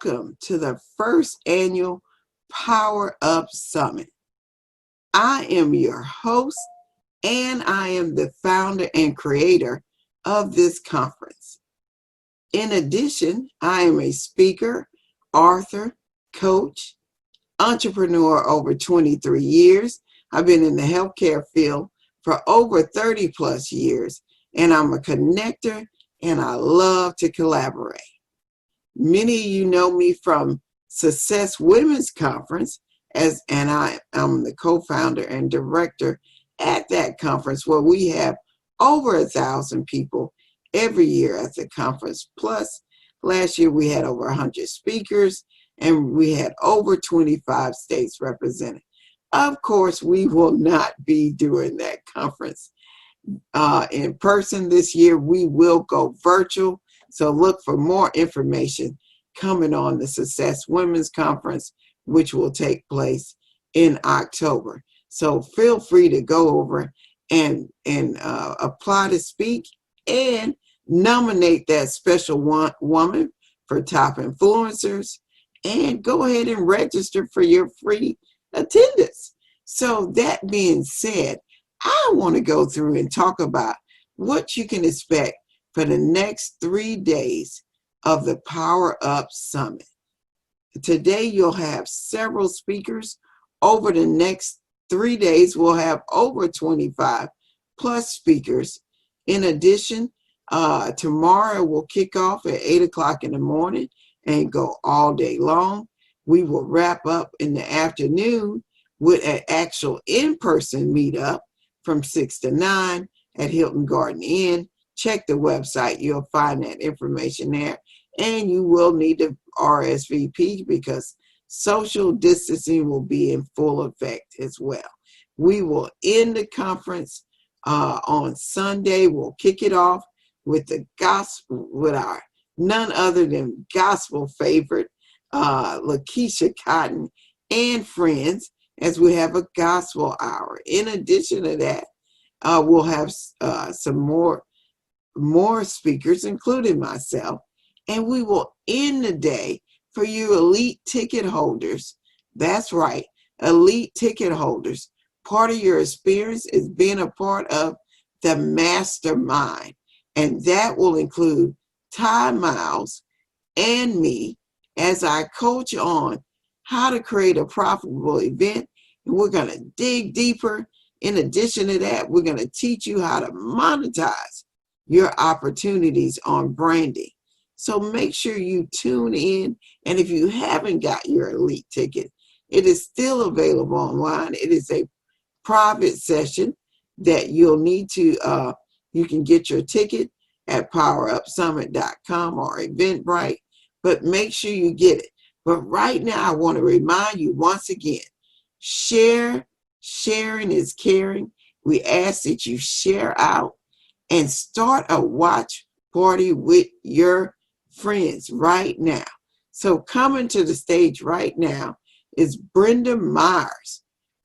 Welcome to the first annual Power Up Summit. I am your host, and I am the founder and creator of this conference. In addition, I am a speaker, author, coach, entrepreneur over 23 years. I've been in the healthcare field for over 30 plus years, and I'm a connector, and I love to collaborate. Many of you know me from Success Women's Conference, and I am the co-founder and director at that conference, where we have over 1,000 people every year at the conference. Plus, last year we had over 100 speakers, and we had over 25 states represented. Of course, we will not be doing that conference in person this year. We will go virtual. So look for more information coming on the Success Women's Conference, which will take place in October. So feel free to go over and apply to speak and nominate that special woman for top influencers, and go ahead and register for your free attendance. So that being said, I want to go through and talk about what you can expect for the next 3 days of the Power Up Summit. Today, you'll have several speakers. Over the next 3 days, we'll have over 25 plus speakers. In addition, tomorrow we'll kick off at 8 o'clock in the morning and go all day long. We will wrap up in the afternoon with an actual in-person meetup from 6 to 9 at Hilton Garden Inn. Check the website. You'll find that information there. And you will need to RSVP because social distancing will be in full effect as well. We will end the conference on Sunday. We'll kick it off with the gospel, with our none other than gospel favorite, Lakeisha Cotton and friends, as we have a gospel hour. In addition to that, we'll have some more speakers, including myself, and we will end the day for you elite ticket holders. That's right, elite ticket holders. Part of your experience is being a part of the mastermind, and that will include Ty Miles and me as I coach on how to create a profitable event, and we're going to dig deeper. In addition to that, we're going to teach you how to monetize your opportunities on branding. So make sure you tune in. And if you haven't got your elite ticket, it is still available online. It is a private session that you'll need to, you can get your ticket at powerupsummit.com or Eventbrite, but make sure you get it. But right now, I want to remind you once again, sharing is caring. We ask that you share out and start a watch party with your friends right now. So coming to the stage right now is Brenda Myers.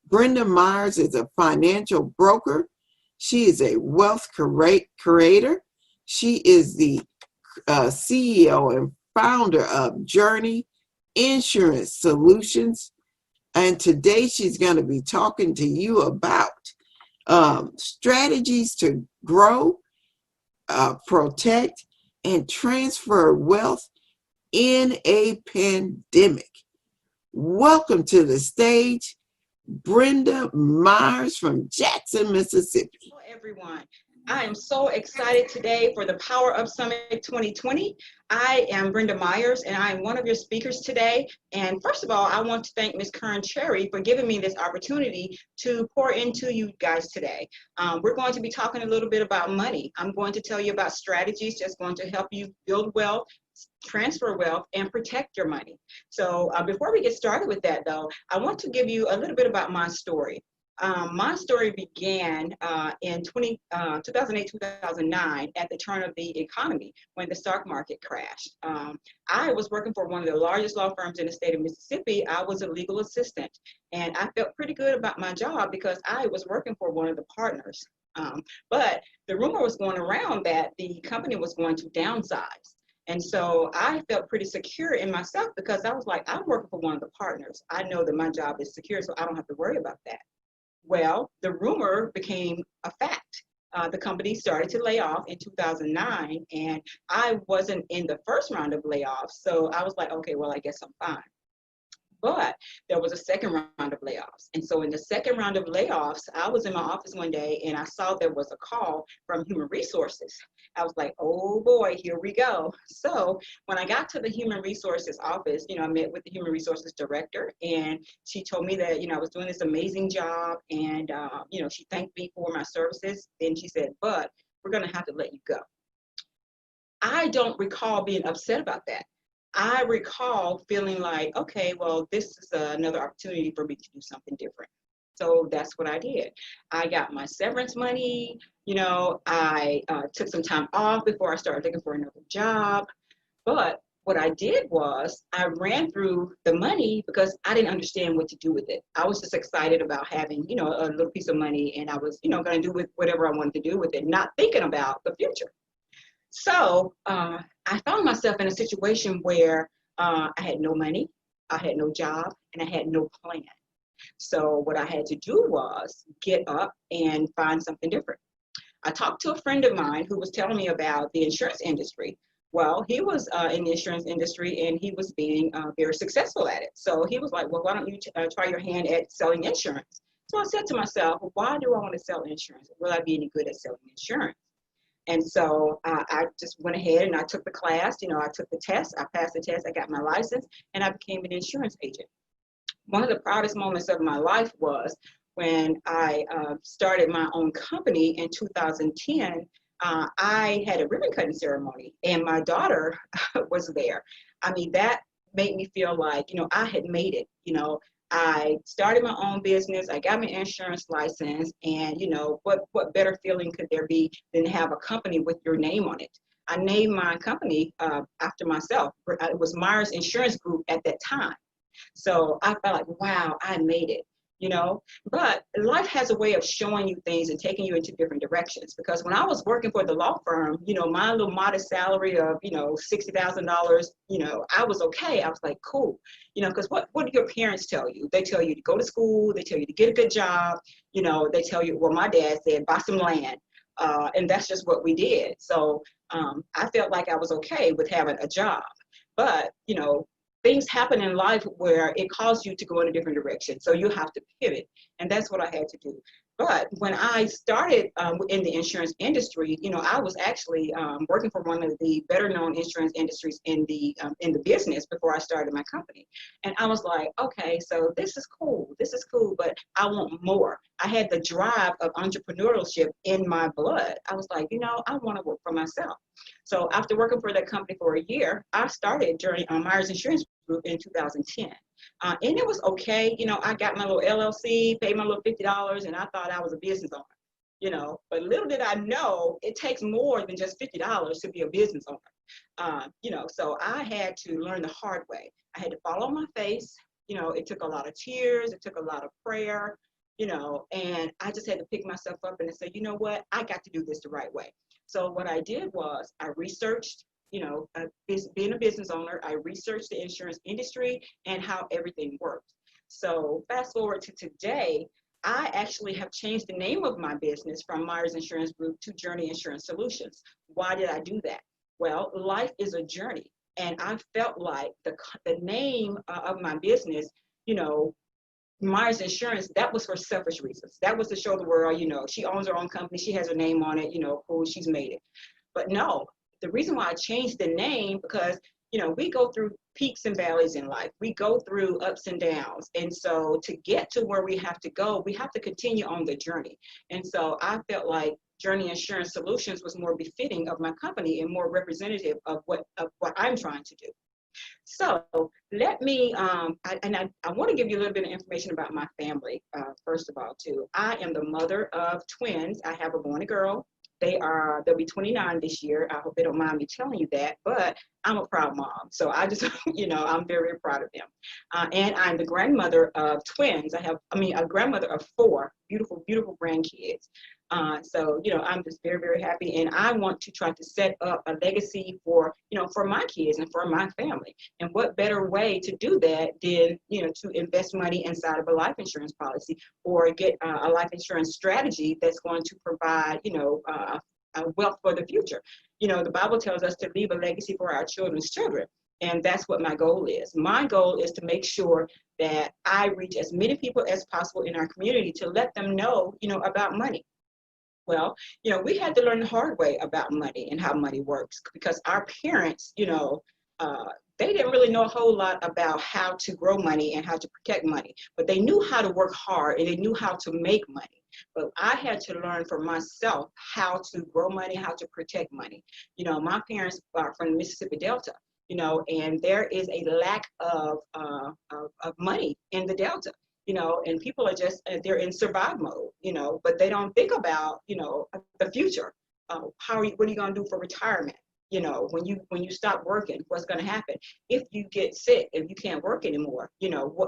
Brenda Myers is a financial broker. She is a wealth creator. She is the CEO and founder of Journey Insurance Solutions. And today she's going to be talking to you about strategies to grow, protect, and transfer wealth in a pandemic. Welcome to the stage, Brenda Myers from Jackson, Mississippi. Hello, everyone. I am so excited today for the Power Up Summit 2020. I am Brenda Myers, and I am one of your speakers today. And first of all, I want to thank Ms. Kern Cherry for giving me this opportunity to pour into you guys today. We're going to be talking a little bit about money. I'm going to tell you about strategies that's going to help you build wealth, transfer wealth, and protect your money. So before we get started with that, though, I want to give you a little bit about my story. My story began in 2008, 2009 at the turn of the economy when the stock market crashed. I was working for one of the largest law firms in the state of Mississippi. I was a legal assistant, and I felt pretty good about my job because I was working for one of the partners. But the rumor was going around that the company was going to downsize. And so I felt pretty secure in myself because I was like, I'm working for one of the partners. I know that my job is secure, so I don't have to worry about that. Well, the rumor became a fact. The company started to lay off in 2009, and I wasn't in the first round of layoffs. So I was like, okay, well, I guess I'm fine. But there was a second round of layoffs. And so in the second round of layoffs, I was in my office one day and I saw there was a call from human resources. I was like, oh boy, here we go. So when I got to the human resources office, I met with the human resources director, and she told me that, I was doing this amazing job, and, she thanked me for my services. Then she said, but we're going to have to let you go. I don't recall being upset about that. I recall feeling like, okay, well, this is another opportunity for me to do something different. So that's what I did. I got my severance money. I took some time off before I started looking for another job. But what I did was I ran through the money because I didn't understand what to do with it. I was just excited about having, a little piece of money, and I was, going to do with whatever I wanted to do with it, not thinking about the future. So I found myself in a situation where I had no money, I had no job, and I had no plan. So what I had to do was get up and find something different. I talked to a friend of mine who was telling me about the insurance industry. Well, he was in the insurance industry, and he was being very successful at it. So he was like, well, why don't you try your hand at selling insurance? So I said to myself, well, why do I want to sell insurance? Will I be any good at selling insurance? And so I just went ahead and I took the class. I took the test, I passed the test, I got my license, and I became an insurance agent. One of the proudest moments of my life was when I started my own company in 2010. I had a ribbon cutting ceremony, and my daughter was there. I mean, that made me feel like, I had made it. I started my own business. I got my insurance license, and what better feeling could there be than to have a company with your name on it? I named my company after myself. It was Myers Insurance Group at that time. So I felt like, wow, I made it. But life has a way of showing you things and taking you into different directions. Because when I was working for the law firm, my little modest salary of, $60,000, I was okay. I was like, cool. Because what do your parents tell you? They tell you to go to school. They tell you to get a good job. They tell you, well, my dad said, buy some land. And that's just what we did. So I felt like I was okay with having a job. But, things happen in life where it calls you to go in a different direction. So you have to pivot. And that's what I had to do. But when I started in the insurance industry, I was actually working for one of the better known insurance industries in the business before I started my company. And I was like, okay, so this is cool, but I want more. I had the drive of entrepreneurship in my blood. I was like, I want to work for myself. So after working for that company for a year, I started Journey Myers Insurance Group in 2010. And it was okay. I got my little LLC, paid my little $50, and I thought I was a business owner, but little did I know it takes more than just $50 to be a business owner. So I had to learn the hard way. I had to fall on my face. It took a lot of tears. It took a lot of prayer, and I just had to pick myself up and say, you know what, I got to do this the right way. So what I did was I researched, being a business owner, I researched the insurance industry and how everything works. So fast forward to today, I actually have changed the name of my business from Myers Insurance Group to Journey Insurance Solutions. Why did I do that? Well, life is a journey. And I felt like the name of my business, Myers Insurance, that was for selfish reasons. That was to show the world, she owns her own company, she has her name on it, cool, she's made it. But no, the reason why I changed the name, because, we go through peaks and valleys in life. We go through ups and downs. And so to get to where we have to go, we have to continue on the journey. And so I felt like Journey Insurance Solutions was more befitting of my company and more representative of what I'm trying to do. So let me, I want to give you a little bit of information about my family, first of all, too. I am the mother of twins. I have a boy and a girl. They'll be 29 this year. I hope they don't mind me telling you that, but I'm a proud mom. So I just, I'm very, very proud of them. And I'm the grandmother of twins. A grandmother of 4 beautiful, beautiful grandkids. So, I'm just very, very happy. And I want to try to set up a legacy for, for my kids and for my family. And what better way to do that than, to invest money inside of a life insurance policy or get a life insurance strategy that's going to provide, wealth for the future. The Bible tells us to leave a legacy for our children's children. And that's what my goal is. My goal is to make sure that I reach as many people as possible in our community to let them know, about money. Well, we had to learn the hard way about money and how money works because our parents, they didn't really know a whole lot about how to grow money and how to protect money, but they knew how to work hard and they knew how to make money. But I had to learn for myself how to grow money, how to protect money. My parents are from the Mississippi Delta, and there is a lack of money in the Delta. And people are just, they're in survive mode, but they don't think about, the future. What are you going to do for retirement? When you stop working, what's going to happen? If you get sick, if you can't work anymore,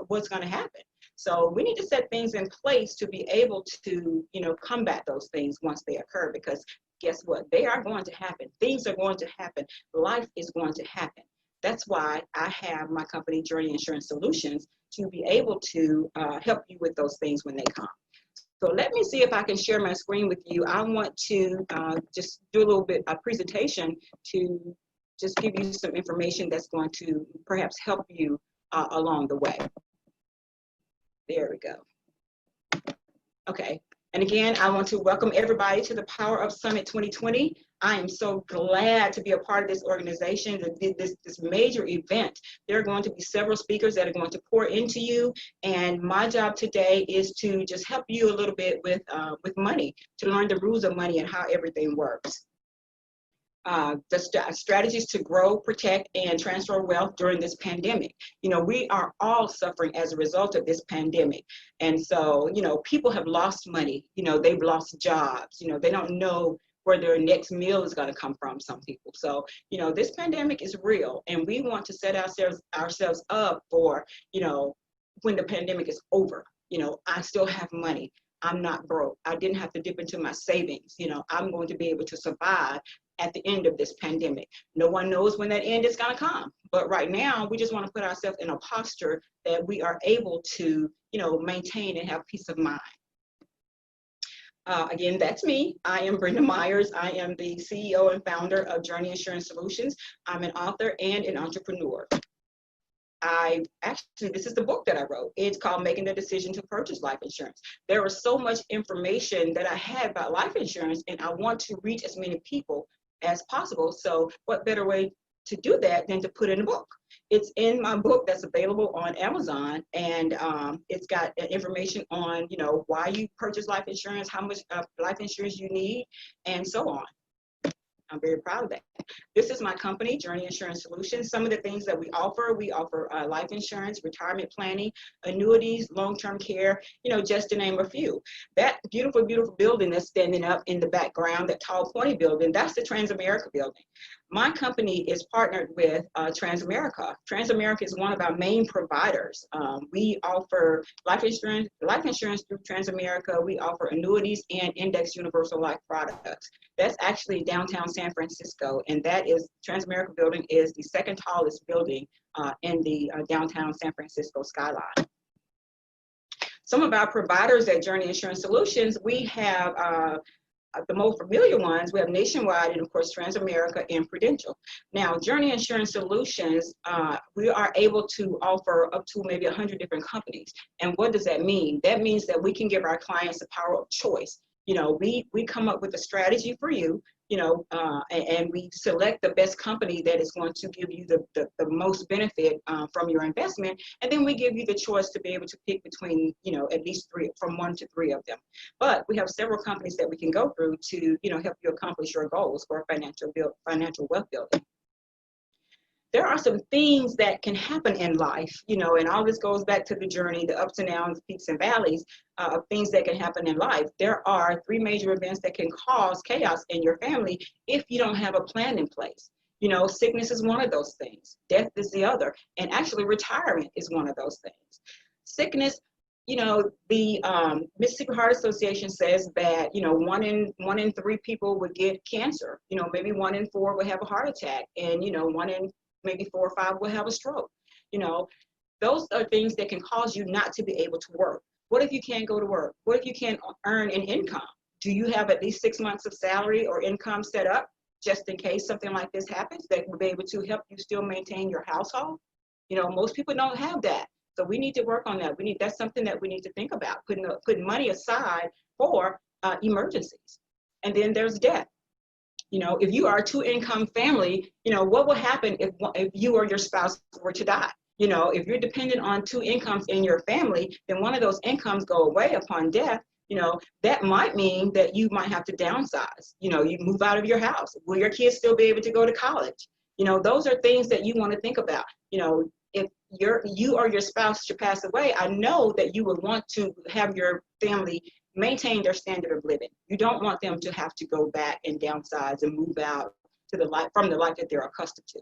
what's going to happen? So we need to set things in place to be able to, combat those things once they occur, because guess what? They are going to happen. Things are going to happen. Life is going to happen. That's why I have my company, Journey Insurance Solutions, to be able to help you with those things when they come. So let me see if I can share my screen with you. I want to just do a little bit of presentation to just give you some information that's going to perhaps help you along the way. There we go. Okay. And again, I want to welcome everybody to the Power Up Summit 2020. I am so glad to be a part of this organization, this major event. There are going to be several speakers that are going to pour into you. And my job today is to just help you a little bit with money, to learn the rules of money and how everything works. The strategies to grow, protect, and transfer wealth during this pandemic. We are all suffering as a result of this pandemic. And so, people have lost money, they've lost jobs, they don't know where their next meal is going to come from, some people. So, this pandemic is real, and we want to set ourselves up for, when the pandemic is over. I still have money. I'm not broke. I didn't have to dip into my savings. I'm going to be able to survive at the end of this pandemic. No one knows when that end is going to come. But right now, we just want to put ourselves in a posture that we are able to, maintain and have peace of mind. Again, that's me. I am Brenda Myers. I am the CEO and founder of Journey Insurance Solutions. I'm an author and an entrepreneur. This is the book that I wrote. It's called Making the Decision to Purchase Life Insurance. There was so much information that I had about life insurance, and I want to reach as many people as possible. So what better way to do that than to put in a book? It's in my book that's available on Amazon, and it's got information on, why you purchase life insurance, how much life insurance you need, and so on. I'm very proud of that. This is my company, Journey Insurance Solutions. Some of the things that we offer life insurance, retirement planning, annuities, long-term care, just to name a few. That beautiful, beautiful building that's standing up in the background, that tall, pointy building, that's the Transamerica building. My company is partnered with Transamerica. Transamerica is one of our main providers. We offer life insurance through Transamerica. We offer annuities and index universal life products. That's actually downtown San Francisco, and that is Transamerica building is the second tallest building in the downtown San Francisco skyline. Some of our providers at Journey Insurance Solutions, we have the most familiar ones. We have Nationwide and, of course, Transamerica and Prudential. Now, Journey Insurance Solutions, we are able to offer up to maybe 100 different companies. And what does that mean? That means that we can give our clients the power of choice. We come up with a strategy for you, and we select the best company that is going to give you the most benefit from your investment. And then we give you the choice to be able to pick between, at least from 1 to 3 of them. But we have several companies that we can go through to, help you accomplish your goals for financial wealth building. There are some things that can happen in life, and all this goes back to the journey, the ups and downs, peaks and valleys of things that can happen in life. There are 3 major events that can cause chaos in your family if you don't have a plan in place. Sickness is one of those things. Death is the other. And actually retirement is one of those things. Sickness, The Mississippi Heart Association says that, one in three people would get cancer. Maybe 1 in 4 would have a heart attack, and, one in maybe 4 or 5 will have a stroke. You know, those are things that can cause you not to be able to work. What if you can't go to work? What if you can't earn an income? Do you have at least 6 months of salary or income set up just in case something like this happens that will be able to help you still maintain your household? Most people don't have that. So we need to work on that. That's something that we need to think about, putting money aside for emergencies. And then there's debt. If you are a two-income family, what will happen if you or your spouse were to die? If you're dependent on two incomes in your family, then one of those incomes go away upon death. That might mean that you might have to downsize. You move out of your house. Will your kids still be able to go to college? Those are things that you want to think about. If you or your spouse should pass away, I know that you would want to have your family maintain their standard of living. You don't want them to have to go back and downsize and move out to from the life that they're accustomed to.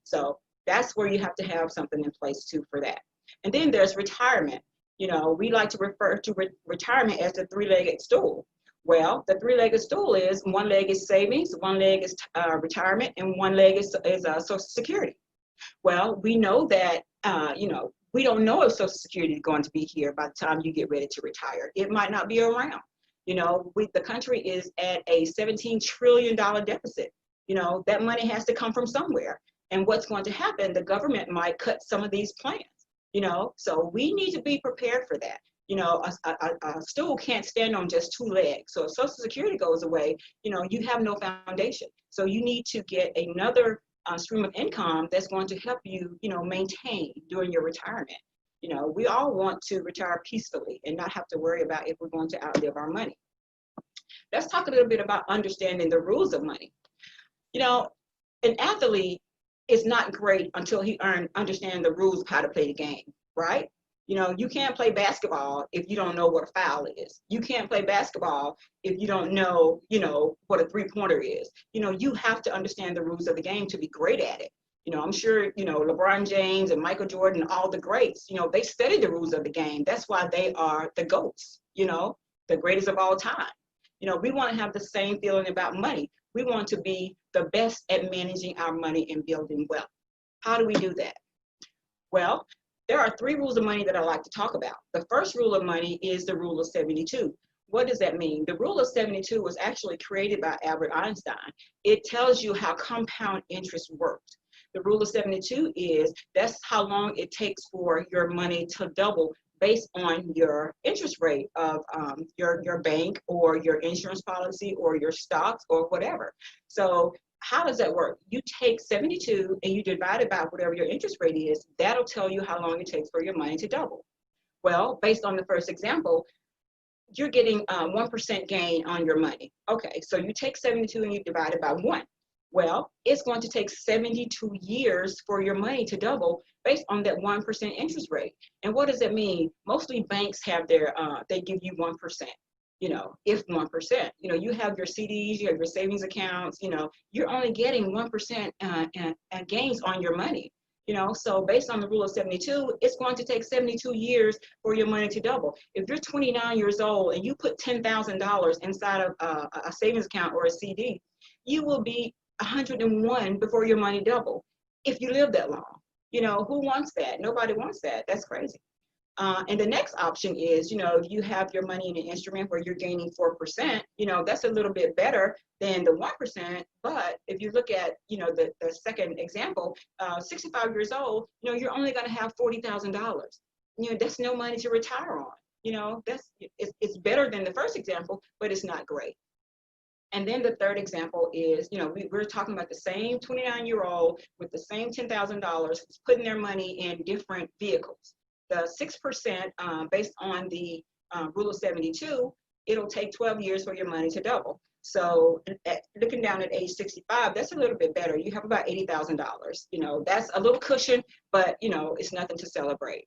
So that's where you have to have something in place too for that. And then there's retirement. We like to refer to retirement as the three-legged stool. Well, the three-legged stool is one leg is savings, one leg is retirement, and one leg is Social Security. Well, we know that, we don't know if Social Security is going to be here by the time you get ready to retire. It might not be around. The country is at a $17 trillion deficit. That money has to come from somewhere. And what's going to happen, the government might cut some of these plans, so we need to be prepared for that. A stool can't stand on just two legs. So if Social Security goes away, you have no foundation. So you need to get another stream of income that's going to help you, maintain during your retirement. We all want to retire peacefully and not have to worry about if we're going to outlive our money. Let's talk a little bit about understanding the rules of money. An athlete is not great until he understands the rules of how to play the game, right? You can't play basketball if you don't know what a foul is. You can't play basketball if you don't know, what a three-pointer is. You have to understand the rules of the game to be great at it. I'm sure, LeBron James and Michael Jordan, all the greats, they study the rules of the game. That's why they are the GOATs, the greatest of all time. We want to have the same feeling about money. We want to be the best at managing our money and building wealth. How do we do that? Well, there are 3 rules of money that I like to talk about. The first rule of money is the rule of 72. What does that mean? The rule of 72 was actually created by Albert Einstein. It tells you how compound interest works. The rule of 72 is that's how long it takes for your money to double based on your interest rate of your bank or your insurance policy or your stocks or whatever. So how does that work? You take 72 and you divide it by whatever your interest rate is. That'll tell you how long it takes for your money to double. Well, based on the first example, you're getting 1% gain on your money. Okay, so you take 72 and you divide it by 1. Well, it's going to take 72 years for your money to double based on that 1% interest rate. And what does that mean? Mostly banks have they give you 1%. If 1%, you have your CDs, you have your savings accounts, you're only getting 1% gains on your money. So based on the rule of 72, it's going to take 72 years for your money to double. If you're 29 years old and you put $10,000 inside of a savings account or a CD, you will be 101 before your money double if you live that long. Who wants that? Nobody wants that. That's crazy. And the next option is, if you have your money in an instrument where you're gaining 4%, that's a little bit better than the 1%. But if you look at, the second example, 65 years old, you're only going to have $40,000. That's no money to retire on. It's better than the first example, but it's not great. And then the third example is, we're talking about the same 29-year-old with the same $10,000 putting their money in different vehicles. The 6% based on the rule of 72, it'll take 12 years for your money to double. So looking down at age 65, that's a little bit better. You have about $80,000. That's a little cushion, but it's nothing to celebrate.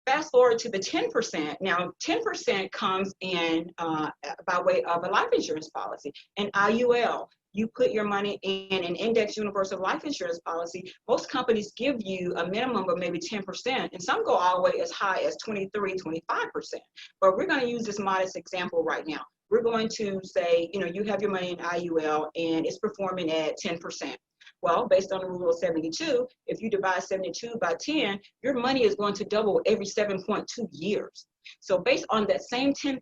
Fast forward to the 10%. Now, 10% comes in by way of a life insurance policy, an IUL. you put your money in an index universal life insurance policy, most companies give you a minimum of maybe 10%, and some go all the way as high as 23, 25%. But we're going to use this modest example right now. We're going to say, you have your money in IUL and it's performing at 10%. Well, based on the rule of 72, if you divide 72 by 10, your money is going to double every 7.2 years. So based on that same $10,000,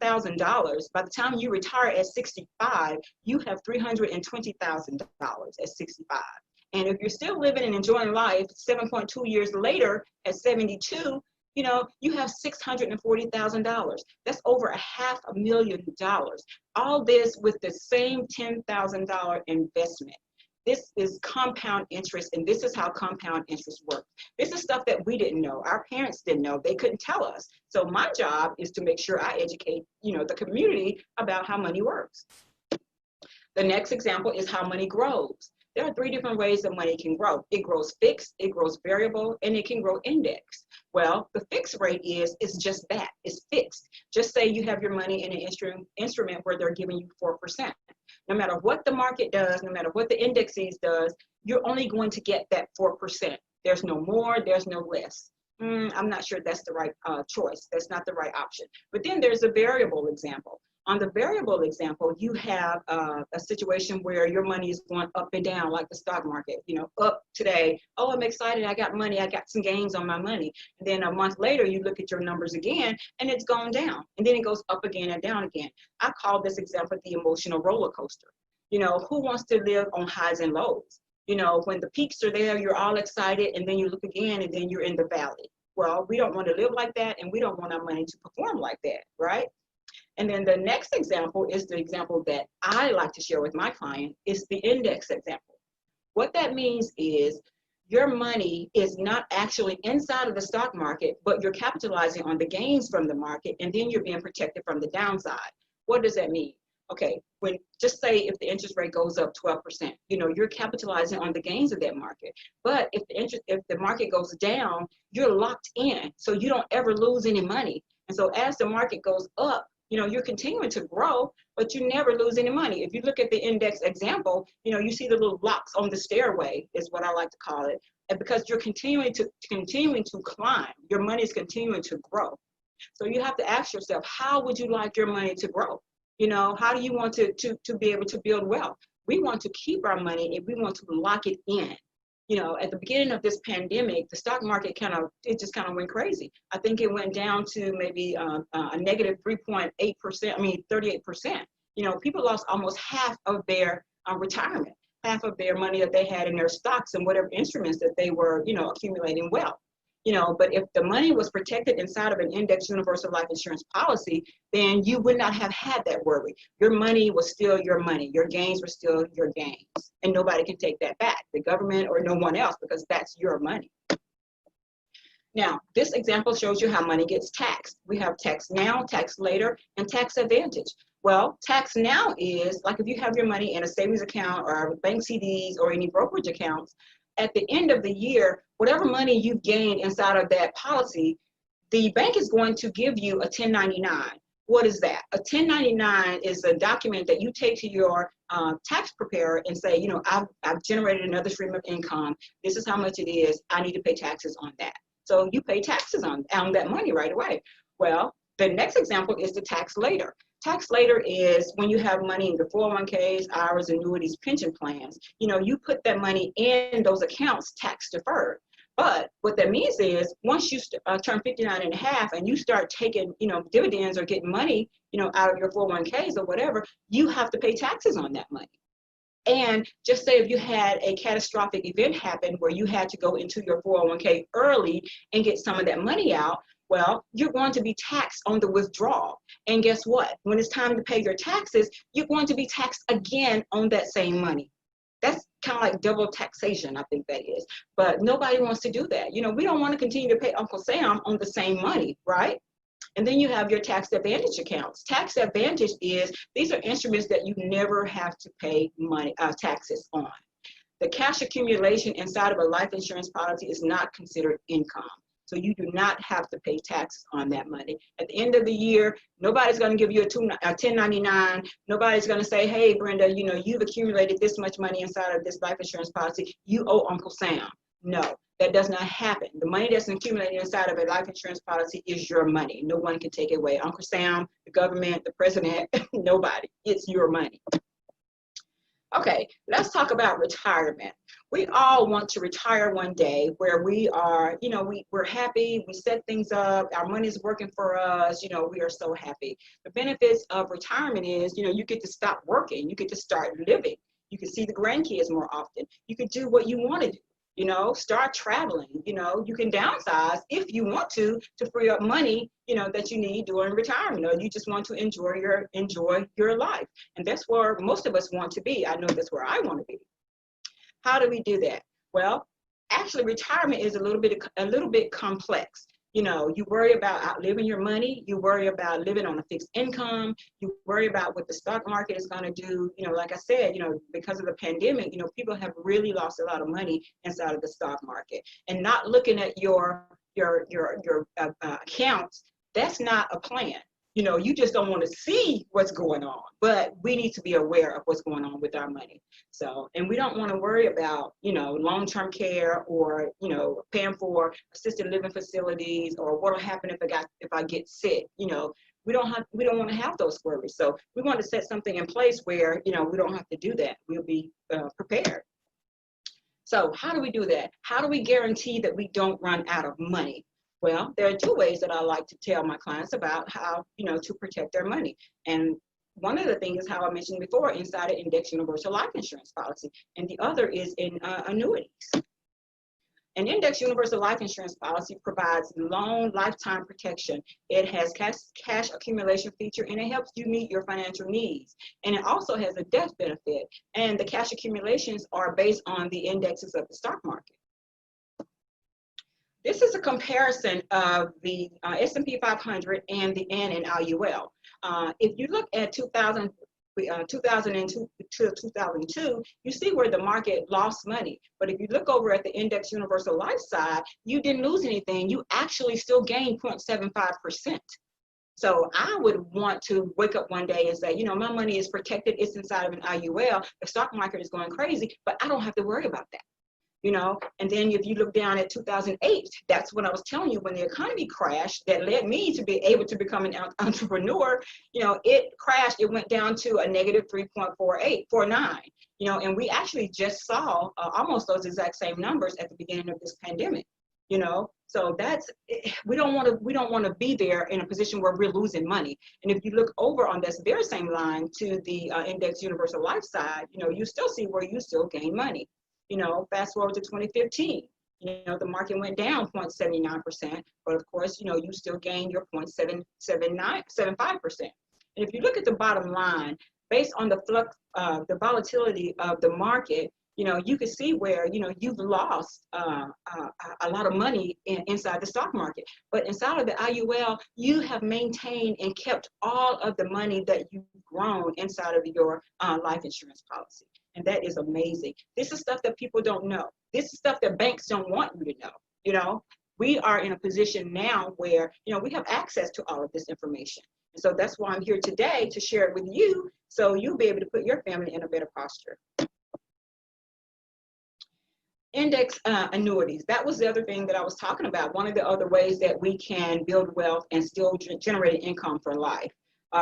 by the time you retire at 65, you have $320,000 at 65. And if you're still living and enjoying life 7.2 years later at 72, you have $640,000. That's over $500,000. All this with the same $10,000 investment. This is compound interest, and this is how compound interest works. This is stuff that we didn't know. Our parents didn't know. They couldn't tell us. So my job is to make sure I educate, the community about how money works. The next example is how money grows. There are 3 different ways that money can grow. It grows fixed, it grows variable, and it can grow indexed. Well, the fixed rate is just that. It's fixed. Just say you have your money in an instrument where they're giving you 4%. No matter what the market does, no matter what the indexes does, you're only going to get that 4%. There's no more, there's no less. I'm not sure that's the right choice. That's not the right option. But then there's a variable example. On the variable example, you have a situation where your money is going up and down like the stock market, up today. Oh, I'm excited. I got money. I got some gains on my money. And then a month later, you look at your numbers again and it's gone down. And then it goes up again and down again. I call this example the emotional roller coaster. Who wants to live on highs and lows? When the peaks are there, you're all excited, and then you look again and then you're in the valley. Well, we don't want to live like that, and we don't want our money to perform like that, right? And then the next example is the example that I like to share with my client, is the index example. What that means is your money is not actually inside of the stock market, but you're capitalizing on the gains from the market, and then you're being protected from the downside. What does that mean? Okay, just say if the interest rate goes up 12%, you're capitalizing on the gains of that market. But if the market goes down, you're locked in, so you don't ever lose any money. And so as the market goes up, you're continuing to grow, but you never lose any money. If you look at the index example, you see the little blocks on the stairway is what I like to call it. And because you're continuing to climb, your money is continuing to grow. So you have to ask yourself, how would you like your money to grow? How do you want to be able to build wealth? We want to keep our money and we want to lock it in. At the beginning of this pandemic, the stock market just kind of went crazy. I think it went down to maybe a negative 3.8%, 38%. People lost almost half of their retirement, half of their money that they had in their stocks and whatever instruments that they were, accumulating wealth. But if the money was protected inside of an index universal life insurance policy, then you would not have had that worry. Your money was still your money. Your gains were still your gains. And nobody can take that back, the government or no one else, because that's your money. Now, this example shows you how money gets taxed. We have tax now, tax later, and tax advantage. Well, tax now is like if you have your money in a savings account or bank CDs or any brokerage accounts, at the end of the year, whatever money you've gained inside of that policy, the bank is going to give you a 1099. What is that? A 1099 is a document that you take to your tax preparer and say, I've generated another stream of income. This is how much it is. I need to pay taxes on that. So you pay taxes on that money right away. Well, the next example is the tax later. Tax later is when you have money in your 401ks, IRAs, annuities, pension plans. You put that money in those accounts tax deferred. But what that means is once you turn 59 and a half and you start taking, dividends or getting money, out of your 401ks or whatever, you have to pay taxes on that money. And just say if you had a catastrophic event happen where you had to go into your 401k early and get some of that money out, well, you're going to be taxed on the withdrawal. And guess what? When it's time to pay your taxes, you're going to be taxed again on that same money. That's kind of like double taxation, I think that is. But nobody wants to do that. We don't want to continue to pay Uncle Sam on the same money, right? And then you have your tax advantage accounts. Tax advantage is, these are instruments that you never have to pay taxes on. The cash accumulation inside of a life insurance policy is not considered income. So you do not have to pay taxes on that money. At the end of the year, nobody's going to give you a 1099. Nobody's going to say, hey, Brenda, you've accumulated this much money inside of this life insurance policy. You owe Uncle Sam. No, that does not happen. The money that's accumulated inside of a life insurance policy is your money. No one can take it away. Uncle Sam, the government, the president, nobody. It's your money. Okay, let's talk about retirement. We all want to retire one day where we are, we're happy, we set things up, our money is working for us, we are so happy. The benefits of retirement is, you get to stop working, you get to start living, you can see the grandkids more often, you can do what you want to do. Start traveling, you can downsize if you want to free up money, that you need during retirement, or you just want to enjoy your life. And that's where most of us want to be. I know that's where I want to be. How do we do that? Well, actually retirement is a little bit complex. You worry about outliving your money. You worry about living on a fixed income. You worry about what the stock market is going to do. Like I said, because of the pandemic, people have really lost a lot of money inside of the stock market. And not looking at your accounts, that's not a plan. You just don't want to see what's going on, but we need to be aware of what's going on with our money. So, and we don't want to worry about, long-term care or, paying for assisted living facilities, or what will happen if I get sick. We don't want to have those worries. So we want to set something in place where, we don't have to do that. We'll be prepared. So how do we do that? How do we guarantee that we don't run out of money? Well, there are two ways that I like to tell my clients about how, to protect their money. And one of the things is how I mentioned before, inside an index universal life insurance policy. And the other is in annuities. An index universal life insurance policy provides long lifetime protection. It has cash accumulation feature, and it helps you meet your financial needs. And it also has a death benefit. And the cash accumulations are based on the indexes of the stock market. This is a comparison of the S&P 500 and the NNIUL. If you look at 2002 to 2002, you see where the market lost money. But if you look over at the index universal life side, you didn't lose anything. You actually still gained 0.75%. So I would want to wake up one day and say, my money is protected. It's inside of an IUL. The stock market is going crazy, but I don't have to worry about that. And then if you look down at 2008, that's when I was telling you, when the economy crashed, that led me to be able to become an entrepreneur. It crashed. It went down to a negative 3.49. And we actually just saw almost those exact same numbers at the beginning of this pandemic. So that's, we don't want to be there in a position where we're losing money. And if you look over on this very same line to the index universal life side, you still see where you still gain money. Fast forward to 2015, the market went down 0.79%, but of course, you still gain your 0.75%. And if you look at the bottom line, based on the volatility of the market, you can see where, you've lost a lot of money inside the stock market. But inside of the IUL, you have maintained and kept all of the money that you've grown inside of your life insurance policy. And that is amazing. This is stuff that people don't know. This is stuff that banks don't want you to know. We are in a position now where, we have access to all of this information. And so that's why I'm here today to share it with you, so you'll be able to put your family in a better posture. Index annuities. That was the other thing that I was talking about. One of the other ways that we can build wealth and still generate income for life.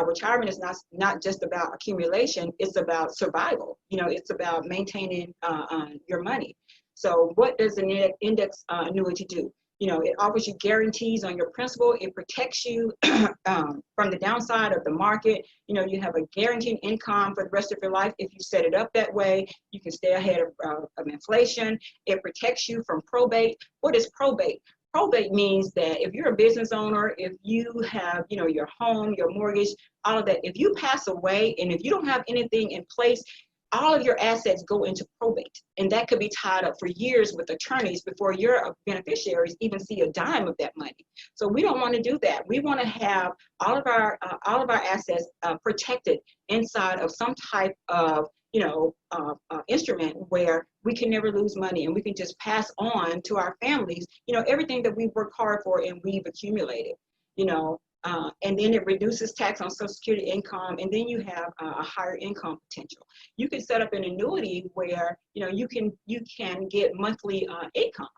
Retirement is not just about accumulation, it's about survival. It's about maintaining your money. So what does an index annuity do? It offers you guarantees on your principal. It protects you from the downside of the market. You have a guaranteed income for the rest of your life. If you set it up that way, you can stay ahead of inflation. It protects you from probate. What is probate? Probate means that if you're a business owner, if you have, your home, your mortgage, all of that, if you pass away and if you don't have anything in place, all of your assets go into probate. And that could be tied up for years with attorneys before your beneficiaries even see a dime of that money. So we don't want to do that. We want to have all of our assets protected inside of some type of instrument where we can never lose money and we can just pass on to our families, everything that we've worked hard for and we've accumulated, and then it reduces tax on Social Security income, and then you have a higher income potential. You can set up an annuity where you can get monthly income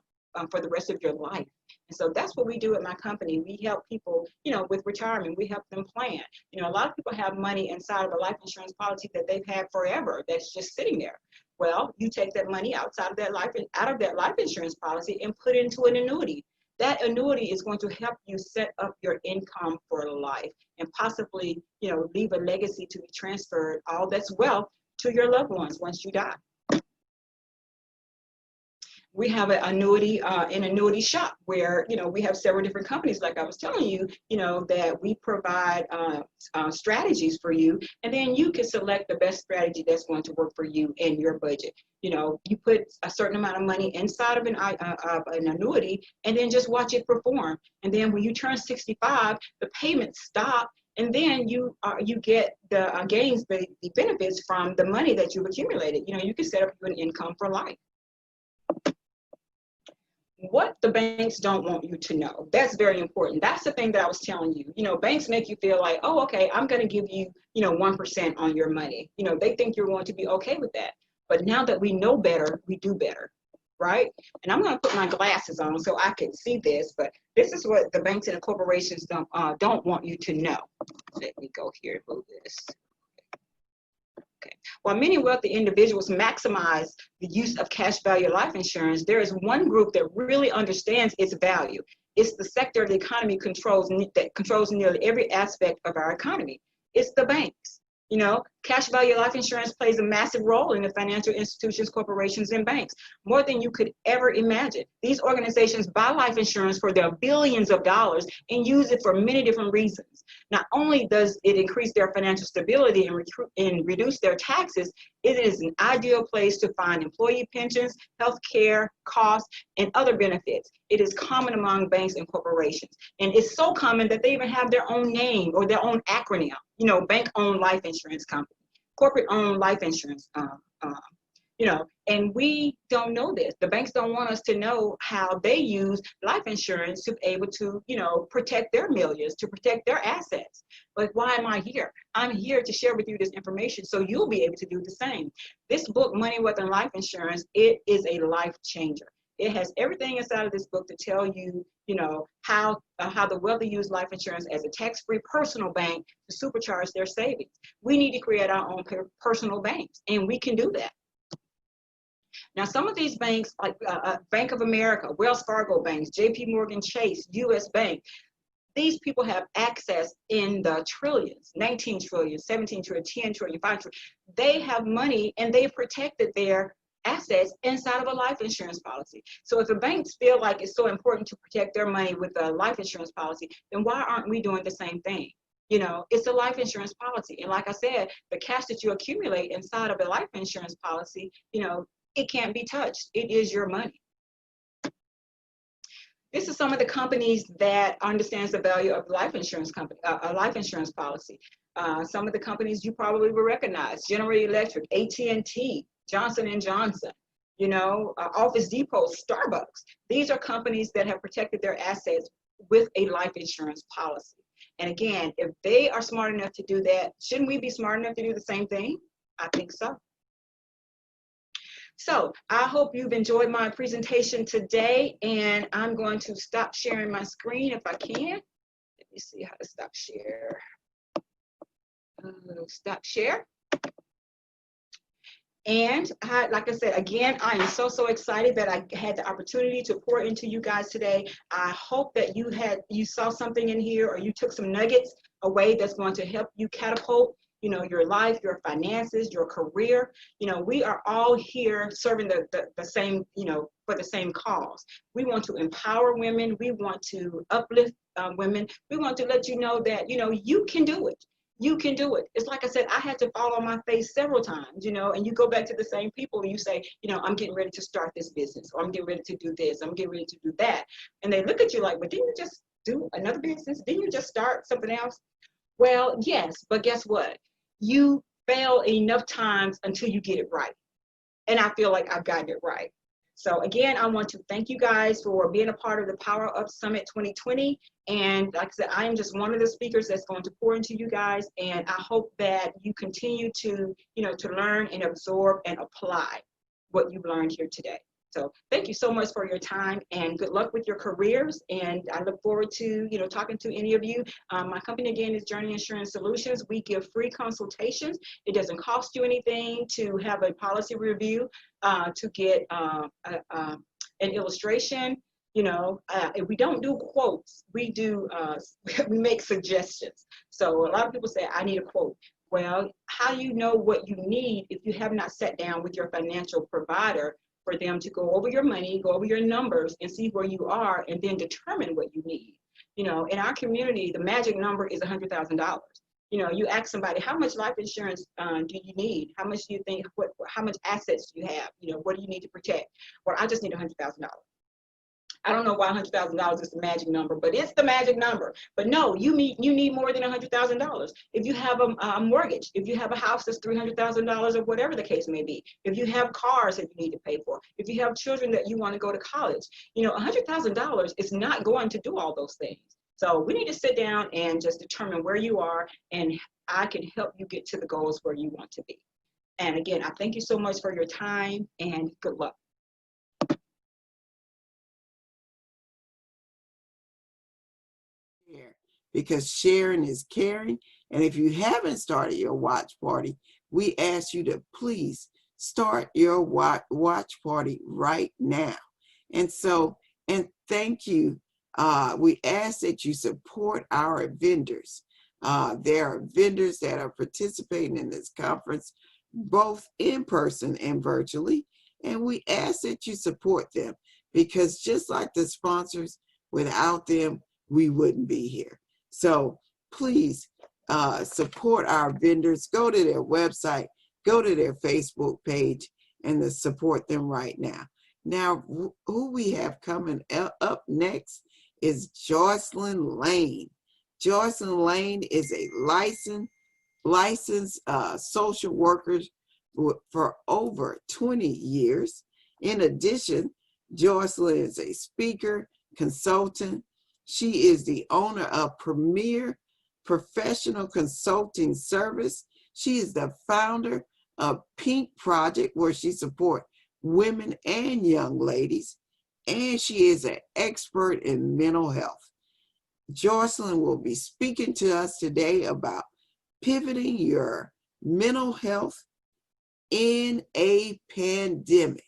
for the rest of your life. And so that's what we do at my company. We help people, with retirement. We help them plan. A lot of people have money inside of a life insurance policy that they've had forever that's just sitting there. Well, you take that money out of that life insurance policy and put it into an annuity. That annuity is going to help you set up your income for life and possibly, leave a legacy to be transferred, all that's wealth, to your loved ones once you die. We have an annuity shop where, we have several different companies, like I was telling you, that we provide strategies for you, and then you can select the best strategy that's going to work for you and your budget. You put a certain amount of money inside of an annuity and then just watch it perform. And then when you turn 65, the payments stop, and then you get the gains, the benefits from the money that you've accumulated. You can set up an income for life. What the banks don't want you to know. That's very important. That's the thing that I was telling you. Banks make you feel like, oh, okay, I'm going to give you, 1% on your money. They think you're going to be okay with that. But now that we know better, we do better, right? And I'm going to put my glasses on so I can see this, but this is what the banks and the corporations don't want you to know. Let me go here and move this. Okay. While many wealthy individuals maximize the use of cash value life insurance, there is one group that really understands its value. It's the sector of the economy that controls nearly every aspect of our economy. It's the banks. Cash value life insurance plays a massive role in the financial institutions, corporations, and banks, more than you could ever imagine. These organizations buy life insurance for their billions of dollars and use it for many different reasons. Not only does it increase their financial stability and reduce their taxes, it is an ideal place to find employee pensions, health care, costs, and other benefits. It is common among banks and corporations. And it's so common that they even have their own name or their own acronym, bank-owned life insurance company, corporate-owned life insurance, and we don't know this. The banks don't want us to know how they use life insurance to be able to, protect their millions, to protect their assets. But why am I here? I'm here to share with you this information so you'll be able to do the same. This book, Money, Wealth, and Life Insurance, it is a life changer. It has everything inside of this book to tell you, how the wealthy use life insurance as a tax-free personal bank to supercharge their savings. We need to create our own personal banks, and we can do that. Now, some of these banks, like Bank of America, Wells Fargo banks, JP Morgan Chase, US Bank, these people have access in the trillions, 19 trillion, 17 trillion, 10 trillion, 5 trillion. They have money and they protected their assets inside of a life insurance policy. So if the banks feel like it's so important to protect their money with a life insurance policy, then why aren't we doing the same thing? It's a life insurance policy. And like I said, the cash that you accumulate inside of a life insurance policy, it can't be touched. It is your money. This is some of the companies that understands the value of life insurance company, a life insurance policy. Some of the companies you probably will recognize: General Electric, AT&T, Johnson & Johnson, Office Depot, Starbucks. These are companies that have protected their assets with a life insurance policy. And again, if they are smart enough to do that, shouldn't we be smart enough to do the same thing? I think so. So I hope you've enjoyed my presentation today, and I'm going to stop sharing my screen if I can. Let me see how to stop share. Stop share. And like I said, again, I am so excited that I had the opportunity to pour into you guys today. I hope that you saw something in here, or you took some nuggets away that's going to help you catapult your life, your finances, your career. We are all here serving the same, for the same cause. We want to empower women. We want to uplift women. We want to let you know that, you can do it. You can do it. It's like I said, I had to fall on my face several times, and you go back to the same people and you say, I'm getting ready to start this business, or I'm getting ready to do this, I'm getting ready to do that. And they look at you like, but didn't you just do another business? Didn't you just start something else? Well, yes, but guess what? You fail enough times until you get it right. And I feel like I've gotten it right. So again, I want to thank you guys for being a part of the Power Up Summit 2020. And like I said, I am just one of the speakers that's going to pour into you guys. And I hope that you continue to, to learn and absorb and apply what you've learned here today. So thank you so much for your time, and good luck with your careers. And I look forward to, talking to any of you. My company again is Journey Insurance Solutions. We give free consultations. It doesn't cost you anything to have a policy review, to get an illustration. If we don't do quotes, we do, we make suggestions. So a lot of people say, I need a quote. Well, how do you know what you need if you have not sat down with your financial provider for them to go over your money, go over your numbers, and see where you are, and then determine what you need? In our community, the magic number is $100,000. You ask somebody, how much life insurance do you need? How much do you think, how much assets do you have? What do you need to protect? Well, I just need $100,000. I don't know why $100,000 is the magic number, but it's the magic number. But no, you need more than $100,000. If you have a mortgage, if you have a house that's $300,000 or whatever the case may be, if you have cars that you need to pay for, if you have children that you want to go to college, $100,000 is not going to do all those things. So we need to sit down and just determine where you are, and I can help you get to the goals where you want to be. And again, I thank you so much for your time, and good luck. Because sharing is caring. And if you haven't started your watch party, we ask you to please start your watch party right now. And thank you. We ask that you support our vendors. There are vendors that are participating in this conference, both in person and virtually. And we ask that you support them, because just like the sponsors, without them, we wouldn't be here. So please support our vendors. Go to their website, go to their Facebook page, and support them right now. Now, who we have coming up next is Jocelyn Lane. Jocelyn Lane is a licensed social worker for over 20 years. In addition, Jocelyn is a speaker, consultant. She is the owner of Premier Professional Consulting Service. She is the founder of Pink Project, where she supports women and young ladies. And she is an expert in mental health. Jocelyn will be speaking to us today about pivoting your mental health in a pandemic.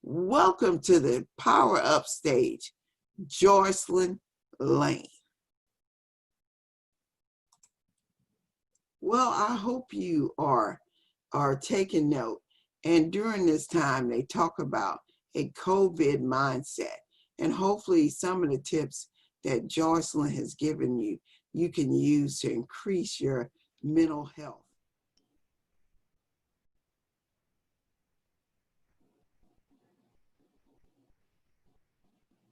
Welcome to the Power Up stage, Jocelyn Lane. Well, I hope you are taking note. And during this time, they talk about a COVID mindset. And hopefully some of the tips that Jocelyn has given you, you can use to increase your mental health.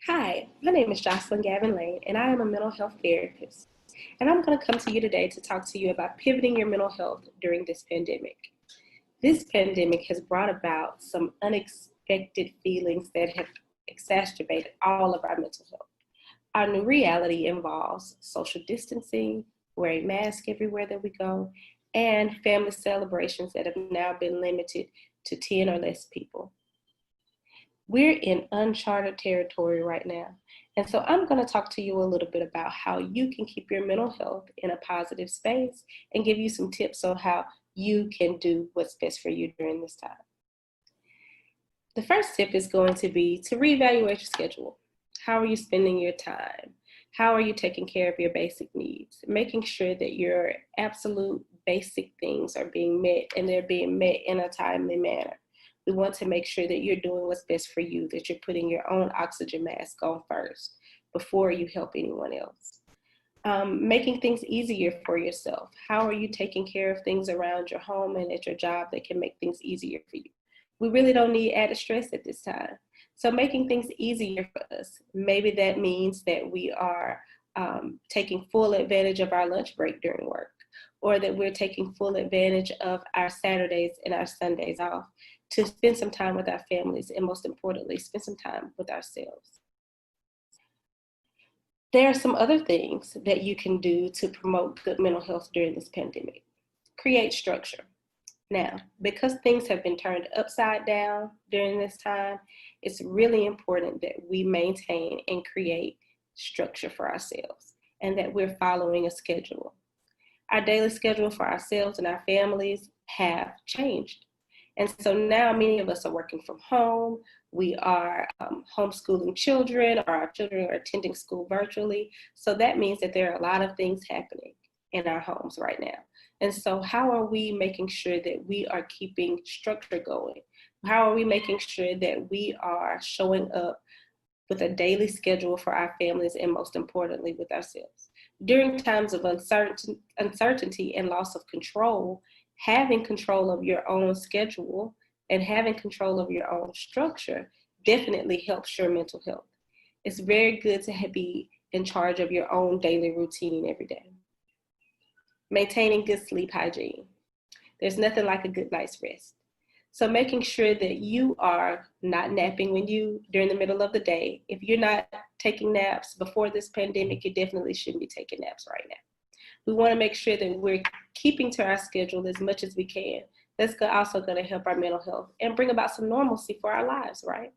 Hi, my name is Jocelyn Gavin Lane, and I am a mental health therapist. And I'm going to come to you today to talk to you about pivoting your mental health during this pandemic. This pandemic has brought about some unexpected feelings that have exacerbated all of our mental health. Our new reality involves social distancing, wearing masks everywhere that we go, and family celebrations that have now been limited to 10 or less people. We're in uncharted territory right now. And so I'm going to talk to you a little bit about how you can keep your mental health in a positive space and give you some tips on how you can do what's best for you during this time. The first tip is going to be to reevaluate your schedule. How are you spending your time? How are you taking care of your basic needs? Making sure that your absolute basic things are being met, and they're being met in a timely manner. We want to make sure that you're doing what's best for you, that you're putting your own oxygen mask on first before you help anyone else. Making things easier for yourself. How are you taking care of things around your home and at your job that can make things easier for you? We really don't need added stress at this time. So making things easier for us. Maybe that means that we are taking full advantage of our lunch break during work, or that we're taking full advantage of our Saturdays and our Sundays off to spend some time with our families, and most importantly, spend some time with ourselves. There are some other things that you can do to promote good mental health during this pandemic. Create structure. Now, because things have been turned upside down during this time, it's really important that we maintain and create structure for ourselves and that we're following a schedule. Our daily schedule for ourselves and our families have changed. And so now many of us are working from home. We are homeschooling children, or our children are attending school virtually. So that means that there are a lot of things happening in our homes right now. And so how are we making sure that we are keeping structure going? How are we making sure that we are showing up with a daily schedule for our families, and most importantly, with ourselves? During times of uncertainty and loss of control, having control of your own schedule and having control of your own structure definitely helps your mental health. It's very good to be in charge of your own daily routine every day. Maintaining good sleep hygiene. There's nothing like a good night's rest. So making sure that you are not napping during the middle of the day. If you're not taking naps before this pandemic, you definitely shouldn't be taking naps right now. We want to make sure that we're keeping to our schedule as much as we can. That's also going to help our mental health and bring about some normalcy for our lives, right?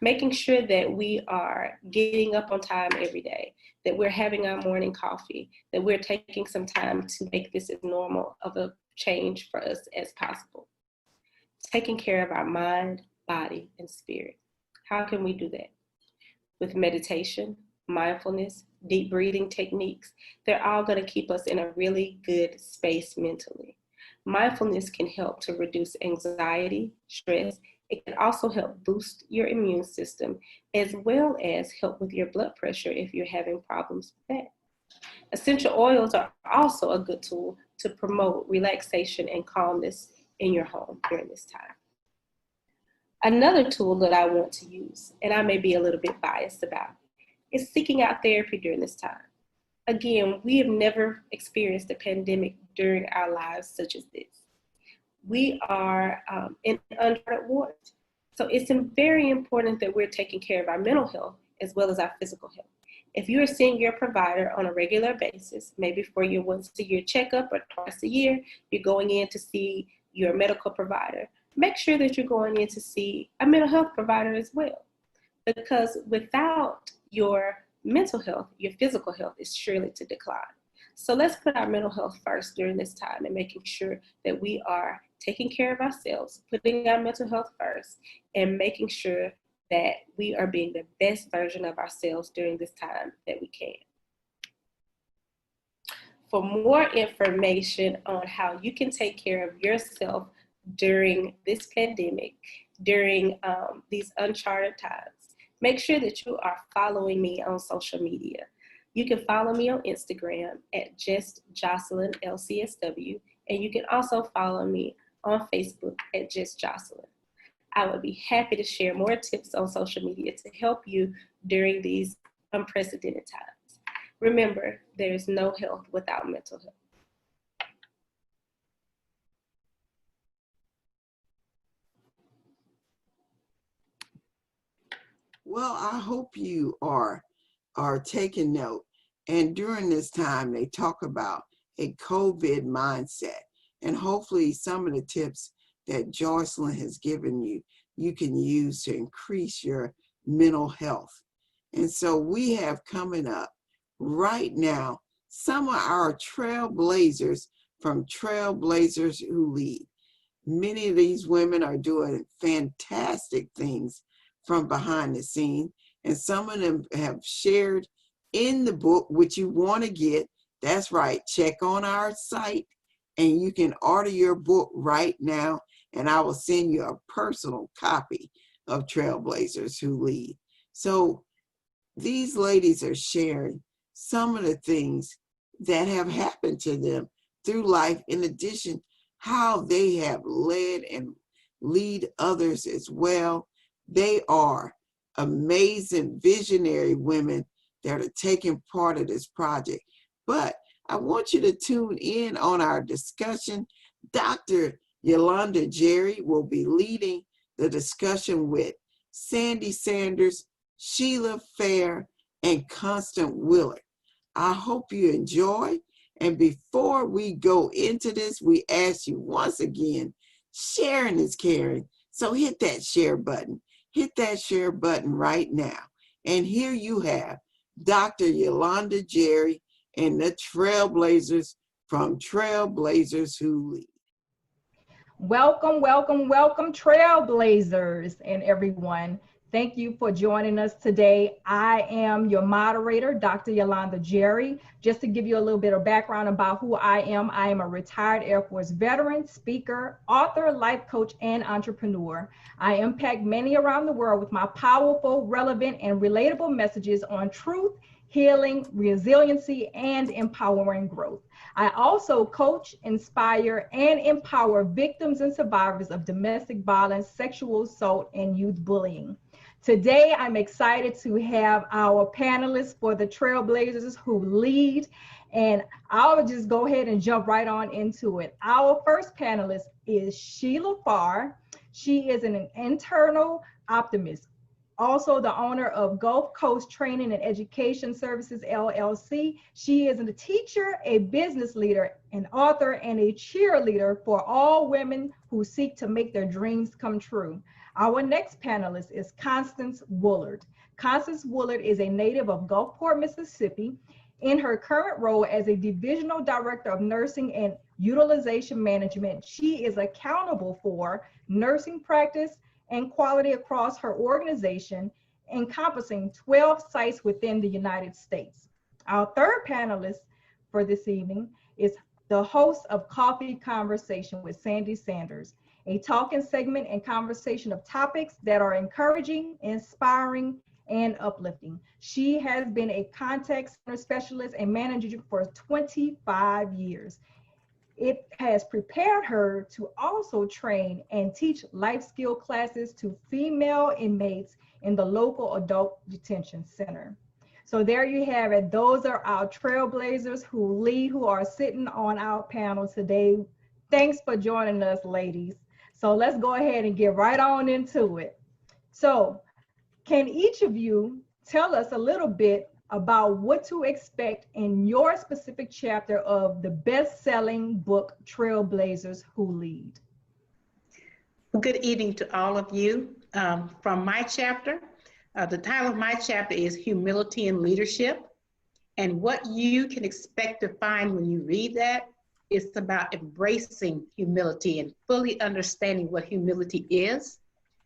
Making sure that we are getting up on time every day, that we're having our morning coffee, that we're taking some time to make this as normal of a change for us as possible. Taking care of our mind, body, and spirit. How can we do that? With meditation, mindfulness, deep breathing techniques. They're all going to keep us in a really good space mentally. Mindfulness can help to reduce anxiety, stress. It can also help boost your immune system, as well as help with your blood pressure if you're having problems with that. Essential oils are also a good tool to promote relaxation and calmness in your home during this time. Another tool that I want to use, and I may be a little bit biased about, is seeking out therapy during this time. Again, we have never experienced a pandemic during our lives such as this. We are in uncharted waters. So it's very important that we're taking care of our mental health as well as our physical health. If you're seeing your provider on a regular basis, maybe for your once-a-year checkup or twice a year, you're going in to see your medical provider, make sure that you're going in to see a mental health provider as well. Because without your mental health, your physical health is surely to decline. So let's put our mental health first during this time and making sure that we are taking care of ourselves, putting our mental health first, and making sure that we are being the best version of ourselves during this time that we can. For more information on how you can take care of yourself during this pandemic, during these uncharted times, make sure that you are following me on social media. You can follow me on Instagram at Just Jocelyn LCSW, and you can also follow me on Facebook at Just Jocelyn. I would be happy to share more tips on social media to help you during these unprecedented times. Remember, there is no health without mental health. Well, I hope you are taking note. And during this time, they talk about a COVID mindset. And hopefully some of the tips that Jocelyn has given you, you can use to increase your mental health. And so we have coming up right now some of our trailblazers from Trailblazers Who Lead. Many of these women are doing fantastic things from behind the scene, and some of them have shared in the book, which you want to get. That's right, check on our site and you can order your book right now, and I will send you a personal copy of Trailblazers Who Lead. So these ladies are sharing some of the things that have happened to them through life, in addition how they have led and lead others as well. They are amazing visionary women that are taking part of this project. But I want you to tune in on our discussion. Dr. Yolanda Jerry will be leading the discussion with Sandy Sanders, Sheila Fair, and Constant Willard. I hope you enjoy. And before we go into this, we ask you once again, sharing is caring. So hit that share button. Hit that share button right now. And here you have Dr. Yolanda Jerry and the Trailblazers from Trailblazers Who Lead. Welcome, welcome, welcome, Trailblazers and everyone. Thank you for joining us today. I am your moderator, Dr. Yolanda Jerry. Just to give you a little bit of background about who I am a retired Air Force veteran, speaker, author, life coach, and entrepreneur. I impact many around the world with my powerful, relevant, and relatable messages on truth, healing, resiliency, and empowering growth. I also coach, inspire, and empower victims and survivors of domestic violence, sexual assault, and youth bullying. Today, I'm excited to have our panelists for the Trailblazers Who Lead, and I'll just go ahead and jump right on into it. Our first panelist is Sheila Farr. She is an internal optimist, also the owner of Gulf Coast Training and Education Services, LLC. She is a teacher, a business leader, an author, and a cheerleader for all women who seek to make their dreams come true. Our next panelist is Constance Woolard. Constance Woolard is a native of Gulfport, Mississippi. In her current role as a divisional director of nursing and utilization management, she is accountable for nursing practice and quality across her organization, encompassing 12 sites within the United States. Our third panelist for this evening is the host of Coffee Conversation with Sandy Sanders, a talking segment and conversation of topics that are encouraging, inspiring, and uplifting. She has been a contact center specialist and manager for 25 years. It has prepared her to also train and teach life skill classes to female inmates in the local adult detention center. So there you have it. Those are our Trailblazers Who Lead, who are sitting on our panel today. Thanks for joining us, ladies. So let's go ahead and get right on into it. So can each of you tell us a little bit about what to expect in your specific chapter of the best-selling book, Trailblazers Who Lead? Good evening to all of you. From my chapter, the title of my chapter is Humility in Leadership. And what you can expect to find when you read that is about embracing humility and fully understanding what humility is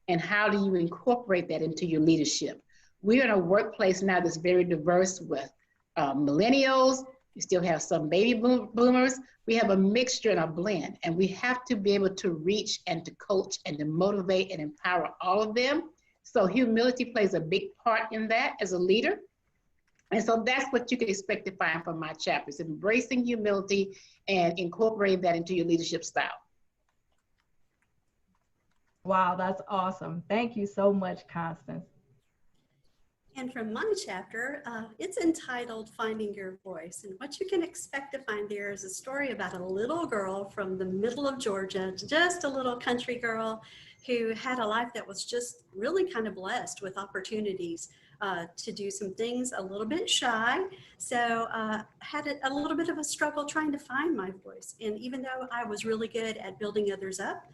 and how do you incorporate that into your leadership. We're in a workplace now that's very diverse with millennials. We still have some baby boomers. We have a mixture and a blend, and we have to be able to reach and to coach and to motivate and empower all of them. So humility plays a big part in that as a leader. And so that's what you can expect to find from my chapters, embracing humility and incorporating that into your leadership style. Wow, that's awesome. Thank you so much, Constance. And from my chapter, it's entitled Finding Your Voice. And what you can expect to find there is a story about a little girl from the middle of Georgia, just a little country girl who had a life that was just really kind of blessed with opportunities to do some things, a little bit shy. So had a little bit of a struggle trying to find my voice. And even though I was really good at building others up,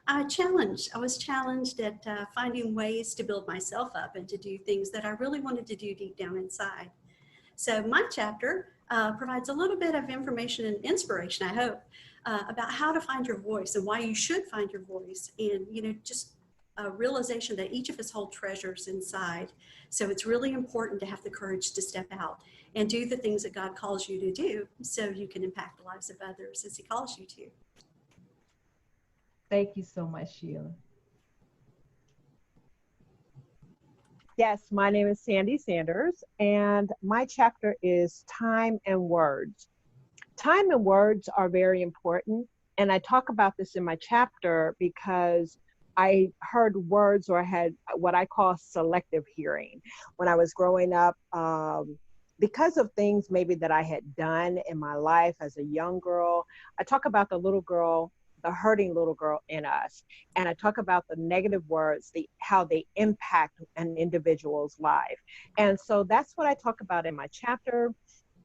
I was challenged at finding ways to build myself up and to do things that I really wanted to do deep down inside. So my chapter provides a little bit of information and inspiration, I hope, about how to find your voice and why you should find your voice, and just a realization that each of us hold treasures inside. So it's really important to have the courage to step out and do the things that God calls you to do so you can impact the lives of others as He calls you to. Thank you so much, Sheila. Yes, my name is Sandy Sanders, and my chapter is Time and Words. Time and words are very important, and I talk about this in my chapter because I heard words, or I had what I call selective hearing. When I was growing up, because of things maybe that I had done in my life as a young girl. I talk about the little girl, the hurting little girl in us. And I talk about the negative words, how they impact an individual's life. And so that's what I talk about in my chapter.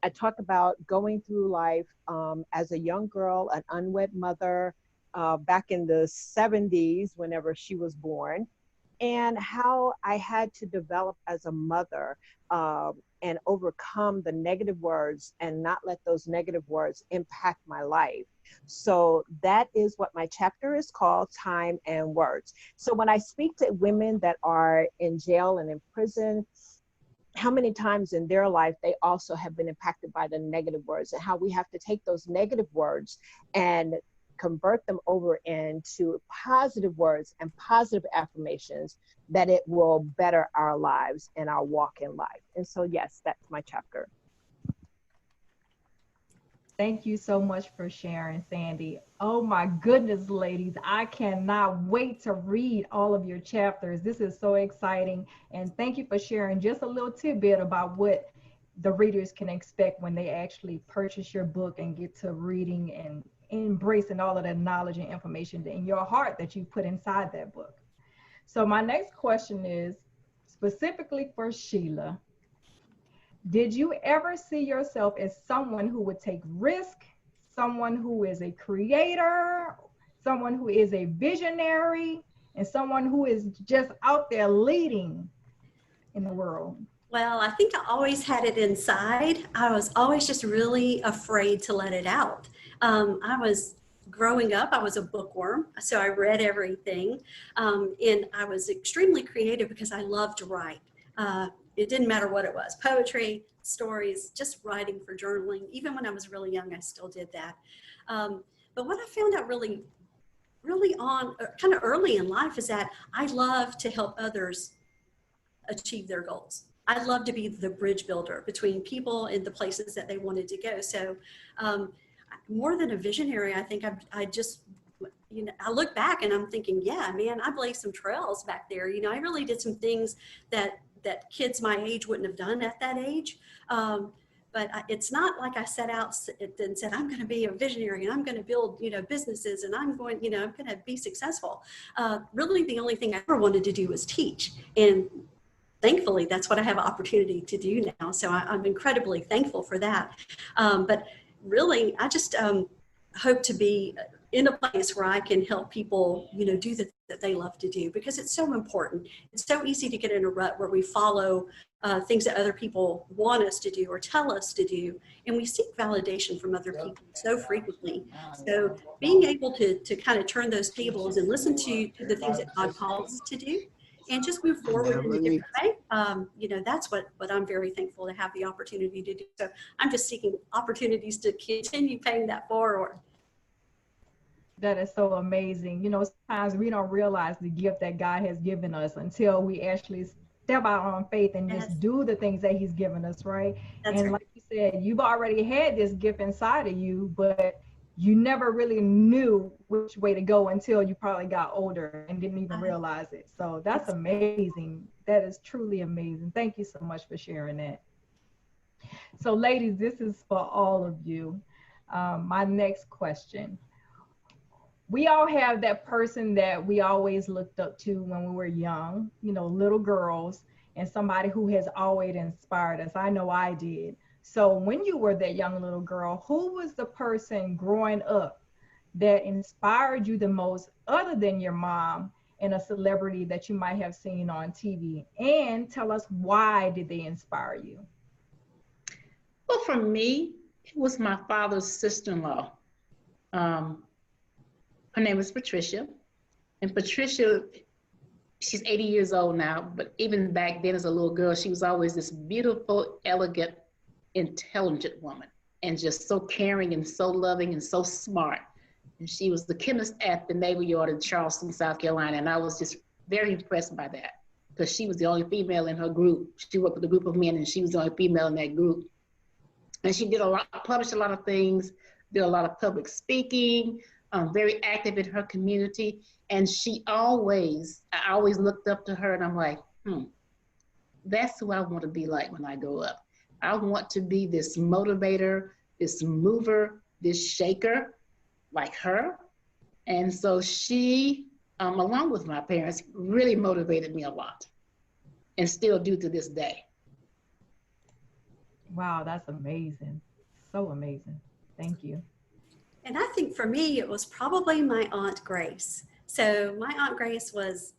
I talk about going through life as a young girl, an unwed mother back in the 70s, whenever she was born, and how I had to develop as a mother and overcome the negative words and not let those negative words impact my life. So that is what my chapter is called, Time and Words. So when I speak to women that are in jail and in prison, how many times in their life they also have been impacted by the negative words, and how we have to take those negative words and convert them over into positive words and positive affirmations, that it will better our lives and our walk in life. And so, yes, that's my chapter. Thank you so much for sharing, Sandy. Oh my goodness, ladies, I cannot wait to read all of your chapters. This is so exciting. And thank you for sharing just a little tidbit about what the readers can expect when they actually purchase your book and get to reading and embracing all of the knowledge and information in your heart that you put inside that book. So my next question is specifically for Sheila. Did you ever see yourself as someone who would take risk, someone who is a creator, someone who is a visionary, and someone who is just out there leading in the world? Well, I think I always had it inside. I was always just really afraid to let it out. I was growing up, I was a bookworm, so I read everything. And I was extremely creative because I loved to write. It didn't matter what it was, poetry, stories, just writing for journaling. Even when I was really young, I still did that. But what I found out really on kind of early in life is that I love to help others achieve their goals. I love to be the bridge builder between people and the places that they wanted to go. So more than a visionary, I think I just, I look back and I'm thinking, yeah, man, I blazed some trails back there. I really did some things that kids my age wouldn't have done at that age. But it's not like I set out and said, I'm going to be a visionary and I'm going to build, businesses and I'm going to be successful. Really, the only thing I ever wanted to do was teach. And thankfully, that's what I have an opportunity to do now. So I'm incredibly thankful for that. But really, I just hope to be in a place where I can help people, do the things that they love to do, because it's so important. It's so easy to get in a rut where we follow things that other people want us to do or tell us to do, and we seek validation from other people so frequently. So being able to kind of turn those tables and listen to the things that God calls us to do, and just move forward in a different way. That's what I'm very thankful to have the opportunity to do. So I'm just seeking opportunities to continue paying that forward. That is so amazing. Sometimes we don't realize the gift that God has given us until we actually step out on faith and just do the things that he's given us, right? That's and right. Like you said, you've already had this gift inside of you, but you never really knew which way to go until you probably got older and didn't even realize it. So that's amazing. That is truly amazing. Thank you so much for sharing that. So ladies, this is for all of you. My next question. We all have that person that we always looked up to when we were young, little girls, and somebody who has always inspired us. I know I did. So when you were that young little girl, who was the person growing up that inspired you the most, other than your mom and a celebrity that you might have seen on TV? And tell us, why did they inspire you? Well, for me, it was my father's sister-in-law. Her name is Patricia. And Patricia, she's 80 years old now, but even back then as a little girl, she was always this beautiful, elegant, intelligent woman, and just so caring and so loving and so smart. And she was the chemist at the Navy Yard in Charleston, South Carolina. And I was just very impressed by that, because she was the only female in her group. She worked with a group of men and she was the only female in that group. And she did published a lot of things, did a lot of public speaking, very active in her community. And I always looked up to her, and I'm like, that's who I want to be like when I grow up. I want to be this motivator, this mover, this shaker like her. And so she, along with my parents, really motivated me a lot and still do to this day. Wow, that's amazing. So amazing. Thank you. And I think for me, it was probably my Aunt Grace. So my Aunt Grace was,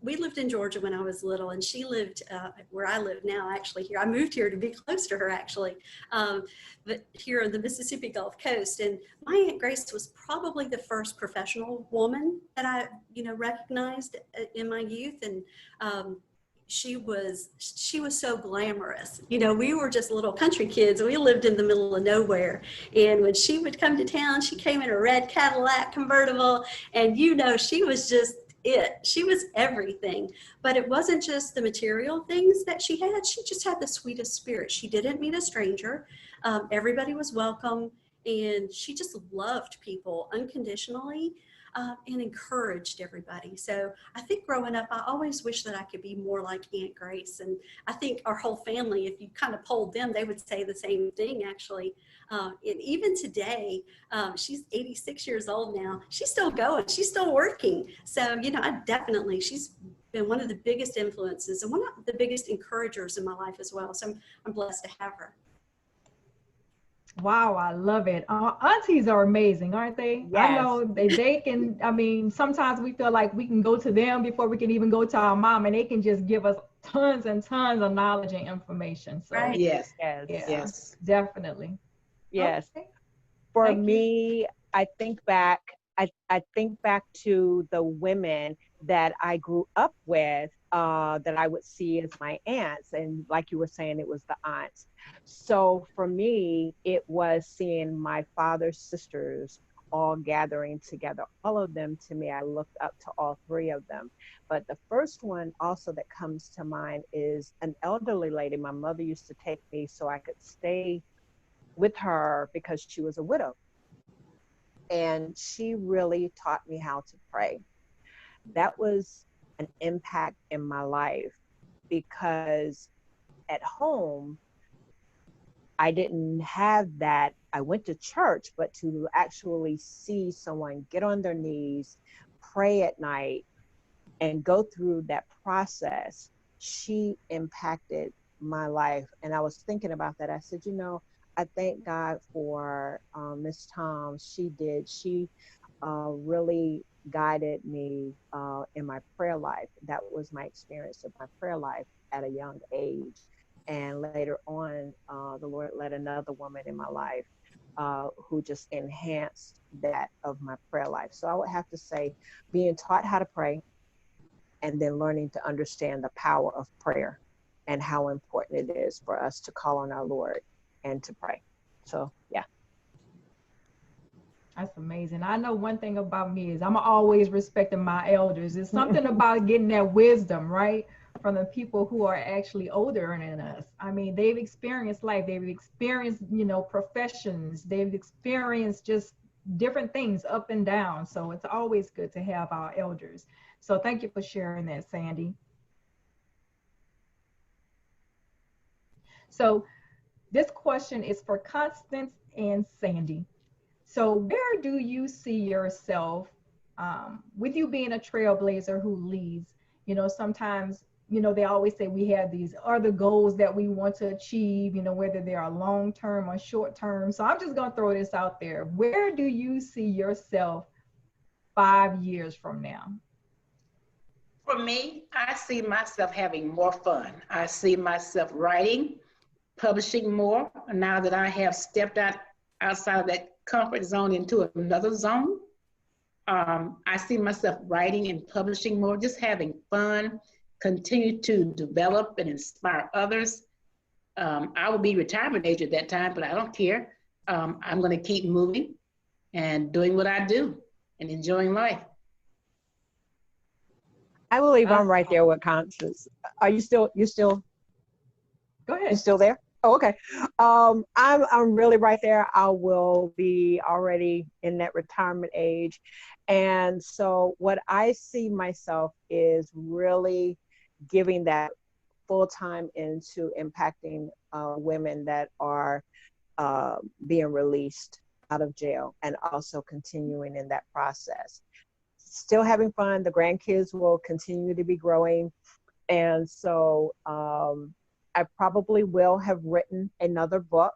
we lived in Georgia when I was little, and she lived where I live now, actually here. I moved here to be close to her, actually, but here on the Mississippi Gulf Coast. And my Aunt Grace was probably the first professional woman that I, recognized in my youth. And she was so glamorous. We were just little country kids. We lived in the middle of nowhere. And when she would come to town, she came in a red Cadillac convertible, and she was just it. She was everything. But it wasn't just the material things that she had. She just had the sweetest spirit. She didn't meet a stranger. Everybody was welcome, and she just loved people unconditionally. And encouraged everybody. So I think growing up, I always wish that I could be more like Aunt Grace. And I think our whole family, if you kind of polled them, they would say the same thing, actually. And even today, she's 86 years old now. She's still going. She's still working. So, she's been one of the biggest influences and one of the biggest encouragers in my life as well. So I'm blessed to have her. Wow, I love it. Aunties are amazing, aren't they? Yes. I know they can, sometimes we feel like we can go to them before we can even go to our mom, and they can just give us tons and tons of knowledge and information. So Right. Yes, yeah, yes. definitely. Yes. Okay. For Thank you. me, I think back to the women that I grew up with, that I would see as my aunts. And like you were saying, it was the aunts. So for me, it was seeing my father's sisters all gathering together. All of them, to me, I looked up to all three of them. But the first one also that comes to mind is an elderly lady. My mother used to take me so I could stay with her because she was a widow. And she really taught me how to pray. That was an impact in my life, because at home, I didn't have that. I went to church, but to actually see someone get on their knees, pray at night, and go through that process, she impacted my life. And I was thinking about that. I said, I thank God for Miss Tom. She really guided me in my prayer life. That was my experience of my prayer life at a young age. And later on, the Lord led another woman in my life who just enhanced that of my prayer life. So I would have to say, being taught how to pray, and then learning to understand the power of prayer and how important it is for us to call on our Lord and to pray. So, yeah. That's amazing. I know one thing about me is I'm always respecting my elders. It's something about getting that wisdom, right, from the people who are actually older than us. I mean, they've experienced life. They've experienced, professions. They've experienced just different things up and down. So it's always good to have our elders. So thank you for sharing that, Sandy. So this question is for Constance and Sandy. So where do you see yourself with you being a trailblazer who leads? Sometimes, they always say we have these other goals that we want to achieve, whether they are long-term or short-term. So I'm just going to throw this out there. Where do you see yourself 5 years from now? For me, I see myself having more fun. I see myself writing, publishing more. Now that I have stepped outside of that comfort zone into another zone, I see myself writing and publishing more, just having fun, continue to develop and inspire others. I will be retirement age at that time, but I don't care. I'm going to keep moving and doing what I do and enjoying life. I believe I'm right there with Constance. Are you still? Go ahead. You still there? Oh, okay. I'm really right there. I will be already in that retirement age. And so what I see myself is really giving that full time into impacting women that are being released out of jail, and also continuing in that process. Still having fun. The grandkids will continue to be growing. And so I probably will have written another book,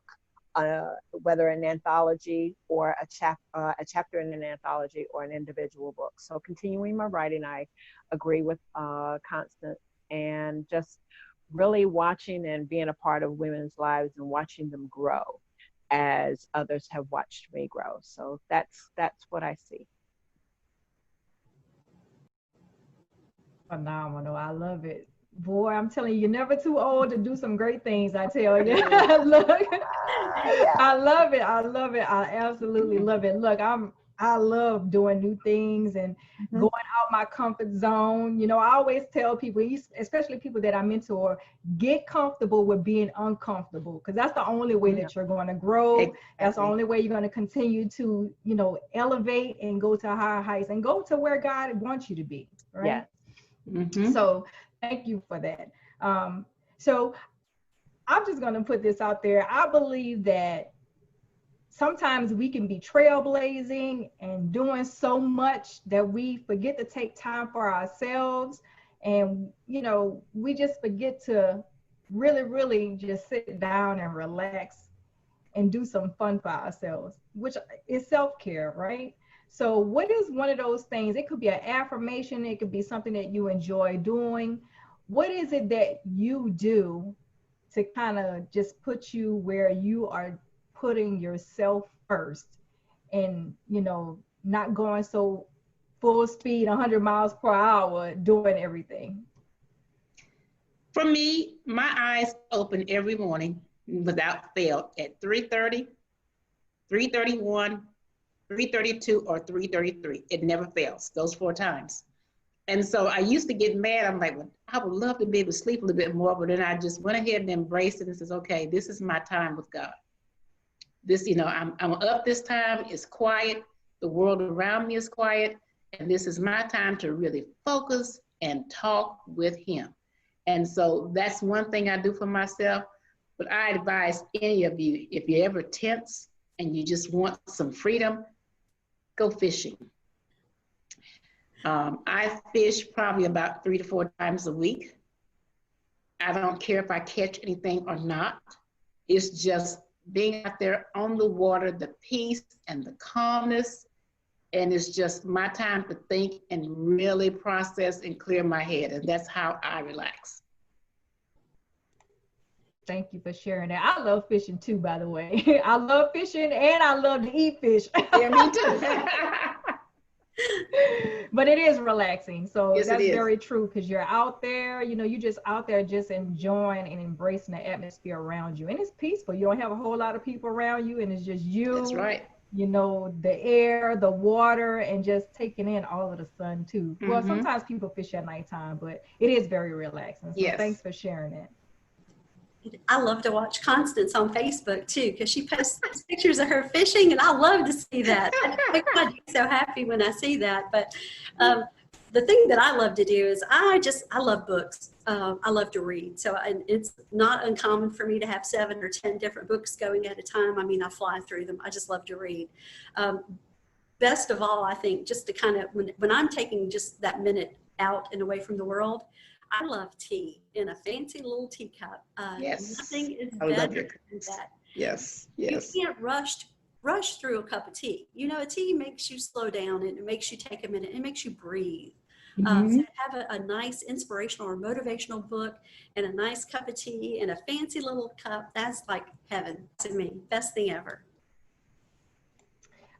whether an anthology or a chapter in an anthology or an individual book. So continuing my writing, I agree with Constance, and just really watching and being a part of women's lives and watching them grow as others have watched me grow. So that's what I see. Phenomenal. I love it. Boy, I'm telling you, you're never too old to do some great things, I tell you. Look, I love it. I love it. I absolutely love it. Look, I love doing new things and going out my comfort zone. You know, I always tell people, especially people that I mentor, get comfortable with being uncomfortable, because that's the only way that you're going to grow. Exactly. That's the only way you're going to continue to, you know, elevate and go to higher heights and go to where God wants you to be, right? Yeah. So thank you for that. So I'm just going to put this out there. I believe that sometimes we can be trailblazing and doing so much that we forget to take time for ourselves. And, you know, we just forget to really, really just sit down and relax and do some fun for ourselves, which is self-care, right? So what is one of those things? It could be an affirmation. It could be something that you enjoy doing. What is it that you do to kind of just put you where you are putting yourself first and, you know, not going so full speed, 100 miles per hour, doing everything? For me, my eyes open every morning without fail at 3:30, 3:31, 3:32, or 3:33. It never fails, those 4 times. And so I used to get mad. I'm like, well, I would love to be able to sleep a little bit more, but then I just went ahead and embraced it and says, okay, this is my time with God. This, you know, I'm up this time, it's quiet, the world around me is quiet, and this is my time to really focus and talk with him. And so that's one thing I do for myself. But I advise any of you, if you're ever tense and you just want some freedom, go fishing. I fish probably about 3 to 4 times a week. I don't care if I catch anything or not. It's just being out there on the water, the peace and the calmness. And it's just my time to think and really process and clear my head. And that's how I relax. Thank you for sharing that. I love fishing too, by the way. I love fishing and I love to eat fish. Yeah, me too. But it is relaxing. So yes, that's very true, because you're out there, you know, you're just out there just enjoying and embracing the atmosphere around you. And it's peaceful. You don't have a whole lot of people around you, and it's just you. That's right. You know, the air, the water, and just taking in all of the sun too. Well, sometimes people fish at nighttime, but it is very relaxing. So thanks for sharing that. I love to watch Constance on Facebook too, because she posts pictures of her fishing, and I love to see that. That makes me so happy when I see that. But the thing that I love to do is I love books. I love to read. So it's not uncommon for me to have 7 or 10 different books going at a time. I mean, I fly through them. I just love to read. Best of all, I think, just to kind of, when I'm taking just that minute out and away from the world, I love tea in a fancy little teacup. Yes. Nothing is better than that. Yes. You can't rush through a cup of tea. You know, a tea makes you slow down, and it makes you take a minute. It makes you breathe. So have a nice inspirational or motivational book and a nice cup of tea in a fancy little cup. That's like heaven to me. Best thing ever.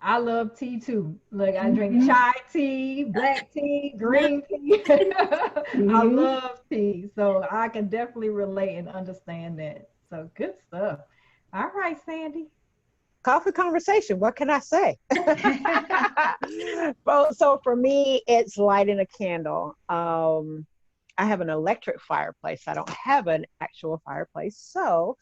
I love tea too. Look, I drink chai tea, black tea, green tea. I love tea. So I can definitely relate and understand that. So good stuff. All right, Sandy. Coffee conversation. What can I say? Well, so for me, it's lighting a candle. I have an electric fireplace. I don't have an actual fireplace. So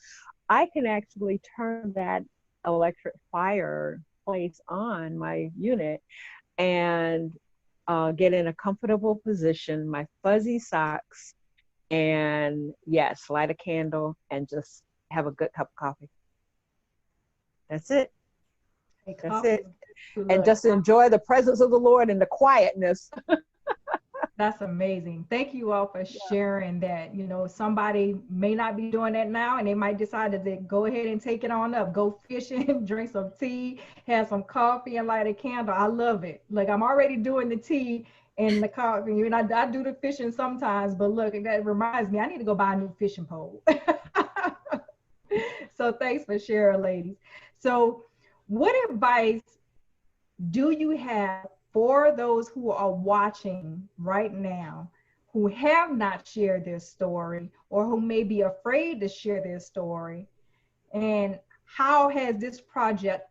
I can actually turn that electric fireplace on my unit and get in a comfortable position, my fuzzy socks, And yes, light a candle and just have a good cup of coffee. That's it. Hey, That's coffee it. is good. And just enjoy the presence of the Lord and the quietness. That's amazing. Thank you all for sharing that. You know, somebody may not be doing that now and they might decide to go ahead and take it on up. Go fishing, drink some tea, have some coffee, and light a candle. I love it. Like, I'm already doing the tea and the coffee. And I do the fishing sometimes, but look, that reminds me, I need to go buy a new fishing pole. So thanks for sharing, ladies. So what advice do you have for those who are watching right now who have not shared their story or who may be afraid to share their story? And how has this project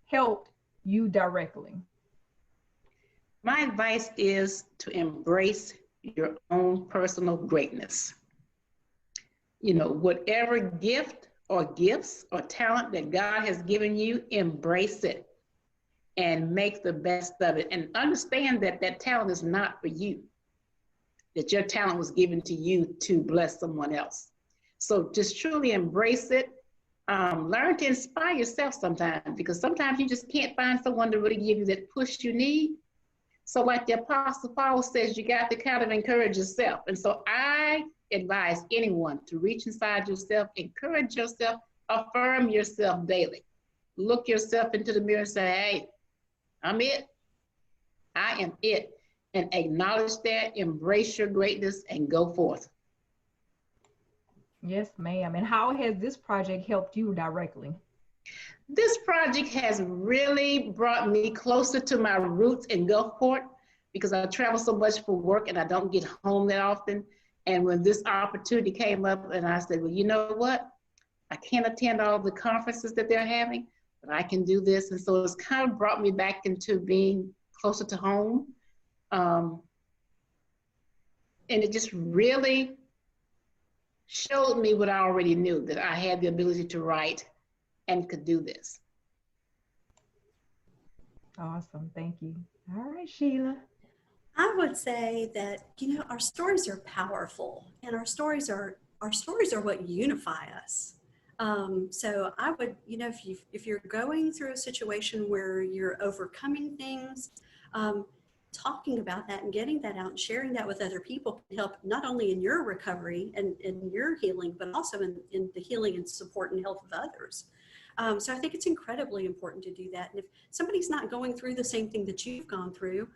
helped you directly? My advice is to embrace your own personal greatness. You know, whatever gift or gifts or talent that God has given you, embrace it and make the best of it. And understand that that talent is not for you, that your talent was given to you to bless someone else. So just truly embrace it. Learn to inspire yourself sometimes, because sometimes you just can't find someone to really give you that push you need. So like the Apostle Paul says, you got to kind of encourage yourself. And so I advise anyone to reach inside yourself, encourage yourself, affirm yourself daily. Look yourself into the mirror and say, hey, I'm it. I am it. And acknowledge that, embrace your greatness, and go forth. Yes, ma'am. And how has this project helped you directly? This project has really brought me closer to my roots in Gulfport, because I travel so much for work and I don't get home that often. And when this opportunity came up, and I said, well, you know what? I can't attend all the conferences that they're having, but I can do this. And so it's kind of brought me back into being closer to home. And it just really showed me what I already knew, that I had the ability to write and could do this. Awesome. Thank you. All right, Sheila. I would say that, our stories are powerful, and our stories are what unify us. So I would, if you're going through a situation where you're overcoming things, talking about that and getting that out and sharing that with other people can help not only in your recovery and in your healing, but also in the healing and support and health of others. So I think it's incredibly important to do that. And if somebody's not going through the same thing that you've gone through,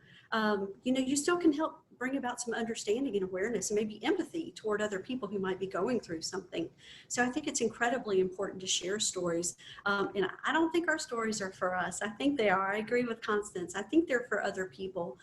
you still can help bring about some understanding and awareness and maybe empathy toward other people who might be going through something. So I think it's incredibly important to share stories. And I don't think our stories are for us. I think they are. I agree with Constance. I think they're for other people.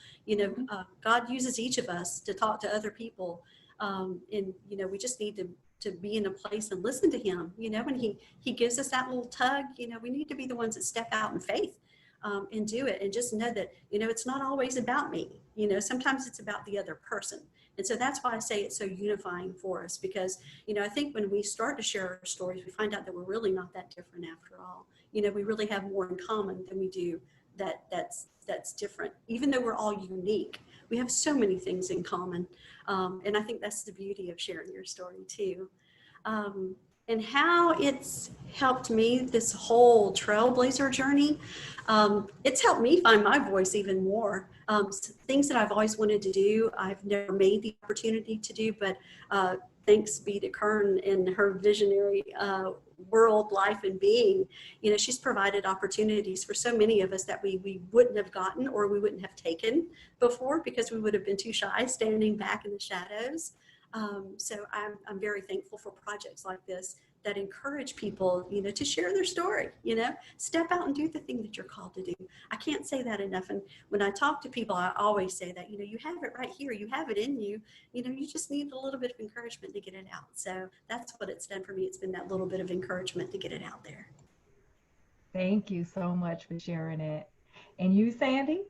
God uses each of us to talk to other people. And, we just need to be in a place and listen to him, when he gives us that little tug, we need to be the ones that step out in faith and do it, and just know that, it's not always about me, sometimes it's about the other person. And so that's why I say it's so unifying for us, because, I think when we start to share our stories, we find out that we're really not that different after all. We really have more in common than we do that's different. Even though we're all unique, we have so many things in common. And I think that's the beauty of sharing your story too. And how it's helped me, this whole trailblazer journey, it's helped me find my voice even more. Things that I've always wanted to do, I've never made the opportunity to do, but thanks be to Kern and her visionary world, life, and being, she's provided opportunities for so many of us that we wouldn't have gotten, or we wouldn't have taken before, because we would have been too shy standing back in the shadows. So I'm very thankful for projects like this that encourage people, to share their story, step out and do the thing that you're called to do. I can't say that enough. And when I talk to people, I always say that, you have it right here. You have it in you. You just need a little bit of encouragement to get it out. So that's what it's done for me. It's been that little bit of encouragement to get it out there. Thank you so much for sharing it. And you, Sandy?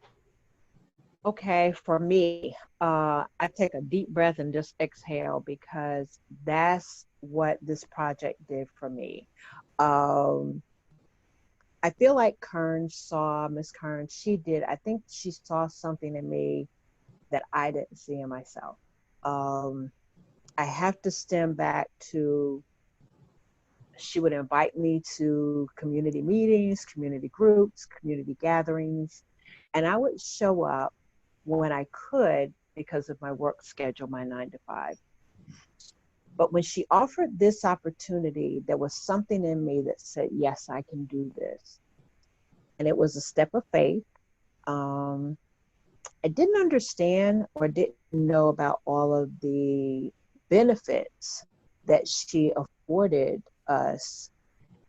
Okay, for me, I take a deep breath and just exhale, because that's what this project did for me. I feel like Miss Kern, I think she saw something in me that I didn't see in myself. I I have to stem back to, she would invite me to community meetings, community groups, community gatherings, and I would show up when I could because of my work schedule, my 9 to 5. But when she offered this opportunity, there was something in me that said, yes, I can do this. And it was a step of faith. I didn't understand or didn't know about all of the benefits that she afforded us.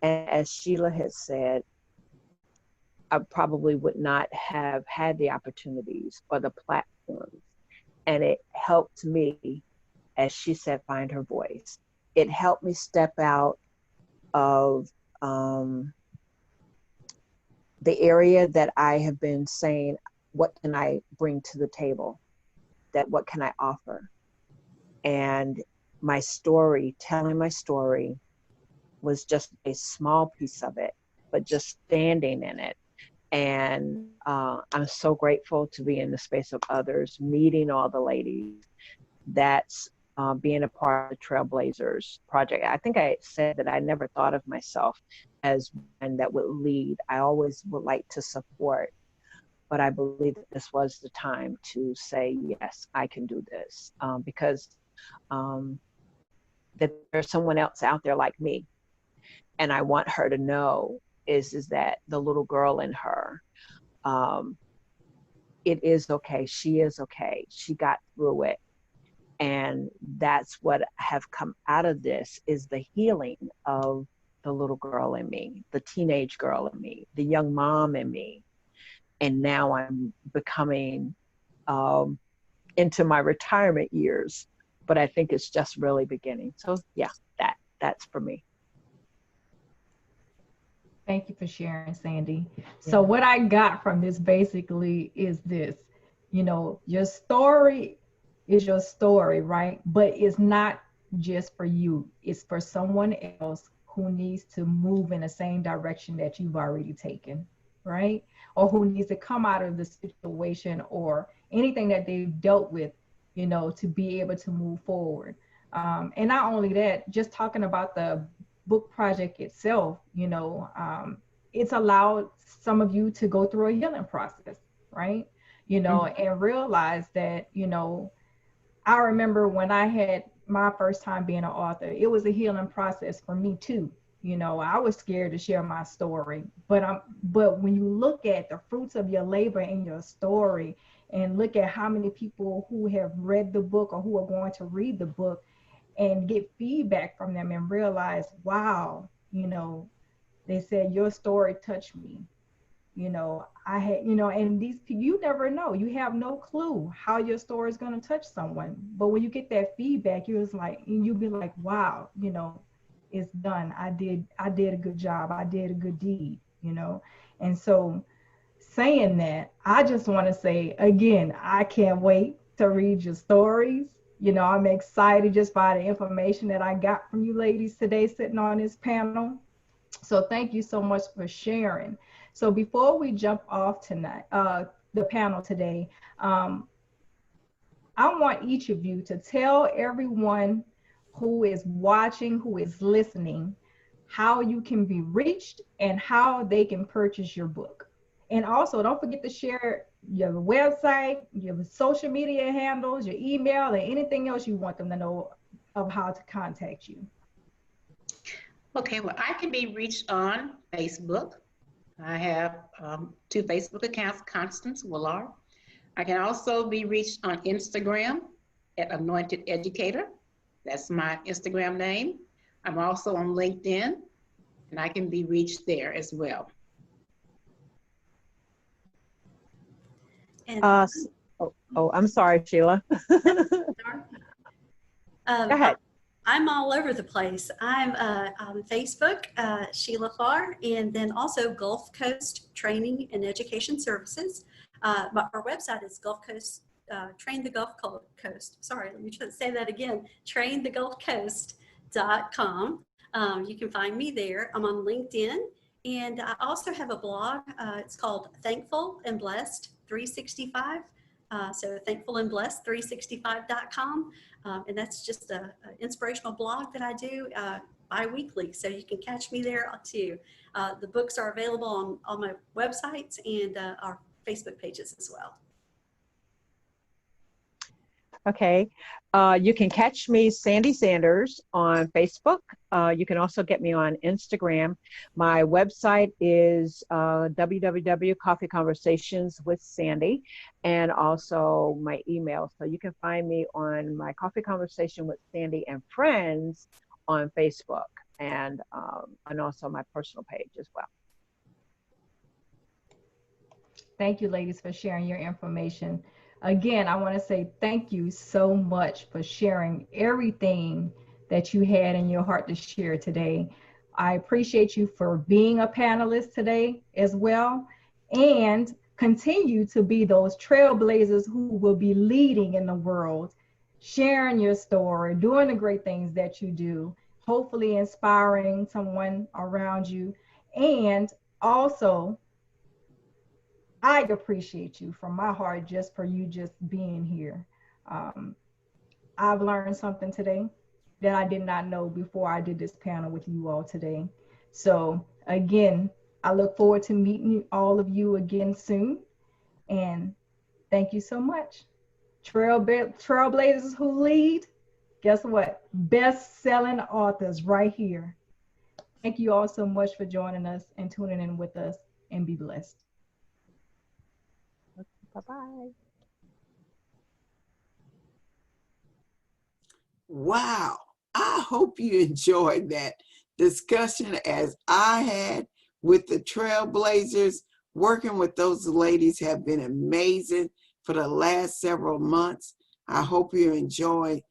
And as Sheila had said, I probably would not have had the opportunities or the platforms. And it helped me, as she said, find her voice. It helped me step out of the area that I have been saying, what can I bring to the table? That what can I offer? And my story, telling my story, was just a small piece of it, but just standing in it. And I'm so grateful to be in the space of others, meeting all the ladies. That's being a part of the Trailblazers project. I think I said that I never thought of myself as one that would lead. I always would like to support, but I believe that this was the time to say, yes, I can do this, because that there's someone else out there like me. And I want her to know is that the little girl in her, it is okay. She is okay. She got through it. And that's what have come out of this, is the healing of the little girl in me, the teenage girl in me, the young mom in me. And now I'm becoming into my retirement years, but I think it's just really beginning. So yeah, that's for me. Thank you for sharing, Sandy. So what I got from this basically is this, your story is your story, right? But it's not just for you. It's for someone else who needs to move in the same direction that you've already taken, right? Or who needs to come out of the situation or anything that they've dealt with, to be able to move forward. And not only that, just talking about the book project itself, it's allowed some of you to go through a healing process, right? And realize that, I remember when I had my first time being an author, it was a healing process for me too. I was scared to share my story, but when you look at the fruits of your labor in your story and look at how many people who have read the book or who are going to read the book and get feedback from them and realize, wow, they said your story touched me. I had, and these people, you never know, you have no clue how your story is going to touch someone. But when you get that feedback, you'll be like, wow, it's done. I did a good job. I did a good deed, And so saying that, I just want to say again, I can't wait to read your stories. I'm excited just by the information that I got from you ladies today sitting on this panel. So thank you so much for sharing. So before we jump off tonight, the panel today, I want each of you to tell everyone who is watching, who is listening, how you can be reached and how they can purchase your book. And also don't forget to share your website, your social media handles, your email, and anything else you want them to know of how to contact you. Okay, well, I can be reached on Facebook. I have 2 Facebook accounts, Constance Willard. I can also be reached on Instagram at Anointed Educator. That's my Instagram name. I'm also on LinkedIn, and I can be reached there as well. And I'm sorry, Sheila. Go ahead. I'm all over the place. I'm on Facebook, Sheila Farr, and then also Gulf Coast Training and Education Services. Our website is Gulf Coast, Train the Gulf Coast. Sorry, let me try to say that again. TrainTheGulfCoast.com. You can find me there. I'm on LinkedIn, and I also have a blog. It's called Thankful and Blessed 365. So thankfulandblessed365.com. And that's just an inspirational blog that I do bi-weekly. So you can catch me there too. The books are available on all my websites and our Facebook pages as well. Okay. You can catch me, Sandy Sanders, on Facebook. You can also get me on Instagram. My website is www.coffeeconversationswithsandy, and also my email. So you can find me on my Coffee Conversation with Sandy and Friends on Facebook, and also my personal page as well. Thank you, ladies, for sharing your information. Again, I want to say thank you so much for sharing everything that you had in your heart to share today. I appreciate you for being a panelist today as well, and continue to be those trailblazers who will be leading in the world, sharing your story, doing the great things that you do, hopefully inspiring someone around you. And also, I appreciate you from my heart just for you just being here. I've learned something today that I did not know before I did this panel with you all today. So again, I look forward to meeting all of you again soon. And thank you so much. Trailblazers who lead, guess what? Best-selling authors right here. Thank you all so much for joining us and tuning in with us, and be blessed. Bye-bye. Wow. I hope you enjoyed that discussion as I had with the Trailblazers. Working with those ladies have been amazing for the last several months. I hope you enjoyed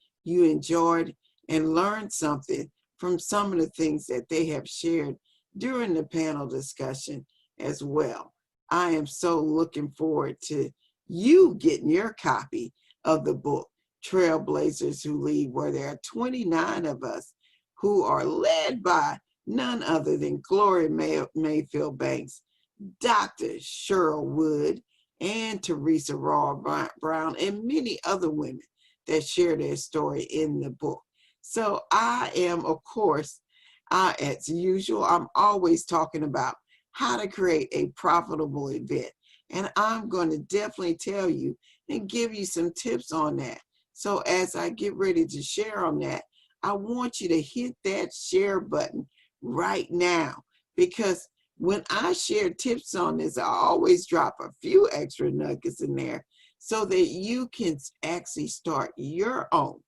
and learned something from some of the things that they have shared during the panel discussion as well. I am so looking forward to you getting your copy of the book, Trailblazers Who Lead, where there are 29 of us who are led by none other than Gloria Mayfield Banks, Dr. Cheryl Wood, and Teresa Raw Brown, and many other women that share their story in the book. So I am, of course, as usual, I'm always talking about how to create a profitable event. And I'm going to definitely tell you and give you some tips on that. So as I get ready to share on that, I want you to hit that share button right now, because when I share tips on this, I always drop a few extra nuggets in there so that you can actually start your own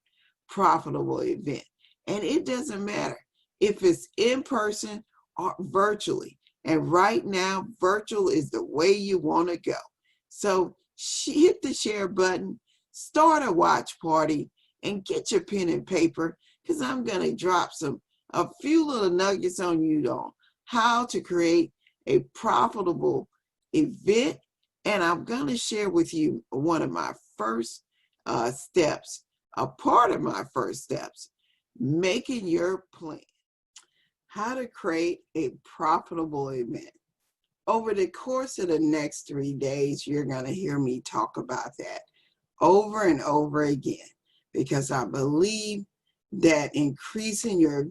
profitable event. And it doesn't matter if it's in person or virtually. And right now, virtual is the way you want to go. So hit the share button, start a watch party, and get your pen and paper, because I'm going to drop a few little nuggets on you on how to create a profitable event. And I'm going to share with you one of my first steps, a part of my first steps, making your plan. How to create a profitable event. Over the course of the next 3 days, you're going to hear me talk about that over and over again, because I believe that increasing your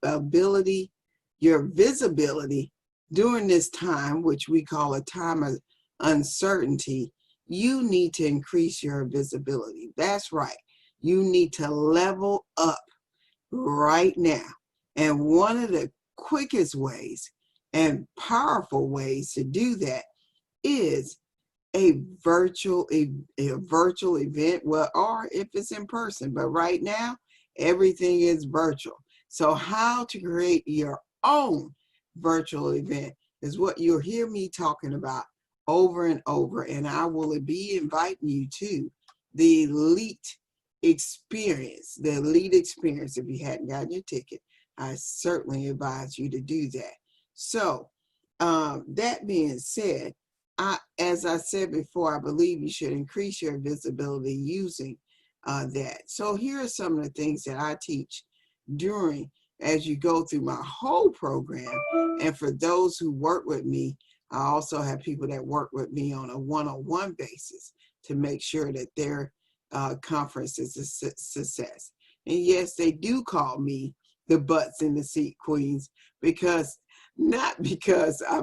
ability, your visibility during this time, which we call a time of uncertainty, you need to increase your visibility. That's right. You need to level up right now. And one of the quickest ways and powerful ways to do that is a virtual event, well, or if it's in person. But right now, everything is virtual. So how to create your own virtual event is what you'll hear me talking about over and over. And I will be inviting you to the elite experience. If you hadn't gotten your ticket, I certainly advise you to do that. So that being said, as I said before, I believe you should increase your visibility using that. So here are some of the things that I teach as you go through my whole program. And for those who work with me, I also have people that work with me on a one-on-one basis. to make sure that their conference is a success. And yes, they do call me the butts in the seat queens, because not because I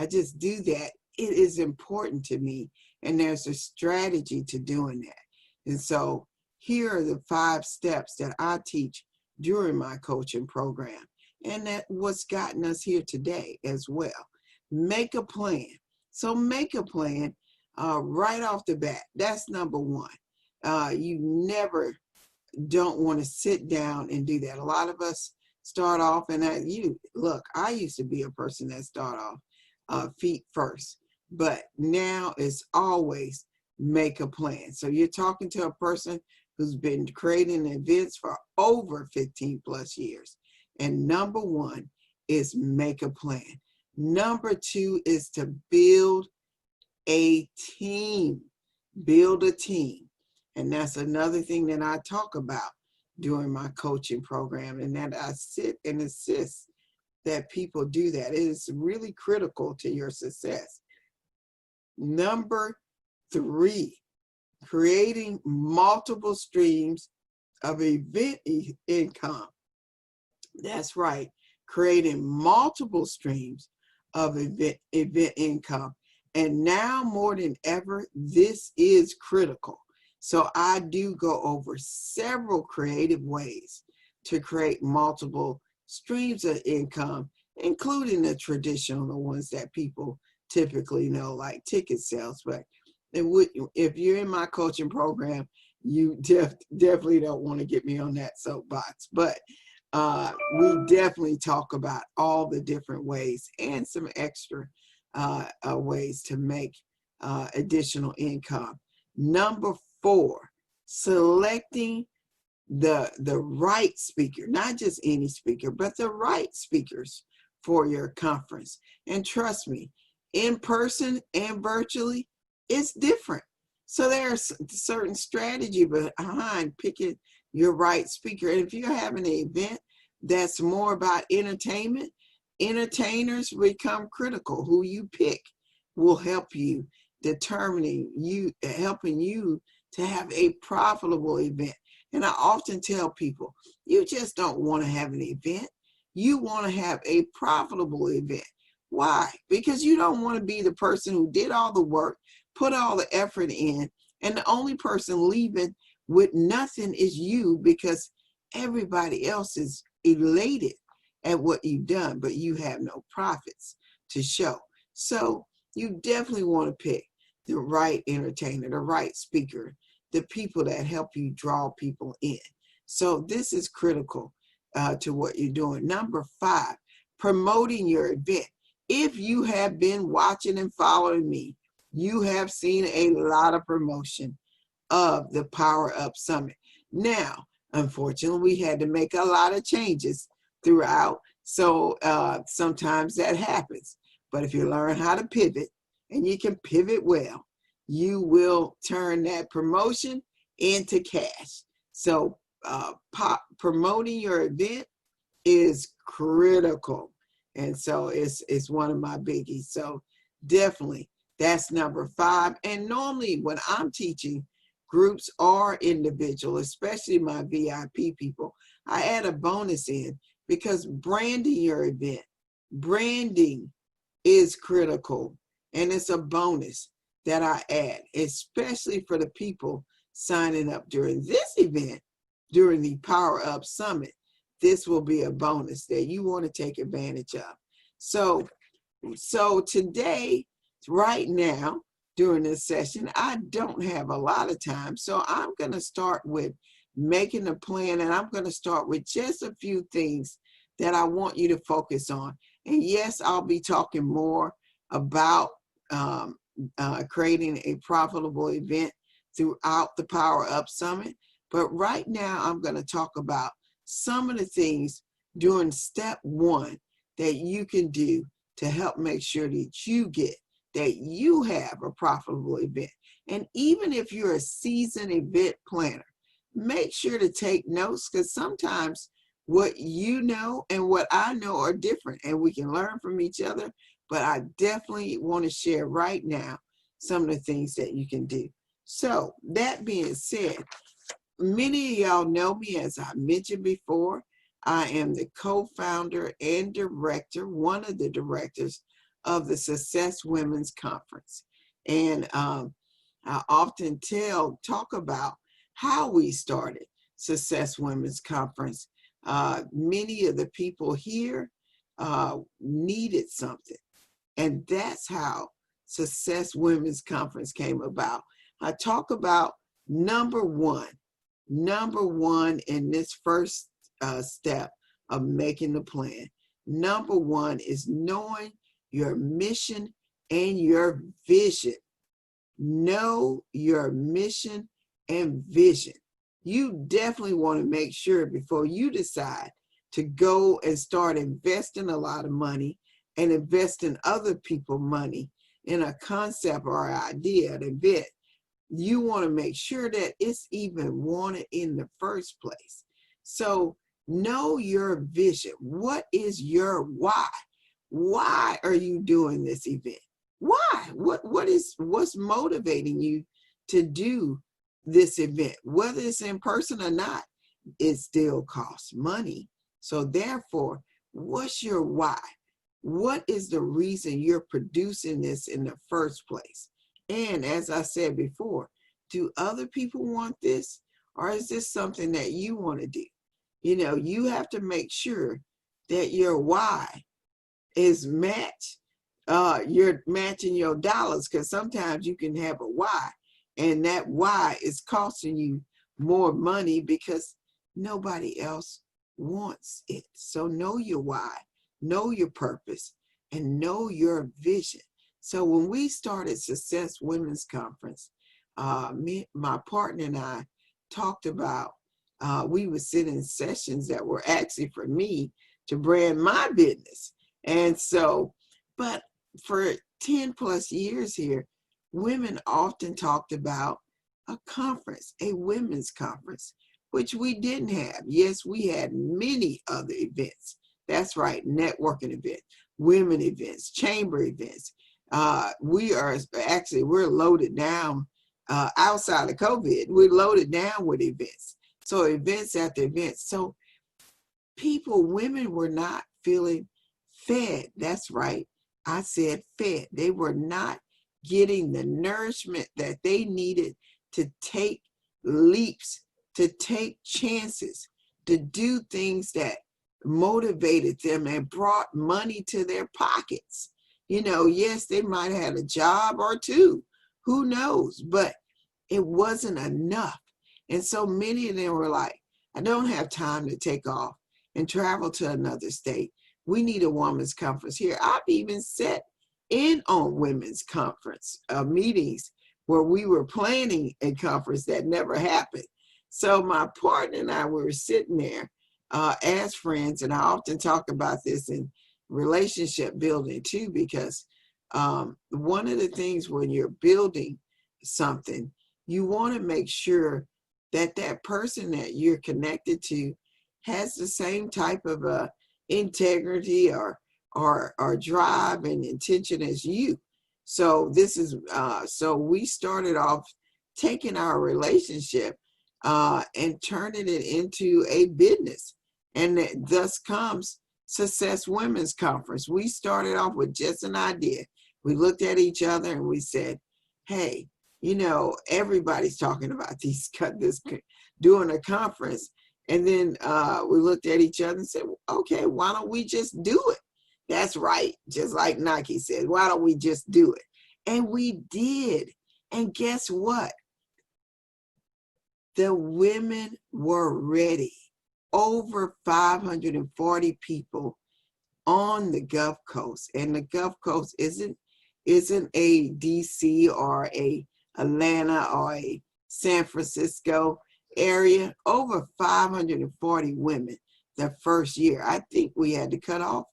just do that. It is important to me, and there's a strategy to doing that. And so here are the 5 steps that I teach during my coaching program, and that what's gotten us here today as well. Make a plan. So make a plan right off the bat. That's number 1. You never don't want to sit down and do that. A lot of us start off, and I used to be a person that start off feet first, but now it's always make a plan. So you're talking to a person who's been creating events for over 15 plus years. And number 1 is make a plan. Number 2 is to build a team. Build a team. And that's another thing that I talk about during my coaching program, and that I sit and assist that people do that. It is really critical to your success. Number 3, creating multiple streams of event income. That's right, creating multiple streams of event income. And now more than ever, this is critical. So I do go over several creative ways to create multiple streams of income, including the traditional ones that people typically know, like ticket sales. But if you're in my coaching program, you definitely don't want to get me on that soapbox. But we definitely talk about all the different ways and some extra ways to make additional income. Number 4, selecting the right speaker, not just any speaker, but the right speakers for your conference. And trust me, in person and virtually, it's different. So there's certain strategy behind picking your right speaker. And if you're having an event that's more about entertainment, entertainers become critical. Who you pick will help you helping you to have a profitable event. And I often tell people, you just don't want to have an event. You want to have a profitable event. Why? Because you don't want to be the person who did all the work, put all the effort in, and the only person leaving with nothing is you, because everybody else is elated at what you've done, but you have no profits to show. So you definitely want to pick the right entertainer, the right speaker, the people that help you draw people in. So this is critical to what you're doing. Number 5, promoting your event. If you have been watching and following me, you have seen a lot of promotion of the Power Up Summit. Now, unfortunately, we had to make a lot of changes throughout. So sometimes that happens. But if you learn how to pivot, and you can pivot well, you will turn that promotion into cash. So promoting your event is critical. And so it's one of my biggies. So definitely that's number 5. And normally when I'm teaching groups or individual, especially my VIP people, I add a bonus in, because branding your event, branding is critical. And it's a bonus that I add, especially for the people signing up during this event, during the Power Up Summit. This will be a bonus that you want to take advantage of. So today, right now, during this session, I don't have a lot of time. So I'm going to start with making a plan, and I'm going to start with just a few things that I want you to focus on. And yes, I'll be talking more about creating a profitable event throughout the Power Up Summit. But right now, I'm going to talk about some of the things during step 1 that you can do to help make sure that you have a profitable event. And even if you're a seasoned event planner, make sure to take notes, because sometimes what you know and what I know are different, and we can learn from each other. But I definitely want to share right now some of the things that you can do. So that being said, many of y'all know me, as I mentioned before. I am the co-founder and director, one of the directors of the Success Women's Conference. And I often talk about how we started Success Women's Conference. Many of the people here needed something. And that's how Success Women's Conference came about. I talk about number one in this first step of making the plan. Number one is knowing your mission and your vision. Know your mission and vision. You definitely want to make sure before you decide to go and start investing a lot of money and investing other people's money in a concept or idea, an event, you want to make sure that it's even wanted in the first place. So know your vision. What is your why? Why are you doing this event? Why? What's motivating you to do this event? Whether it's in person or not, it still costs money. So therefore, what's your why? What is the reason you're producing this in the first place? And as I said before, do other people want this, or is this something that you want to do? You know, you have to make sure that your why is matched. You're matching your dollars, because sometimes you can have a why and that why is costing you more money because nobody else wants it. So know your why, know your purpose, and know your vision. So when we started Success Women's Conference, my partner and I talked about, we would sit in sessions that were actually for me to brand my business. And so, but for 10 plus years here, women often talked about a conference, a women's conference, which we didn't have. Yes, we had many other events. That's right, networking events, women events, chamber events. We're loaded down outside of COVID. We're loaded down with events. So events after events. So women were not feeling fed. That's right. I said fed. They were not getting the nourishment that they needed to take leaps, to take chances, to do things that motivated them and brought money to their pockets. You know, yes, they might have had a job or two, who knows, but it wasn't enough. And so many of them were like, I don't have time to take off and travel to another state. We need a women's conference here. I've even sat in on women's conference meetings where we were planning a conference that never happened. So my partner and I were sitting there as friends, and I often talk about this in relationship building too, because one of the things when you're building something, you want to make sure that that person that you're connected to has the same type of integrity or drive and intention as you. So this is so we started off taking our relationship and turning it into a business, and thus comes Success Women's Conference. We started off with just an idea. We looked at each other and we said, hey, you know, everybody's talking about doing a conference. And then we looked at each other and said, okay, why don't we just do it? That's right. Just like Nike said, why don't we just do it? And we did. And guess what? The women were ready. Over 540 people on the Gulf Coast. And the Gulf Coast isn't a DC or a Atlanta or a San Francisco area. Over 540 women the first year. I think we had to cut off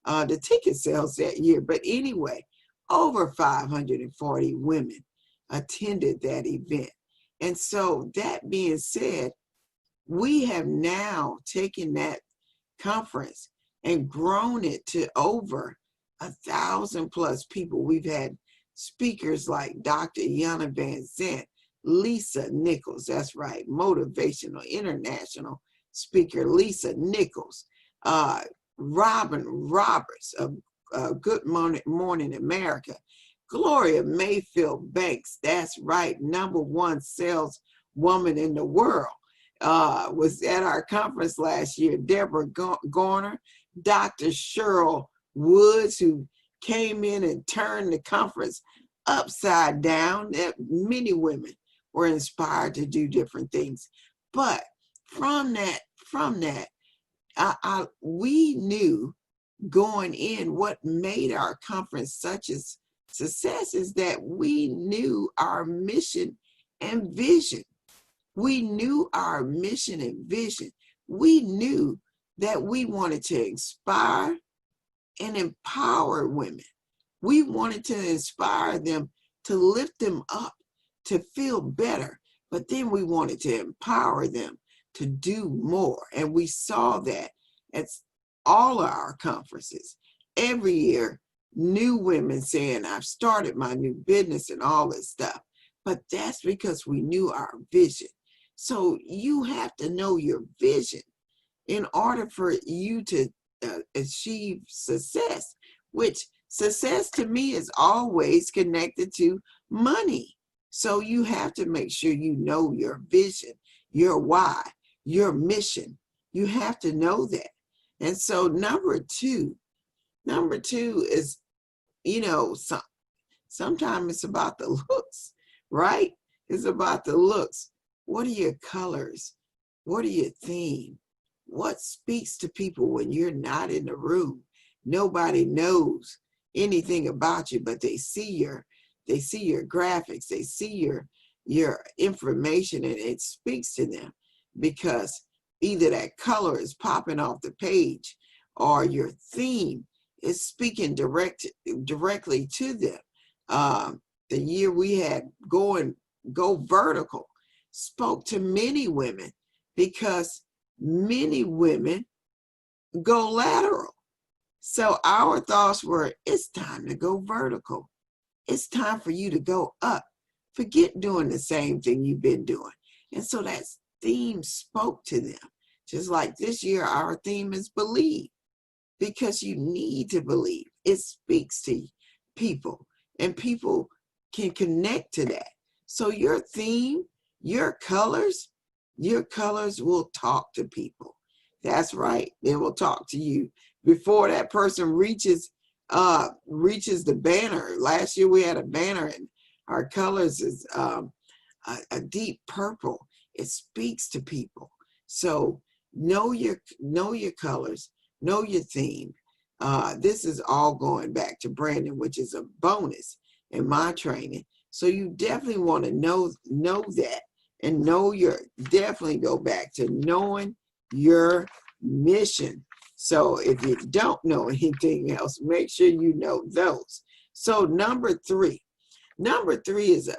the ticket sales that year. But anyway, over 540 women attended that event. And so that being said, we have now taken that conference and grown it to over 1,000 plus people. We've had speakers like Dr. Yana Van Zant, Lisa Nichols, that's right, motivational international speaker Lisa Nichols. Robin Roberts of Good Morning America. Gloria Mayfield Banks, that's right, #1 saleswoman in the world, was at our conference last year. Deborah Garner, Dr. Cheryl Woods, who came in and turned the conference upside down. Many women were inspired to do different things. But from that, we knew going in what made our conference such a success is that we knew our mission and vision. We knew our mission and vision. We knew that we wanted to inspire and empower women. We wanted to inspire them, to lift them up, to feel better. But then we wanted to empower them to do more. And we saw that at all of our conferences. Every year, new women saying, I've started my new business and all this stuff. But that's because we knew our vision. So you have to know your vision in order for you to achieve success, which success to me is always connected to money. So you have to make sure you know your vision, your why, your mission. You have to know that. And so number two is, sometimes it's about the looks, right? It's about the looks. What are your colors? What are your theme? What speaks to people when you're not in the room? Nobody knows anything about you, but they see your graphics, they see your information, and it speaks to them because either that color is popping off the page or your theme is speaking directly to them. The year we had Go Vertical spoke to many women because many women go lateral. So our thoughts were, it's time to go vertical. It's time for you to go up. Forget doing the same thing you've been doing. And so that theme spoke to them. Just like this year, our theme is believe, because you need to believe. It speaks to people, and people can connect to that. So your theme, your colors will talk to people. That's right. They will talk to you before that person reaches the banner. Last year we had a banner and our colors is a deep purple. It speaks to people. So know your colors, know your theme. This is all going back to branding, which is a bonus in my training. So you definitely want to know that, and definitely go back to knowing your mission. So if you don't know anything else, make sure you know those. So number three is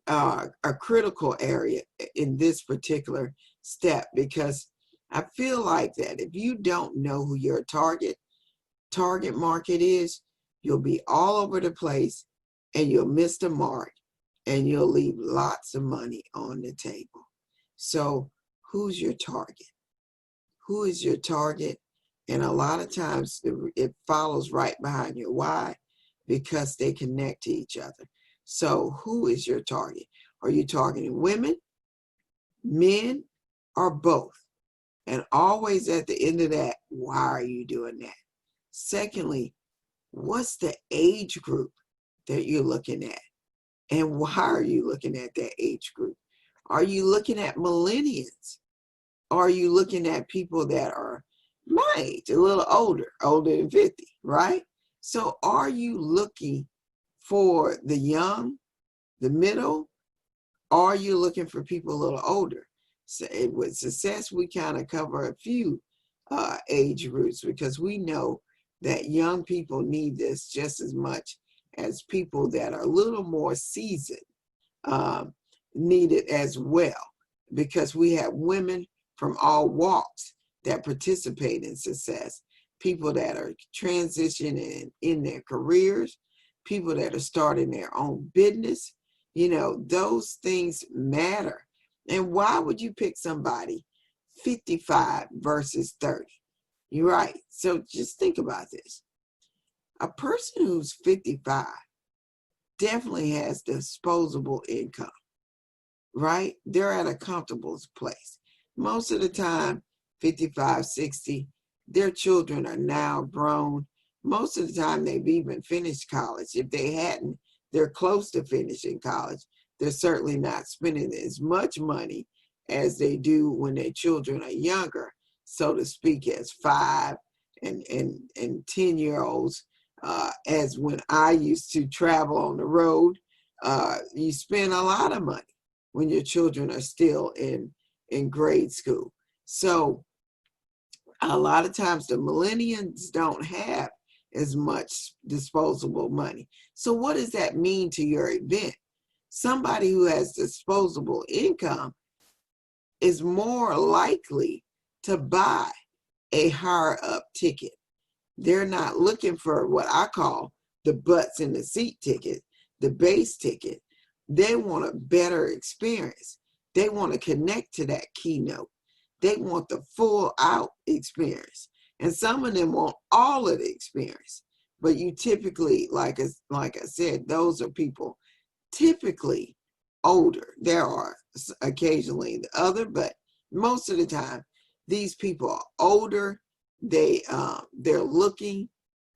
a critical area in this particular step, because I feel like that if you don't know who your target market is, you'll be all over the place and you'll miss the mark and you'll leave lots of money on the table. So who's your target? Who is your target? And a lot of times it follows right behind your why, because they connect to each other. So who is your target? Are you targeting women, men, or both? And always at the end of that, why are you doing that? Secondly, what's the age group that you're looking at? And why are you looking at that age group? Are you looking at millennials? Are you looking at people that are my age, a little older than 50, right? So are you looking for the young, the middle, or are you looking for people a little older? So with success, we kind of cover a few age groups, because we know that young people need this just as much as people that are a little more seasoned need it as well, because we have women from all walks that participate in success. People that are transitioning in their careers, people that are starting their own business, You know, those things matter. And why would you pick somebody 55 versus 30? You're right. So just think about this. A person who's 55 definitely has disposable income, right? They're at a comfortable place. Most of the time, 55, 60, their children are now grown. Most of the time, they've even finished college. If they hadn't, they're close to finishing college. They're certainly not spending as much money as they do when their children are younger, so to speak, as 5 and 10-year-olds. As when I used to travel on the road, you spend a lot of money when your children are still in grade school. So a lot of times the millennials don't have as much disposable money. So what does that mean to your event? Somebody who has disposable income is more likely to buy a higher up ticket. They're not looking for what I call the butts in the seat ticket, the base ticket. They want a better experience. They want to connect to that keynote. They want the full out experience. And some of them want all of the experience. But you typically, like I said, those are people typically older. There are occasionally the other, but most of the time, these people are older. They're looking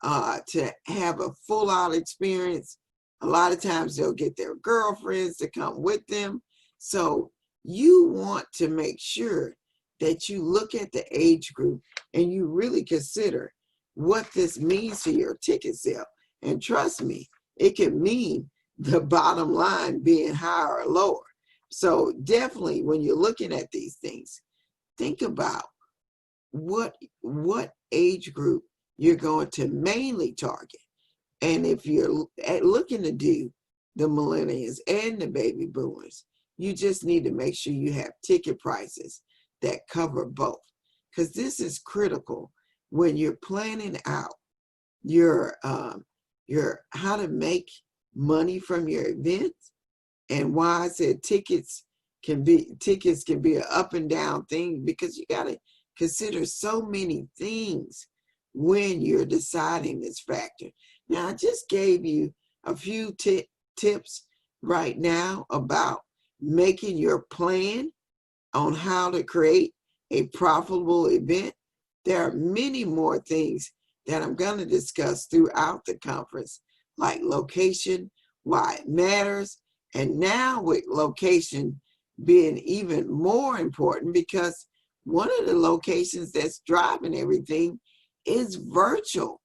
to have a full out experience. A lot of times they'll get their girlfriends to come with them. So you want to make sure that you look at the age group and you really consider what this means to your ticket sale. And trust me, it can mean the bottom line being higher or lower. So definitely when you're looking at these things, think about what age group you're going to mainly target. And if you're looking to do the millennials and the baby boomers, you just need to make sure you have ticket prices that cover both. Because this is critical when you're planning out your how to make money from your events. And why I said tickets can be an up and down thing, because you got to consider so many things when you're deciding this factor. Now, I just gave you a few tips right now about making your plan on how to create a profitable event. There are many more things that I'm going to discuss throughout the conference, like location, why it matters, and now with location being even more important, because one of the locations that's driving everything is virtual.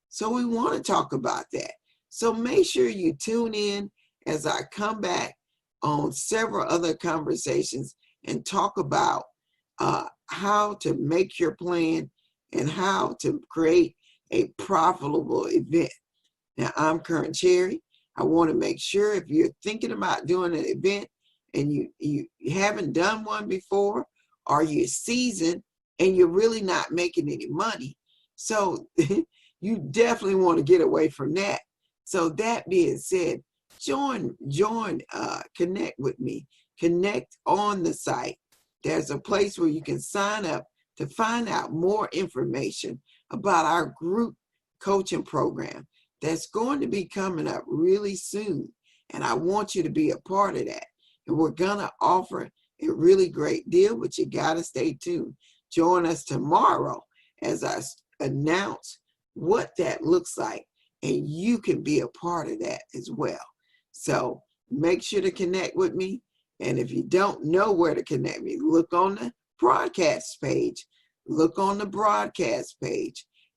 So we want to talk about that. So make sure you tune in as I come back on several other conversations and talk about how to make your plan and how to create a profitable event. Now, I'm Karen Cherry. I want to make sure if you're thinking about doing an event and you haven't done one before, or you're seasoned and you're really not making any money, so you definitely want to get away from that. So that being said, connect with me, connect on the site. There's a place where you can sign up to find out more information about our group coaching program that's going to be coming up really soon. And I want you to be a part of that. And we're going to offer a really great deal, but you got to stay tuned. Join us tomorrow as I announce what that looks like, and you can be a part of that as well. So make sure to connect with me. And if you don't know where to connect me, look on the broadcast page,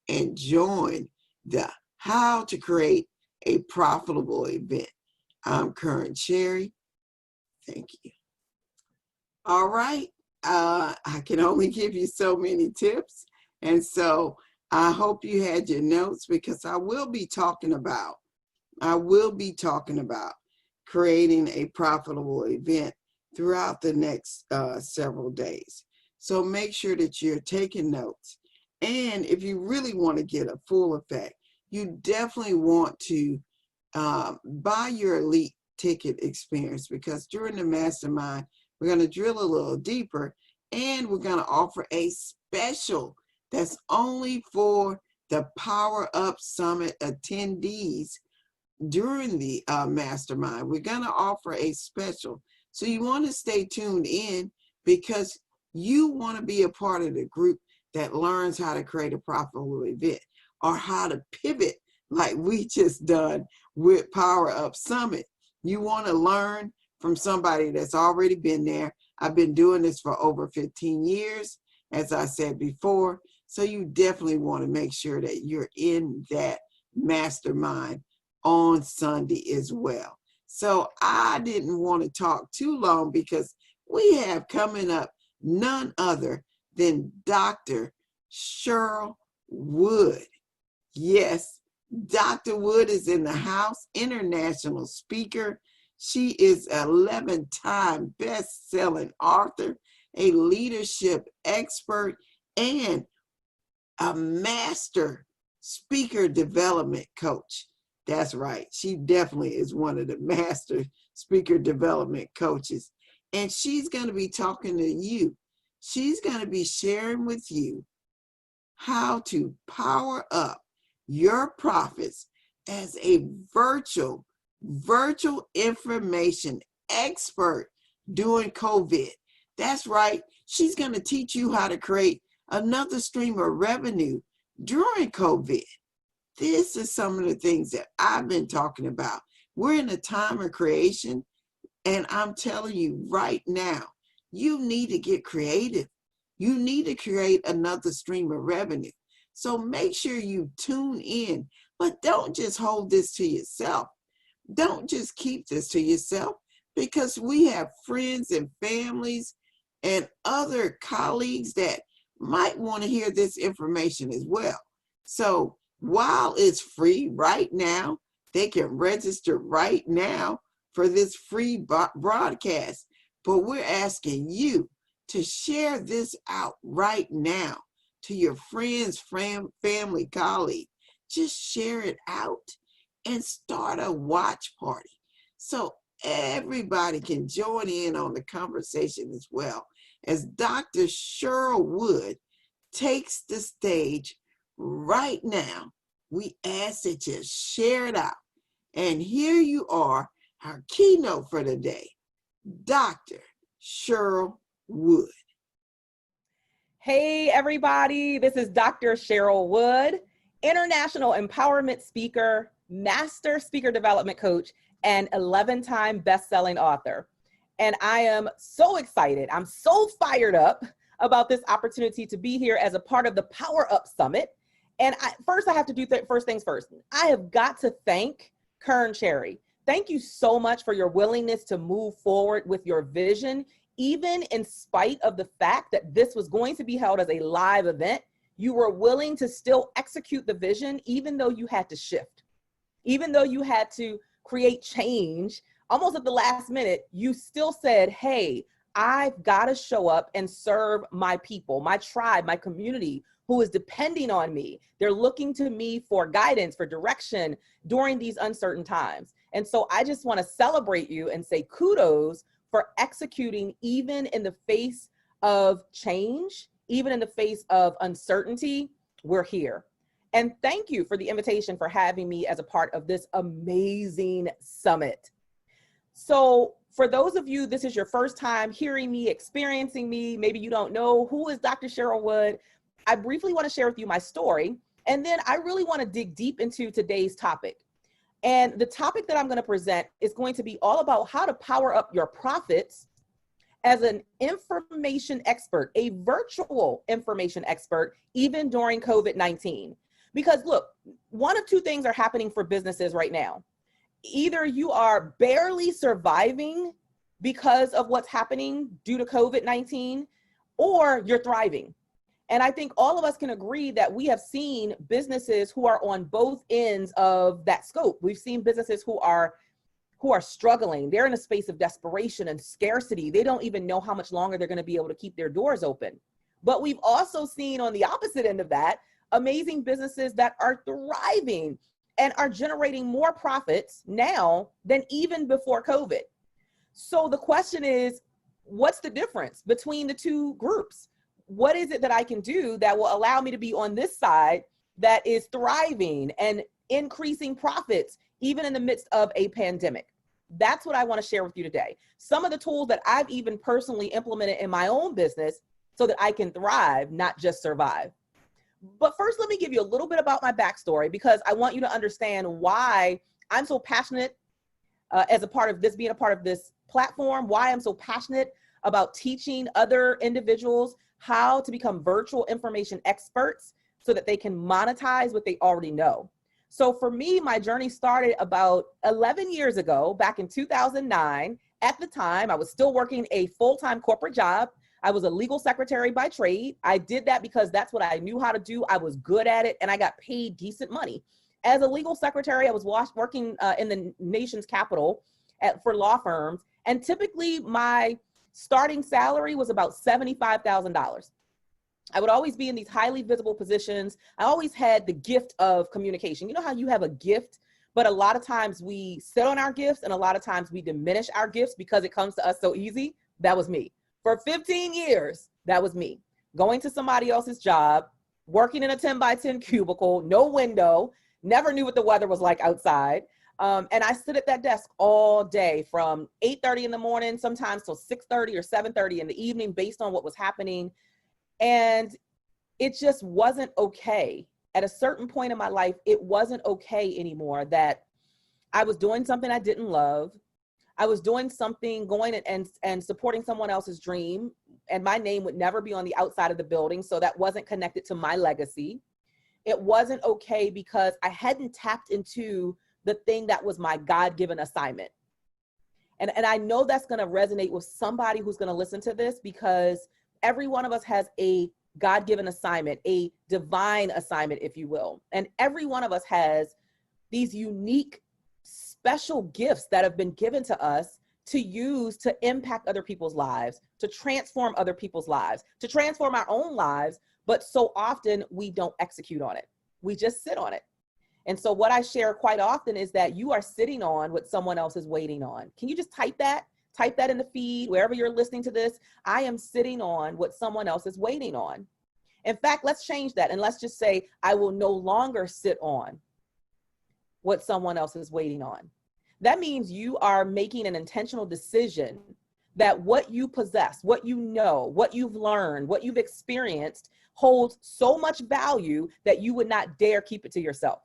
and join the How to Create a Profitable Event. I'm Karen Cherry. Thank you. All right. I can only give you so many tips. And so I hope you had your notes, because I will be talking about creating a profitable event throughout the next several days. So make sure that you're taking notes. And if you really want to get a full effect, you definitely want to buy your elite ticket experience, because during the mastermind, we're going to drill a little deeper, and we're going to offer a special that's only for the Power Up Summit attendees during the mastermind. We're going to offer a special. So you want to stay tuned in, because you want to be a part of the group that learns how to create a profitable event, or how to pivot like we just done with Power Up Summit. You want to learn from somebody that's already been there. I've been doing this for over 15 years, as I said before. So you definitely want to make sure that you're in that mastermind on Sunday as well. So I didn't want to talk too long, because we have coming up none other than Dr. Cheryl Wood. Yes, Dr. Wood is in the house, international speaker. She is an 11-time best-selling author, a leadership expert, and a master speaker development coach. That's right. She definitely is one of the master speaker development coaches. And she's going to be talking to you. She's going to be sharing with you how to power up your profits as a virtual information expert during COVID. That's right. She's going to teach you how to create another stream of revenue during COVID. This is some of the things that I've been talking about. We're in a time of creation, and I'm telling you right now, you need to get creative. You need to create another stream of revenue. So make sure you tune in, but don't just hold this to yourself. Don't just keep this to yourself, because we have friends and families and other colleagues that might want to hear this information as well. So while it's free right now, they can register right now for this free broadcast. But we're asking you to share this out right now to your friends, family, colleague. Just share it out and start a watch party so everybody can join in on the conversation as well. As Dr. Cheryl Wood takes the stage right now, we ask that you share it out. And here you are, our keynote for the day, Dr. Cheryl Wood. Hey, everybody. This is Dr. Cheryl Wood, international empowerment speaker, master speaker development coach, and 11-time best-selling author. And I am so excited. I'm so fired up about this opportunity to be here as a part of the Power Up Summit. And first, I have to do first things first. I have got to thank Kern Cherry. Thank you so much for your willingness to move forward with your vision, even in spite of the fact that this was going to be held as a live event. You were willing to still execute the vision, even though you had to shift, even though you had to create change almost at the last minute. You still said, hey, I've got to show up and serve my people, my tribe, my community who is depending on me. They're looking to me for guidance, for direction during these uncertain times. And so I just want to celebrate you and say kudos for executing even in the face of change, even in the face of uncertainty. We're here. And thank you for the invitation for having me as a part of this amazing summit. So for those of you, this is your first time hearing me, experiencing me, maybe you don't know who is Dr. Cheryl Wood. I briefly want to share with you my story, and then I really want to dig deep into today's topic. And the topic that I'm going to present is going to be all about how to power up your profits as an information expert, a virtual information expert, even during COVID-19. Because look, one of two things are happening for businesses right now. Either you are barely surviving because of what's happening due to COVID-19, or you're thriving. And I think all of us can agree that we have seen businesses who are on both ends of that scope. We've seen businesses who are struggling. They're in a space of desperation and scarcity. They don't even know how much longer they're going to be able to keep their doors open. But we've also seen on the opposite end of that, amazing businesses that are thriving. and are generating more profits now than even before COVID. So the question is, what's the difference between the two groups? What is it that I can do that will allow me to be on this side that is thriving and increasing profits, even in the midst of a pandemic? That's what I want to share with you today. Some of the tools that I've even personally implemented in my own business so that I can thrive, not just survive. But first, let me give you a little bit about my backstory, because I want you to understand why I'm so passionate as a part of this, being a part of this platform, why I'm so passionate about teaching other individuals how to become virtual information experts so that they can monetize what they already know. So for me, my journey started about 11 years ago, back in 2009. At the time, I was still working a full-time corporate job. I was a legal secretary by trade. I did that because that's what I knew how to do. I was good at it, and I got paid decent money. As a legal secretary, I was working in the nation's capital for law firms, and typically my starting salary was about $75,000. I would always be in these highly visible positions. I always had the gift of communication. You know how you have a gift, but a lot of times we sit on our gifts, and a lot of times we diminish our gifts because it comes to us so easy? That was me. For 15 years, that was me. Going to somebody else's job, working in a 10 by 10 cubicle, no window, never knew what the weather was like outside. And I sit at that desk all day from 8:30 in the morning, sometimes till 6:30 or 7:30 in the evening, based on what was happening. And it just wasn't okay. At a certain point in my life, it wasn't okay anymore that I was doing something I didn't love. I was doing something, going and supporting someone else's dream, and my name would never be on the outside of the building, so that wasn't connected to my legacy. It wasn't okay because I hadn't tapped into the thing that was my God-given assignment. And I know that's going to resonate with somebody who's going to listen to this, because every one of us has a God-given assignment, a divine assignment, if you will. And every one of us has these unique, special gifts that have been given to us to use to impact other people's lives, to transform other people's lives, to transform our own lives. But so often we don't execute on it. We just sit on it. And so what I share quite often is that you are sitting on what someone else is waiting on. Can you just type that? Type that in the feed, wherever you're listening to this. I am sitting on what someone else is waiting on. In fact, let's change that. And let's just say, I will no longer sit on what someone else is waiting on. That means you are making an intentional decision that what you possess, what you know, what you've learned, what you've experienced holds so much value that you would not dare keep it to yourself.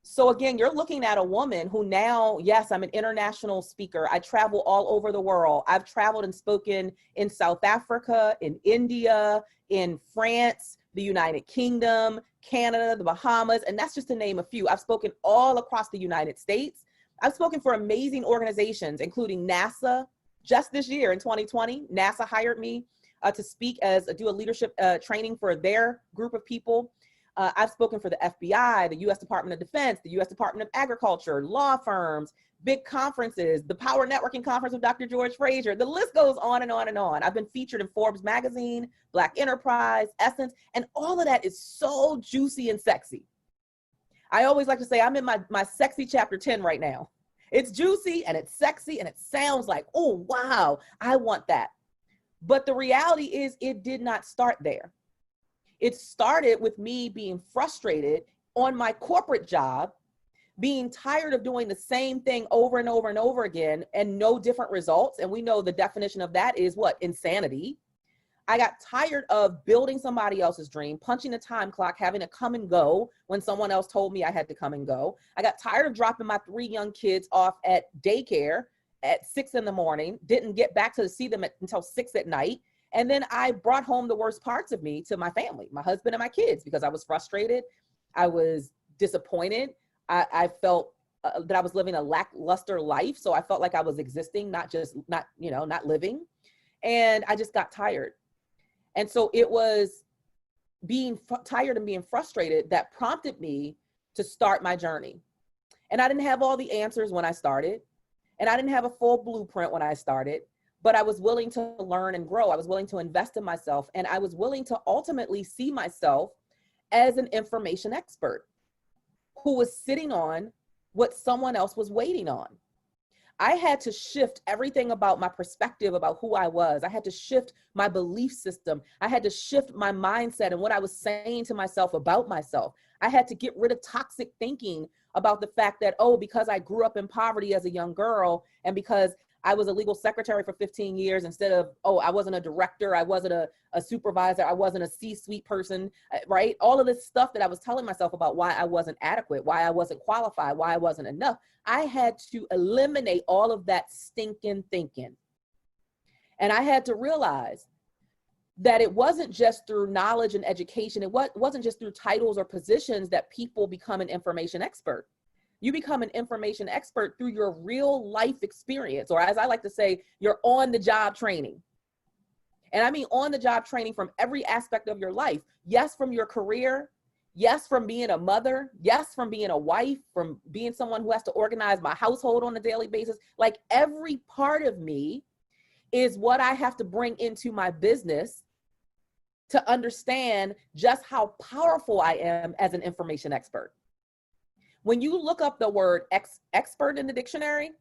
So again, you're looking at a woman who now, yes, I'm an international speaker. I travel all over the world. I've traveled and spoken in South Africa, in India, in France, the United Kingdom, Canada, the Bahamas, and that's just to name a few. I've spoken all across the United States. I've spoken for amazing organizations, including NASA. Just this year in 2020, NASA hired me to speak do a leadership training for their group of people. I've spoken for the FBI, the U.S. Department of Defense, the U.S. Department of Agriculture, law firms, big conferences, the Power Networking Conference with Dr. George Fraser. The list goes on and on and on. I've been featured in Forbes magazine, Black Enterprise, Essence, and all of that is so juicy and sexy. I always like to say I'm in my sexy chapter 10 right now. It's juicy and it's sexy and it sounds like, oh, wow, I want that. But the reality is it did not start there. It started with me being frustrated on my corporate job, being tired of doing the same thing over and over and over again and no different results. And we know the definition of that is what? Insanity. I got tired of building somebody else's dream, punching a time clock, having to come and go when someone else told me I had to come and go. I got tired of dropping my 3 young kids off at daycare at 6 in the morning, didn't get back to see them until 6 at night. And then I brought home the worst parts of me to my family, my husband and my kids, because I was frustrated. I was disappointed. I felt that I was living a lackluster life. So I felt like I was existing, not living. And I just got tired. And so it was being tired and being frustrated that prompted me to start my journey. And I didn't have all the answers when I started. And I didn't have a full blueprint when I started. But I was willing to learn and grow. I was willing to invest in myself. And I was willing to ultimately see myself as an information expert who was sitting on what someone else was waiting on. I had to shift everything about my perspective about who I was. I had to shift my belief system. I had to shift my mindset and what I was saying to myself about myself. I had to get rid of toxic thinking about the fact that, oh, because I grew up in poverty as a young girl, and because I was a legal secretary for 15 years instead of, oh, I wasn't a director, I wasn't a supervisor, I wasn't a C-suite person, right? All of this stuff that I was telling myself about why I wasn't adequate, why I wasn't qualified, why I wasn't enough. I had to eliminate all of that stinking thinking. And I had to realize that it wasn't just through knowledge and education. It wasn't just through titles or positions that people become an information expert. You become an information expert through your real life experience, or as I like to say, your on-the-job training. And I mean on-the-job training from every aspect of your life. Yes, from your career. Yes, from being a mother. Yes, from being a wife, from being someone who has to organize my household on a daily basis. Like every part of me is what I have to bring into my business to understand just how powerful I am as an information expert. When you look up the word expert in the dictionary,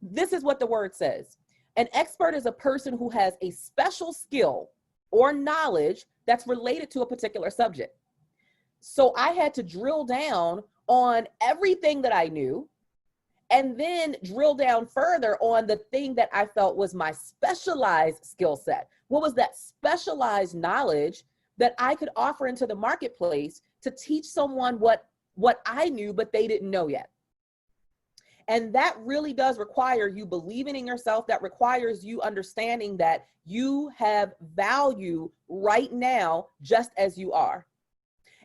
this is what the word says. An expert is a person who has a special skill or knowledge that's related to a particular subject. So I had to drill down on everything that I knew and then drill down further on the thing that I felt was my specialized skill set. What was that specialized knowledge that I could offer into the marketplace to teach someone what I knew, but they didn't know yet. And that really does require you believing in yourself. That requires you understanding that you have value right now, just as you are.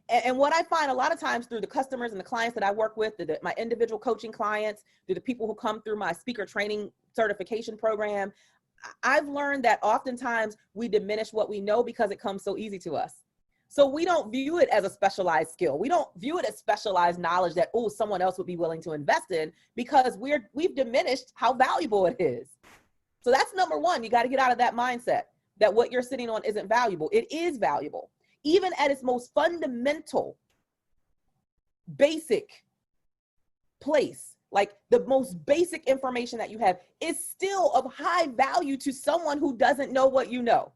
And what I find a lot of times through the customers and the clients that I work with, my individual coaching clients, through the people who come through my speaker training certification program, I've learned that oftentimes we diminish what we know because it comes so easy to us. So we don't view it as a specialized skill. We don't view it as specialized knowledge that, oh, someone else would be willing to invest in, because we've diminished how valuable it is. So that's number one. You got to get out of that mindset that what you're sitting on isn't valuable. It is valuable. Even at its most fundamental, basic place, like the most basic information that you have is still of high value to someone who doesn't know what you know.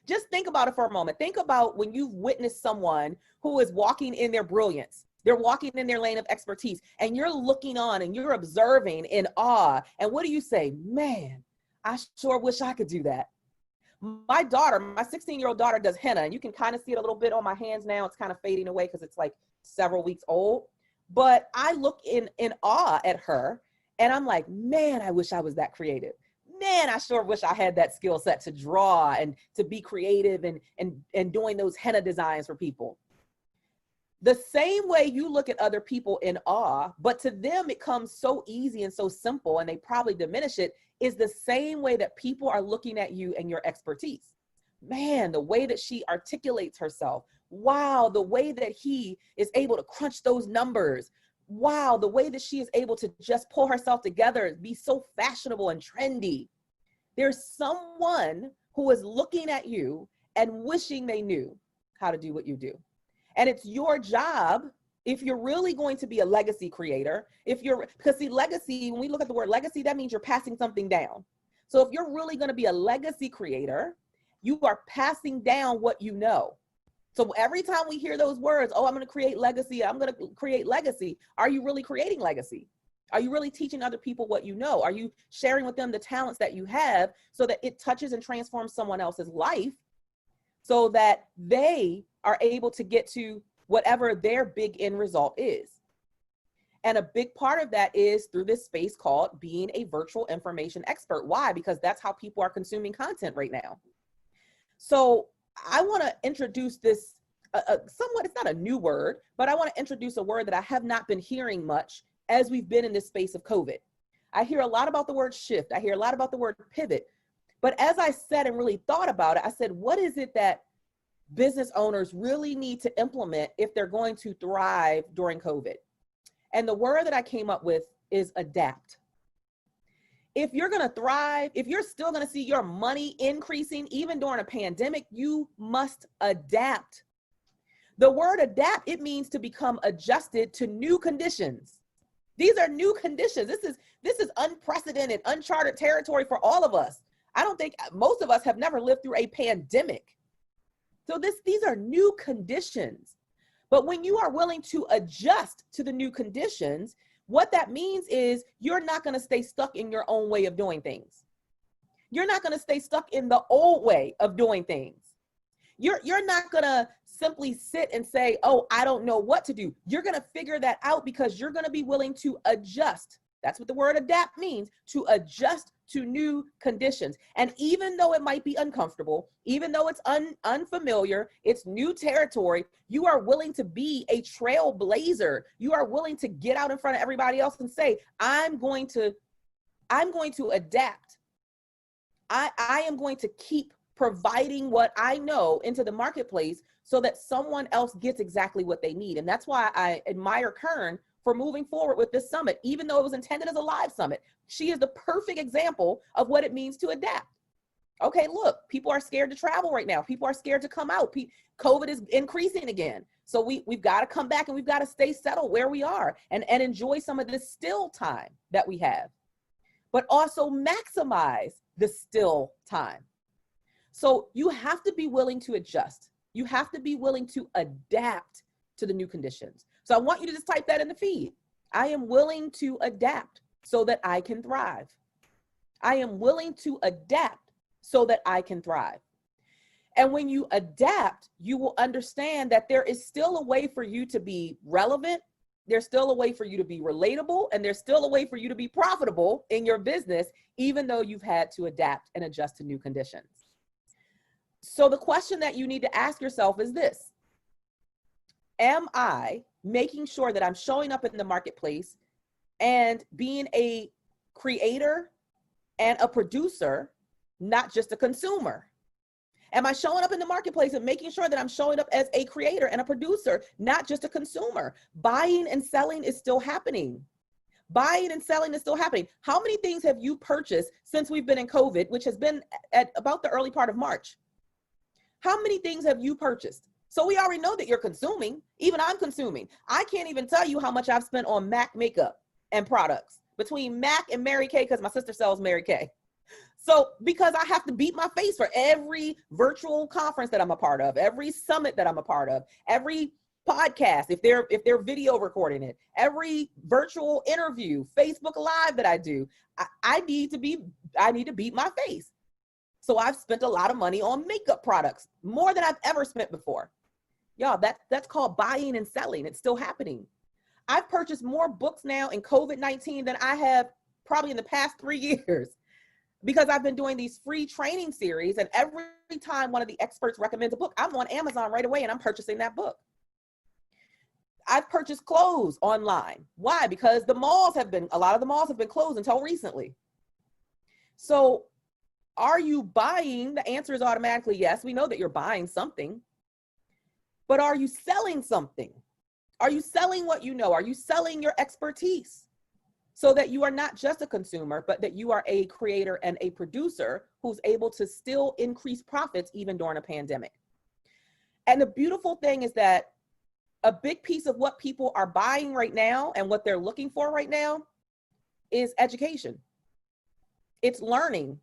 Just think about it for a moment. Think about when you've witnessed someone who is walking in their brilliance. They're walking in their lane of expertise, and you're looking on and you're observing in awe. And what do you say? Man, I sure wish I could do that. My daughter, my 16-year-old daughter, does henna, and you can kind of see it a little bit on my hands now. It's kind of fading away because it's like several weeks old. But I look in awe at her, and I'm like, man, I wish I was that creative. Man, I sure wish I had that skill set to draw and to be creative and doing those henna designs for people. The same way you look at other people in awe, but to them it comes so easy and so simple, and they probably diminish it, is the same way that people are looking at you and your expertise. Man, the way that she articulates herself. Wow, the way that he is able to crunch those numbers. Wow, the way that she is able to just pull herself together, be so fashionable and trendy. There's someone who is looking at you and wishing they knew how to do what you do. And it's your job, if you're really going to be a legacy creator, because see, legacy, when we look at the word legacy, that means you're passing something down. So if you're really going to be a legacy creator, you are passing down what you know. So every time we hear those words, oh, I'm going to create legacy, I'm going to create legacy, are you really creating legacy? Are you really teaching other people what you know? Are you sharing with them the talents that you have so that it touches and transforms someone else's life so that they are able to get to whatever their big end result is? And a big part of that is through this space called being a virtual information expert. Why? Because that's how people are consuming content right now. So I want to introduce this somewhat, it's not a new word, but I want to introduce a word that I have not been hearing much as we've been in this space of COVID. I hear a lot about the word shift. I hear a lot about the word pivot. But as I said and really thought about it, I said, what is it that business owners really need to implement if they're going to thrive during COVID? And the word that I came up with is adapt. If you're going to thrive, if you're still going to see your money increasing, even during a pandemic, you must adapt. The word adapt, it means to become adjusted to new conditions. These are new conditions. This is unprecedented, uncharted territory for all of us. I don't think most of us have never lived through a pandemic. So these are new conditions. But when you are willing to adjust to the new conditions, what that means is you're not going to stay stuck in your own way of doing things. You're not going to stay stuck in the old way of doing things. You're not going to simply sit and say, oh, I don't know what to do. You're going to figure that out because you're going to be willing to adjust. That's what the word adapt means, to adjust to new conditions. And even though it might be uncomfortable, even though it's unfamiliar, it's new territory, you are willing to be a trailblazer. You are willing to get out in front of everybody else and say, I'm going to adapt. I am going to keep providing what I know into the marketplace so that someone else gets exactly what they need. And that's why I admire Kern for moving forward with this summit, even though it was intended as a live summit. She is the perfect example of what it means to adapt. Okay, look, people are scared to travel right now. People are scared to come out. COVID is increasing again. So we've got to come back and we've got to stay settled where we are and enjoy some of this still time that we have, but also maximize the still time. So you have to be willing to adjust. You have to be willing to adapt to the new conditions. So I want you to just type that in the feed. I am willing to adapt so that I can thrive. I am willing to adapt so that I can thrive. And when you adapt, you will understand that there is still a way for you to be relevant. There's still a way for you to be relatable, and there's still a way for you to be profitable in your business, even though you've had to adapt and adjust to new conditions. So the question that you need to ask yourself is this: am I making sure that I'm showing up in the marketplace and being a creator and a producer, not just a consumer? Am I showing up in the marketplace and making sure that I'm showing up as a creator and a producer, not just a consumer? Buying and selling is still happening. Buying and selling is still happening. How many things have you purchased since we've been in COVID, which has been at about the early part of March? How many things have you purchased? So we already know that you're consuming. Even I'm consuming. I can't even tell you how much I've spent on MAC makeup and products between MAC and Mary Kay, because my sister sells Mary Kay. So because I have to beat my face for every virtual conference that I'm a part of, every summit that I'm a part of, every podcast, if they're video recording it, every virtual interview, Facebook Live that I do, I need to beat my face. So I've spent a lot of money on makeup products, more than I've ever spent before. Y'all, that's called buying and selling. It's still happening. I've purchased more books now in COVID-19 than I have probably in the past 3 years, because I've been doing these free training series, and every time one of the experts recommends a book, I'm on Amazon right away and I'm purchasing that book. I've purchased clothes online. Why? Because a lot of the malls have been closed until recently. So are you buying? The answer is automatically yes. We know that you're buying something, but are you selling something? Are you selling what you know? Are you selling your expertise so that you are not just a consumer, but that you are a creator and a producer who's able to still increase profits even during a pandemic? And the beautiful thing is that a big piece of what people are buying right now and what they're looking for right now is education. It's learning.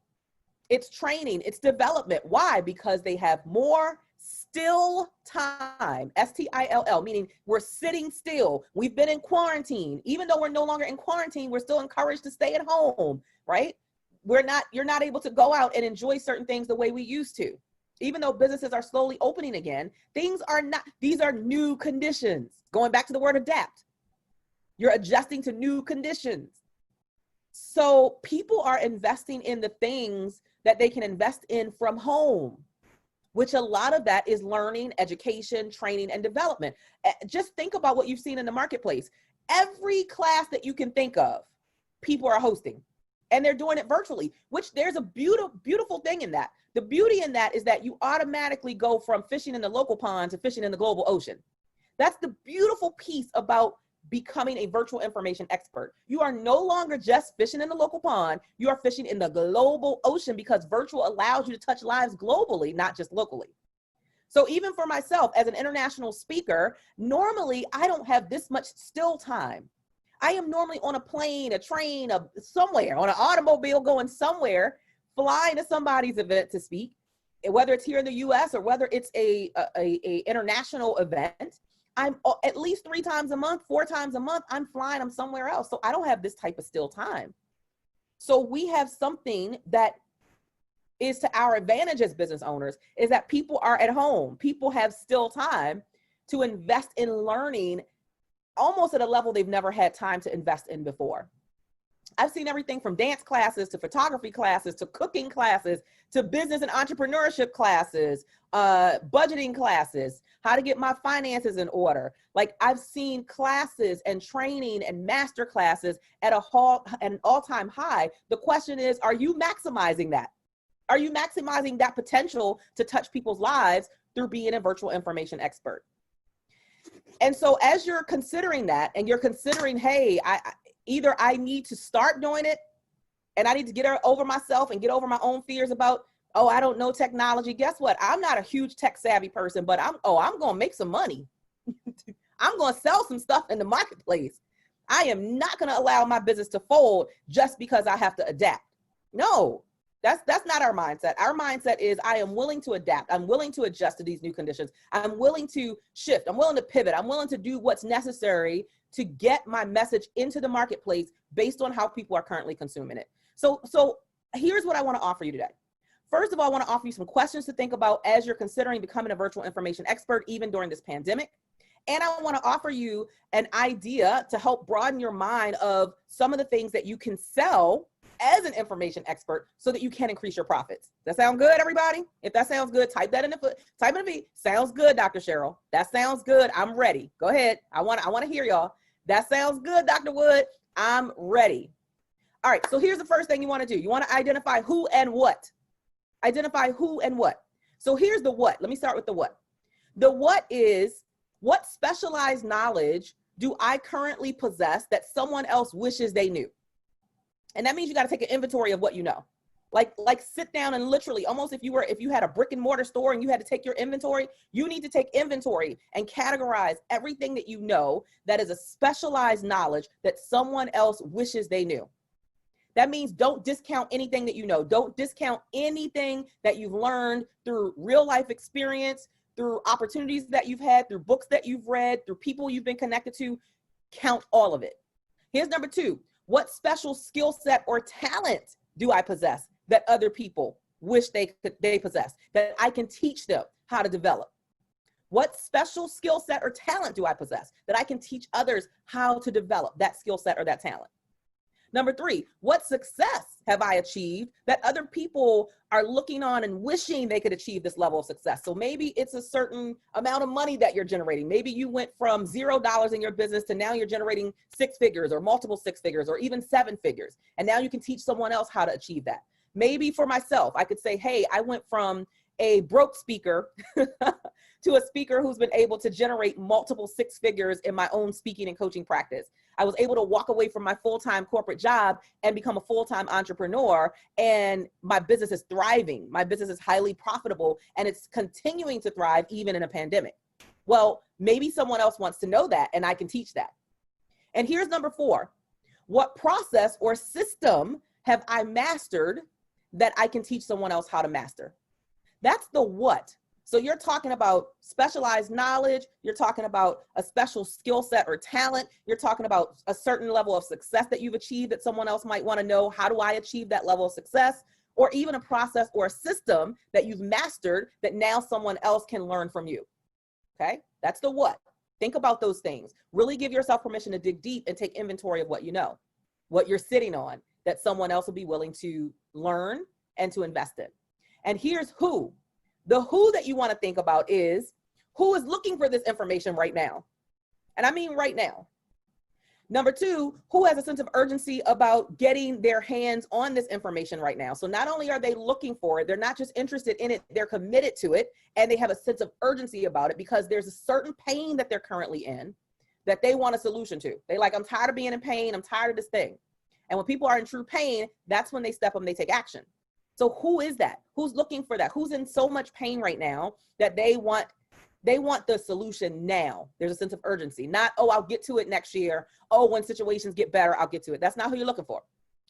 It's training, it's development. Why? Because they have more still time, STILL, meaning we're sitting still. We've been in quarantine. Even though we're no longer in quarantine, we're still encouraged to stay at home, right? You're not able to go out and enjoy certain things the way we used to. Even though businesses are slowly opening again, these are new conditions. Going back to the word adapt. You're adjusting to new conditions. So people are investing in the things that they can invest in from home, which a lot of that is learning, education, training, and development. Just think about what you've seen in the marketplace. Every class that you can think of, people are hosting, and they're doing it virtually, which there's a beautiful thing in that. The beauty in that is that you automatically go from fishing in the local pond to fishing in the global ocean. That's the beautiful piece about becoming a virtual information expert. You are no longer just fishing in the local pond, you are fishing in the global ocean, because virtual allows you to touch lives globally, not just locally. So even for myself as an international speaker, normally I don't have this much still time. I am normally on a plane, a train, somewhere, on an automobile going somewhere, flying to somebody's event to speak, whether it's here in the US or whether it's a international event. I'm at least 3 times a month, 4 times a month, I'm flying, I'm somewhere else. So I don't have this type of still time. So we have something that is to our advantage as business owners, is that people are at home. People have still time to invest in learning almost at a level they've never had time to invest in before. I've seen everything from dance classes to photography classes to cooking classes to business and entrepreneurship classes, budgeting classes, how to get my finances in order. Like, I've seen classes and training and master classes at an all-time high. The question is, are you maximizing that? Are you maximizing that potential to touch people's lives through being a virtual information expert? And so as you're considering that, and you're considering, hey, either I need to start doing it and I need to get over myself and get over my own fears about, oh, I don't know technology. Guess what? I'm not a huge tech savvy person, but I'm going to make some money. I'm going to sell some stuff in the marketplace. I am not going to allow my business to fold just because I have to adapt. No, that's not our mindset. Our mindset is, I am willing to adapt. I'm willing to adjust to these new conditions. I'm willing to shift. I'm willing to pivot. I'm willing to do what's necessary to get my message into the marketplace based on how people are currently consuming it. So here's what I want to offer you today. First of all, I want to offer you some questions to think about as you're considering becoming a virtual information expert, even during this pandemic. And I want to offer you an idea to help broaden your mind of some of the things that you can sell as an information expert so that you can increase your profits. Does that sound good, everybody? If that sounds good, type that in the V. Sounds good, Dr. Cheryl. That sounds good. I'm ready. Go ahead. I want to hear y'all. That sounds good, Dr. Wood. I'm ready. All right. So here's the first thing you want to do. You want to identify who and what. Identify who and what. So here's the what. Let me start with the what. The what is, what specialized knowledge do I currently possess that someone else wishes they knew? And that means you got to take an inventory of what you know. Like sit down and literally, almost if you had a brick and mortar store and you had to take your inventory, you need to take inventory and categorize everything that you know that is a specialized knowledge that someone else wishes they knew. That means don't discount anything that you know. Don't discount anything that you've learned through real life experience, through opportunities that you've had, through books that you've read, through people you've been connected to. Count all of it. Here's number 2. What special skill set or talent do I possess that other people wish they possess, that I can teach them how to develop? What special skill set or talent do I possess that I can teach others how to develop that skill set or that talent? Number 3, what success have I achieved that other people are looking on and wishing they could achieve this level of success? So maybe it's a certain amount of money that you're generating. Maybe you went from $0 in your business to now you're generating 6 figures or multiple 6 figures or even 7 figures. And now you can teach someone else how to achieve that. Maybe for myself, I could say, hey, I went from a broke speaker to a speaker who's been able to generate multiple 6 figures in my own speaking and coaching practice. I was able to walk away from my full-time corporate job and become a full-time entrepreneur, and my business is thriving. My business is highly profitable, and it's continuing to thrive even in a pandemic. Well, maybe someone else wants to know that, and I can teach that. And here's number 4. What process or system have I mastered that I can teach someone else how to master? That's the what. So you're talking about specialized knowledge. You're talking about a special skill set or talent. You're talking about a certain level of success that you've achieved that someone else might want to know. How do I achieve that level of success? Or even a process or a system that you've mastered that now someone else can learn from you. Okay, that's the what. Think about those things. Really give yourself permission to dig deep and take inventory of what you know, what you're sitting on that someone else will be willing to learn and to invest in. And here's who. The who that you want to think about is who is looking for this information right now. And I mean right now. Number 2, who has a sense of urgency about getting their hands on this information right now. So not only are they looking for it, they're not just interested in it, they're committed to it, and they have a sense of urgency about it because there's a certain pain that they're currently in that they want a solution to. They like, I'm tired of being in pain, I'm tired of this thing. And when people are in true pain, that's when they step up and they take action. So who is that? Who's looking for that? Who's in so much pain right now that they want the solution now? There's a sense of urgency, not, oh, I'll get to it next year. Oh, when situations get better, I'll get to it. That's not who you're looking for.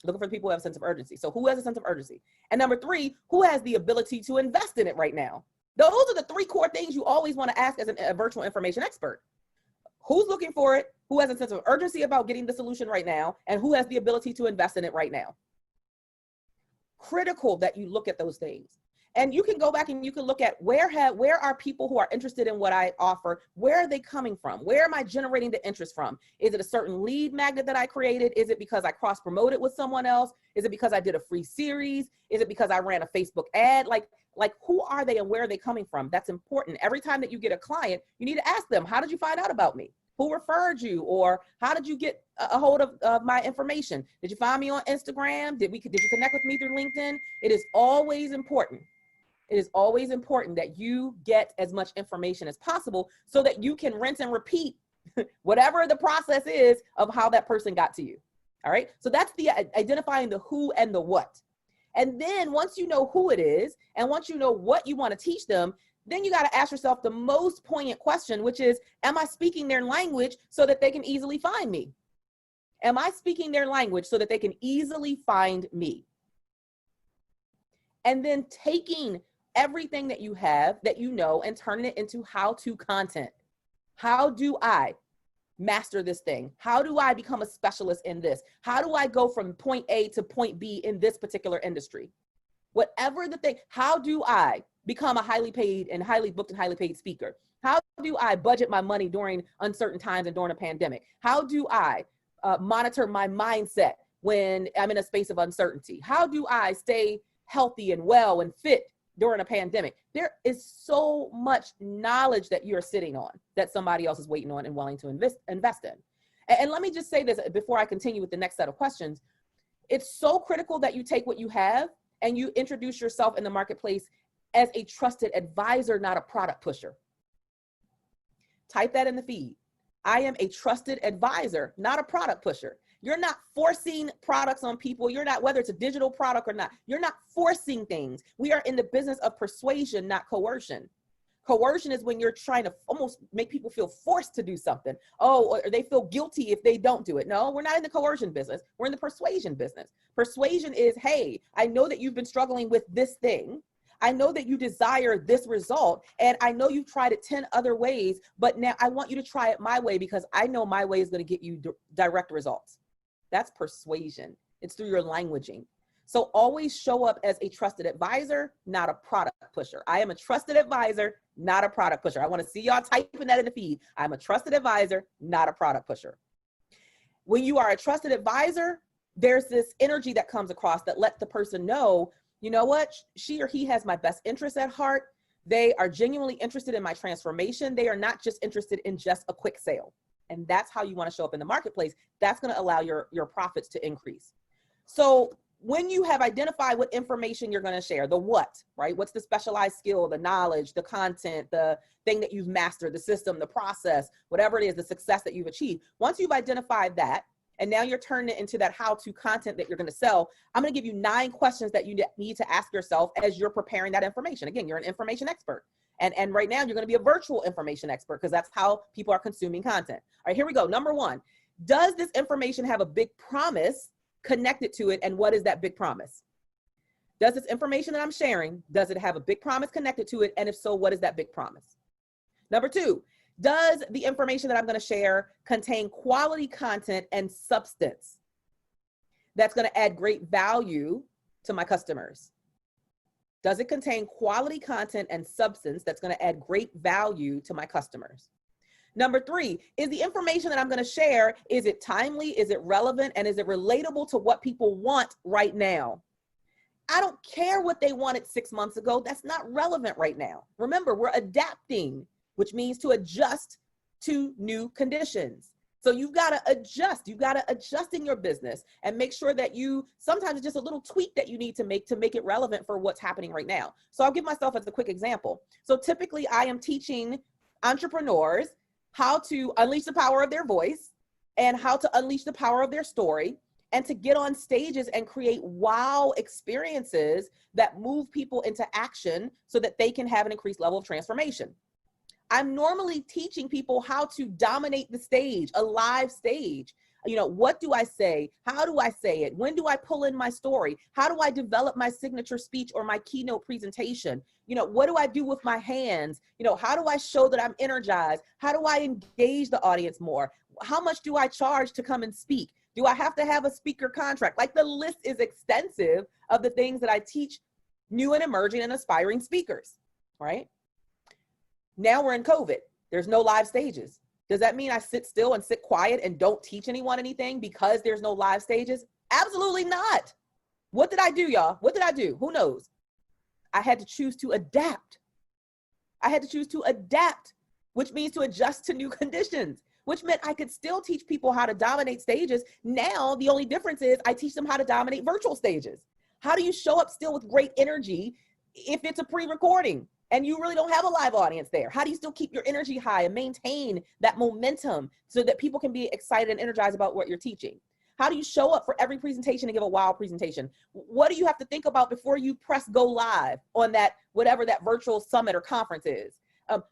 You're looking for people who have a sense of urgency. So who has a sense of urgency? And number three, who has the ability to invest in it right now? Those are the three core things you always want to ask as a virtual information expert. Who's looking for it? Who has a sense of urgency about getting the solution right now? And who has the ability to invest in it right now? Critical that you look at those things. And you can go back and you can look at where are people who are interested in what I offer? Where are they coming from? Where am I generating the interest from? Is it a certain lead magnet that I created? Is it because I cross-promoted with someone else? Is it because I did a free series? Is it because I ran a Facebook ad? Like who are they and where are they coming from? That's important. Every time that you get a client, you need to ask them, how did you find out about me? Who referred you? Or how did you get a hold of my information? Did you find me on Instagram? Did you connect with me through LinkedIn? It is always important. It is always important that you get as much information as possible so that you can rinse and repeat whatever the process is of how that person got to you. All right. So that's the identifying the who and the what. And then once you know who it is, and once you know what you want to teach them, then you got to ask yourself the most poignant question, which is, am I speaking their language so that they can easily find me? Am I speaking their language so that they can easily find me? And then taking everything that you have, that you know, and turning it into how-to content. How do I master this thing? How do I become a specialist in this? How do I go from point A to point B in this particular industry? Whatever the thing, how do I become a highly paid and highly booked and highly paid speaker? How do I budget my money during uncertain times and during a pandemic? How do I monitor my mindset when I'm in a space of uncertainty? How do I stay healthy and well and fit during a pandemic? There is so much knowledge that you're sitting on that somebody else is waiting on and willing to invest in. And let me just say this before I continue with the next set of questions. It's so critical that you take what you have and you introduce yourself in the marketplace as a trusted advisor, not a product pusher. Type that in the feed. I am a trusted advisor, not a product pusher. You're not forcing products on people. You're not, whether it's a digital product or not, you're not forcing things. We are in the business of persuasion, not coercion. Coercion is when you're trying to almost make people feel forced to do something. Oh, or they feel guilty if they don't do it. No, we're not in the coercion business. We're in the persuasion business. Persuasion is, hey, I know that you've been struggling with this thing. I know that you desire this result, and I know you've tried it 10 other ways, but now I want you to try it my way because I know my way is going to get you direct results. That's persuasion. It's through your languaging. So always show up as a trusted advisor, not a product pusher. I am a trusted advisor, not a product pusher. I want to see y'all typing that in the feed. I'm a trusted advisor, not a product pusher. When you are a trusted advisor, there's this energy that comes across that lets the person know, you know what, she or he has my best interest at heart. They are genuinely interested in my transformation. They are not just interested in just a quick sale. And that's how you want to show up in the marketplace. That's going to allow your profits to increase. So when you have identified what information you're going to share, the what, right? What's the specialized skill, the knowledge, the content, the thing that you've mastered, the system, the process, whatever it is, the success that you've achieved. Once you've identified that, and now you're turning it into that how-to content that you're going to sell, I'm going to give you 9 questions that you need to ask yourself as you're preparing that information. Again, you're an information expert. And right now you're going to be a virtual information expert because that's how people are consuming content. All right, here we go. Number 1, does this information have a big promise connected to it? And what is that big promise? Does this information that I'm sharing, does it have a big promise connected to it? And if so, what is that big promise? Number 2, does the information that I'm going to share contain quality content and substance that's going to add great value to my customers? Does it contain quality content and substance that's going to add great value to my customers? Number 3, is the information that I'm going to share, is it timely, is it relevant, and is it relatable to what people want right now? I don't care what they wanted 6 months ago. That's not relevant right now. Remember, we're adapting, which means to adjust to new conditions. So you've got to adjust. You've got to adjust in your business and make sure that sometimes it's just a little tweak that you need to make it relevant for what's happening right now. So I'll give myself as a quick example. So typically I am teaching entrepreneurs how to unleash the power of their voice and how to unleash the power of their story and to get on stages and create wow experiences that move people into action so that they can have an increased level of transformation. I'm normally teaching people how to dominate the stage, a live stage. You know, what do I say? How do I say it? When do I pull in my story? How do I develop my signature speech or my keynote presentation? You know, what do I do with my hands? You know, how do I show that I'm energized? How do I engage the audience more? How much do I charge to come and speak? Do I have to have a speaker contract? Like, the list is extensive of the things that I teach new and emerging and aspiring speakers, right? Now we're in COVID. There's no live stages. Does that mean I sit still and sit quiet and don't teach anyone anything because there's no live stages? Absolutely not. What did I do, y'all? What did I do? Who knows? I had to choose to adapt. I had to choose to adapt, which means to adjust to new conditions, which meant I could still teach people how to dominate stages. Now, the only difference is I teach them how to dominate virtual stages. How do you show up still with great energy if it's a pre-recording and you really don't have a live audience there? How do you still keep your energy high and maintain that momentum so that people can be excited and energized about what you're teaching? How do you show up for every presentation and give a wow presentation? What do you have to think about before you press go live on that, whatever that virtual summit or conference is?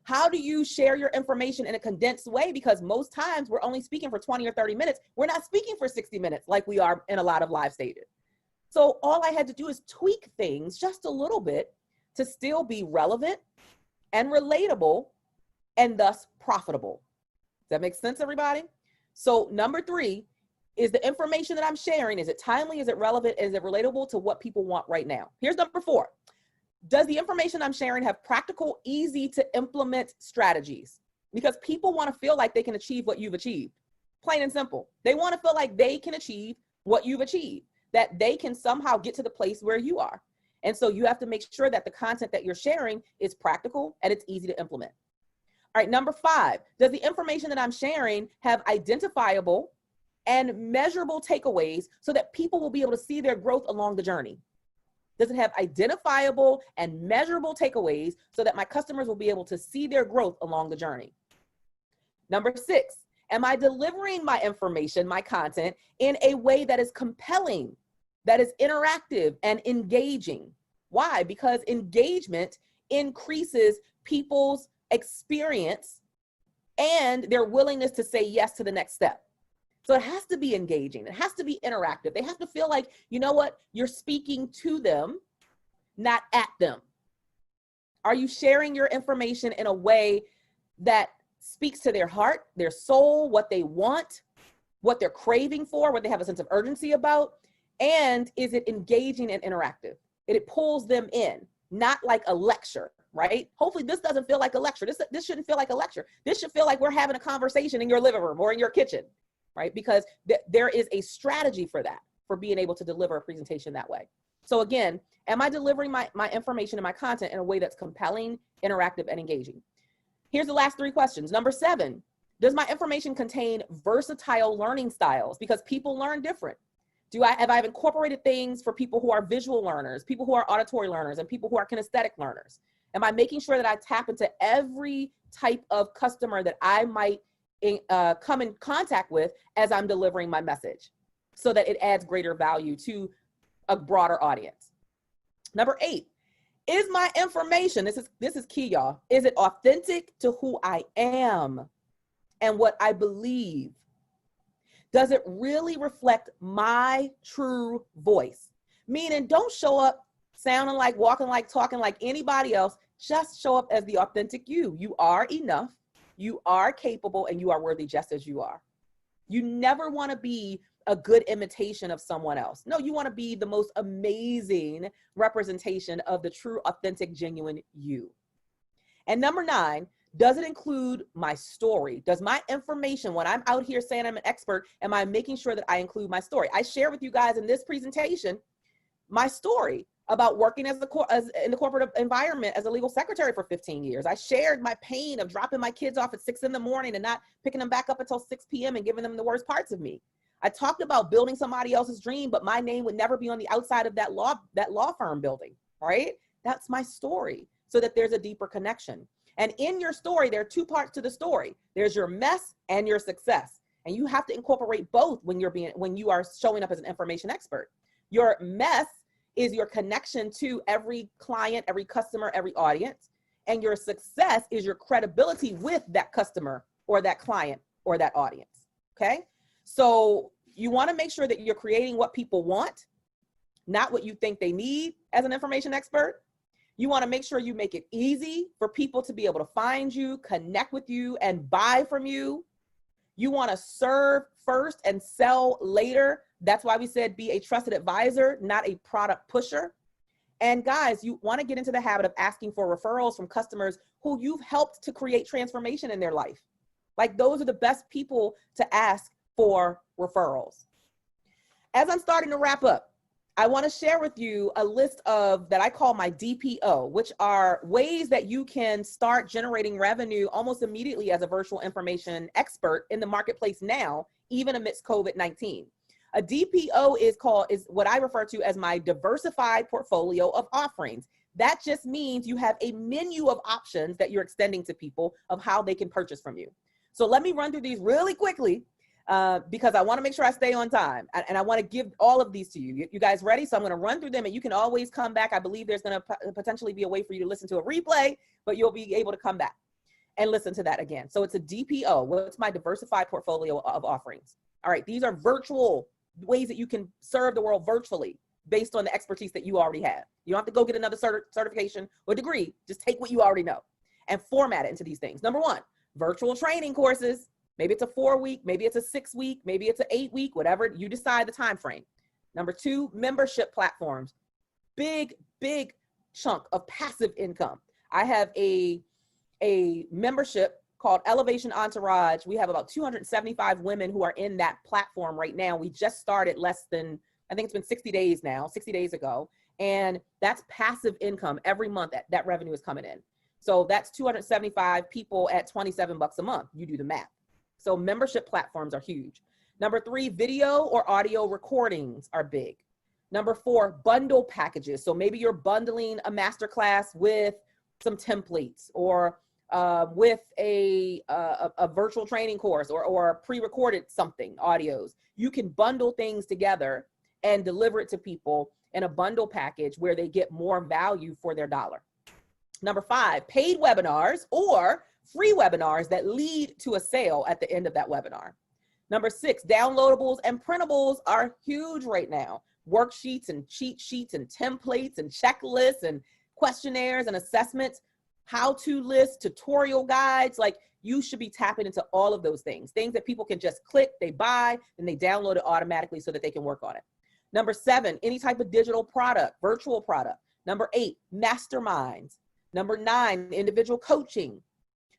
How do you share your information in a condensed way? Because most times we're only speaking for 20 or 30 minutes. We're not speaking for 60 minutes like we are in a lot of live stages. So all I had to do is tweak things just a little bit to still be relevant and relatable and thus profitable. Does that make sense, everybody? So number 3 is the information that I'm sharing. Is it timely? Is it relevant? Is it relatable to what people want right now? Here's number 4. Does the information I'm sharing have practical, easy to implement strategies? Because people want to feel like they can achieve what you've achieved. Plain and simple. They want to feel like they can achieve what you've achieved, that they can somehow get to the place where you are. And so you have to make sure that the content that you're sharing is practical and it's easy to implement. All right, number 5, does the information that I'm sharing have identifiable and measurable takeaways so that people will be able to see their growth along the journey? Does it have identifiable and measurable takeaways so that my customers will be able to see their growth along the journey? Number 6, am I delivering my information, my content, in a way that is compelling, that is interactive and engaging? Why? Because engagement increases people's experience and their willingness to say yes to the next step. So it has to be engaging. It has to be interactive. They have to feel like, you know what, you're speaking to them, not at them. Are you sharing your information in a way that speaks to their heart, their soul, what they want, what they're craving for, what they have a sense of urgency about? And is it engaging and interactive? It pulls them in, not like a lecture, right? Hopefully this doesn't feel like a lecture. This shouldn't feel like a lecture. This should feel like we're having a conversation in your living room or in your kitchen, right? Because there is a strategy for that, for being able to deliver a presentation that way. So again, am I delivering my information and my content in a way that's compelling, interactive, and engaging? Here's the last 3 questions. Number 7, does my information contain versatile learning styles? Because people learn different. Have I incorporated things for people who are visual learners, people who are auditory learners, and people who are kinesthetic learners? Am I making sure that I tap into every type of customer that I might come in contact with as I'm delivering my message so that it adds greater value to a broader audience? Number 8, is my information, this is key, y'all, is it authentic to who I am and what I believe? Does it really reflect my true voice? Meaning, don't show up sounding like, walking like, talking like anybody else. Just show up as the authentic you. You are enough, you are capable, and you are worthy just as you are. You never want to be a good imitation of someone else. No, you want to be the most amazing representation of the true, authentic, genuine you. And number 9, does it include my story? Does my information, when I'm out here saying I'm an expert, am I making sure that I include my story? I share with you guys in this presentation my story about working in the corporate environment as a legal secretary for 15 years. I shared my pain of dropping my kids off at 6 in the morning and not picking them back up until 6 p.m. and giving them the worst parts of me. I talked about building somebody else's dream, but my name would never be on the outside of that law firm building, right? That's my story, so that there's a deeper connection. And in your story, there are 2 parts to the story. There's your mess and your success. And you have to incorporate both when you are showing up as an information expert. Your mess is your connection to every client, every customer, every audience. And your success is your credibility with that customer or that client or that audience. Okay. So you want to make sure that you're creating what people want, not what you think they need as an information expert. You want to make sure you make it easy for people to be able to find you, connect with you, and buy from you. You want to serve first and sell later. That's why we said be a trusted advisor, not a product pusher. And guys, you want to get into the habit of asking for referrals from customers who you've helped to create transformation in their life. Like, those are the best people to ask for referrals. As I'm starting to wrap up, I want to share with you a list of that I call my DPO, which are ways that you can start generating revenue almost immediately as a virtual information expert in the marketplace now, even amidst COVID-19. A DPO is what I refer to as my diversified portfolio of offerings. That just means you have a menu of options that you're extending to people of how they can purchase from you. So let me run through these really quickly because I want to make sure I stay on time, and I want to give all of these to you. You guys ready? So I'm going to run through them, and you can always come back. I believe there's going to potentially be a way for you to listen to a replay, but you'll be able to come back and listen to that again. So it's a DPO. What's my diversified portfolio of offerings? All right, these are virtual ways that you can serve the world virtually based on the expertise that you already have. You don't have to go get another certification or degree. Just take what you already know and format it into these things. Number one, virtual training courses. Maybe it's a 4-week, maybe it's a 6-week, maybe it's an 8-week, whatever you decide the time frame. Number two, membership platforms. Big chunk of passive income. I have a membership called Elevation Entourage. We have about 275 women who are in that platform right now. We just started less than, I think it's been 60 days now, 60 days ago. And that's passive income. Every month that revenue is coming in. So that's 275 people at $27 a month. You do the math. So membership platforms are huge. Number three, video or audio recordings are big. Number four, bundle packages. So maybe you're bundling a masterclass with some templates or with a virtual training course or pre-recorded something, audios. You can bundle things together and deliver it to people in a bundle package where they get more value for their dollar. Number five, paid webinars or free webinars that lead to a sale at the end of that webinar. Number six, downloadables and printables are huge right now. Worksheets and cheat sheets and templates and checklists and questionnaires and assessments, how-to lists, tutorial guides. Like, you should be tapping into all of those things that people can just click, they buy, and they download it automatically so that they can work on it. Number seven, any type of digital product, virtual product. Number eight, masterminds. Number nine, individual coaching.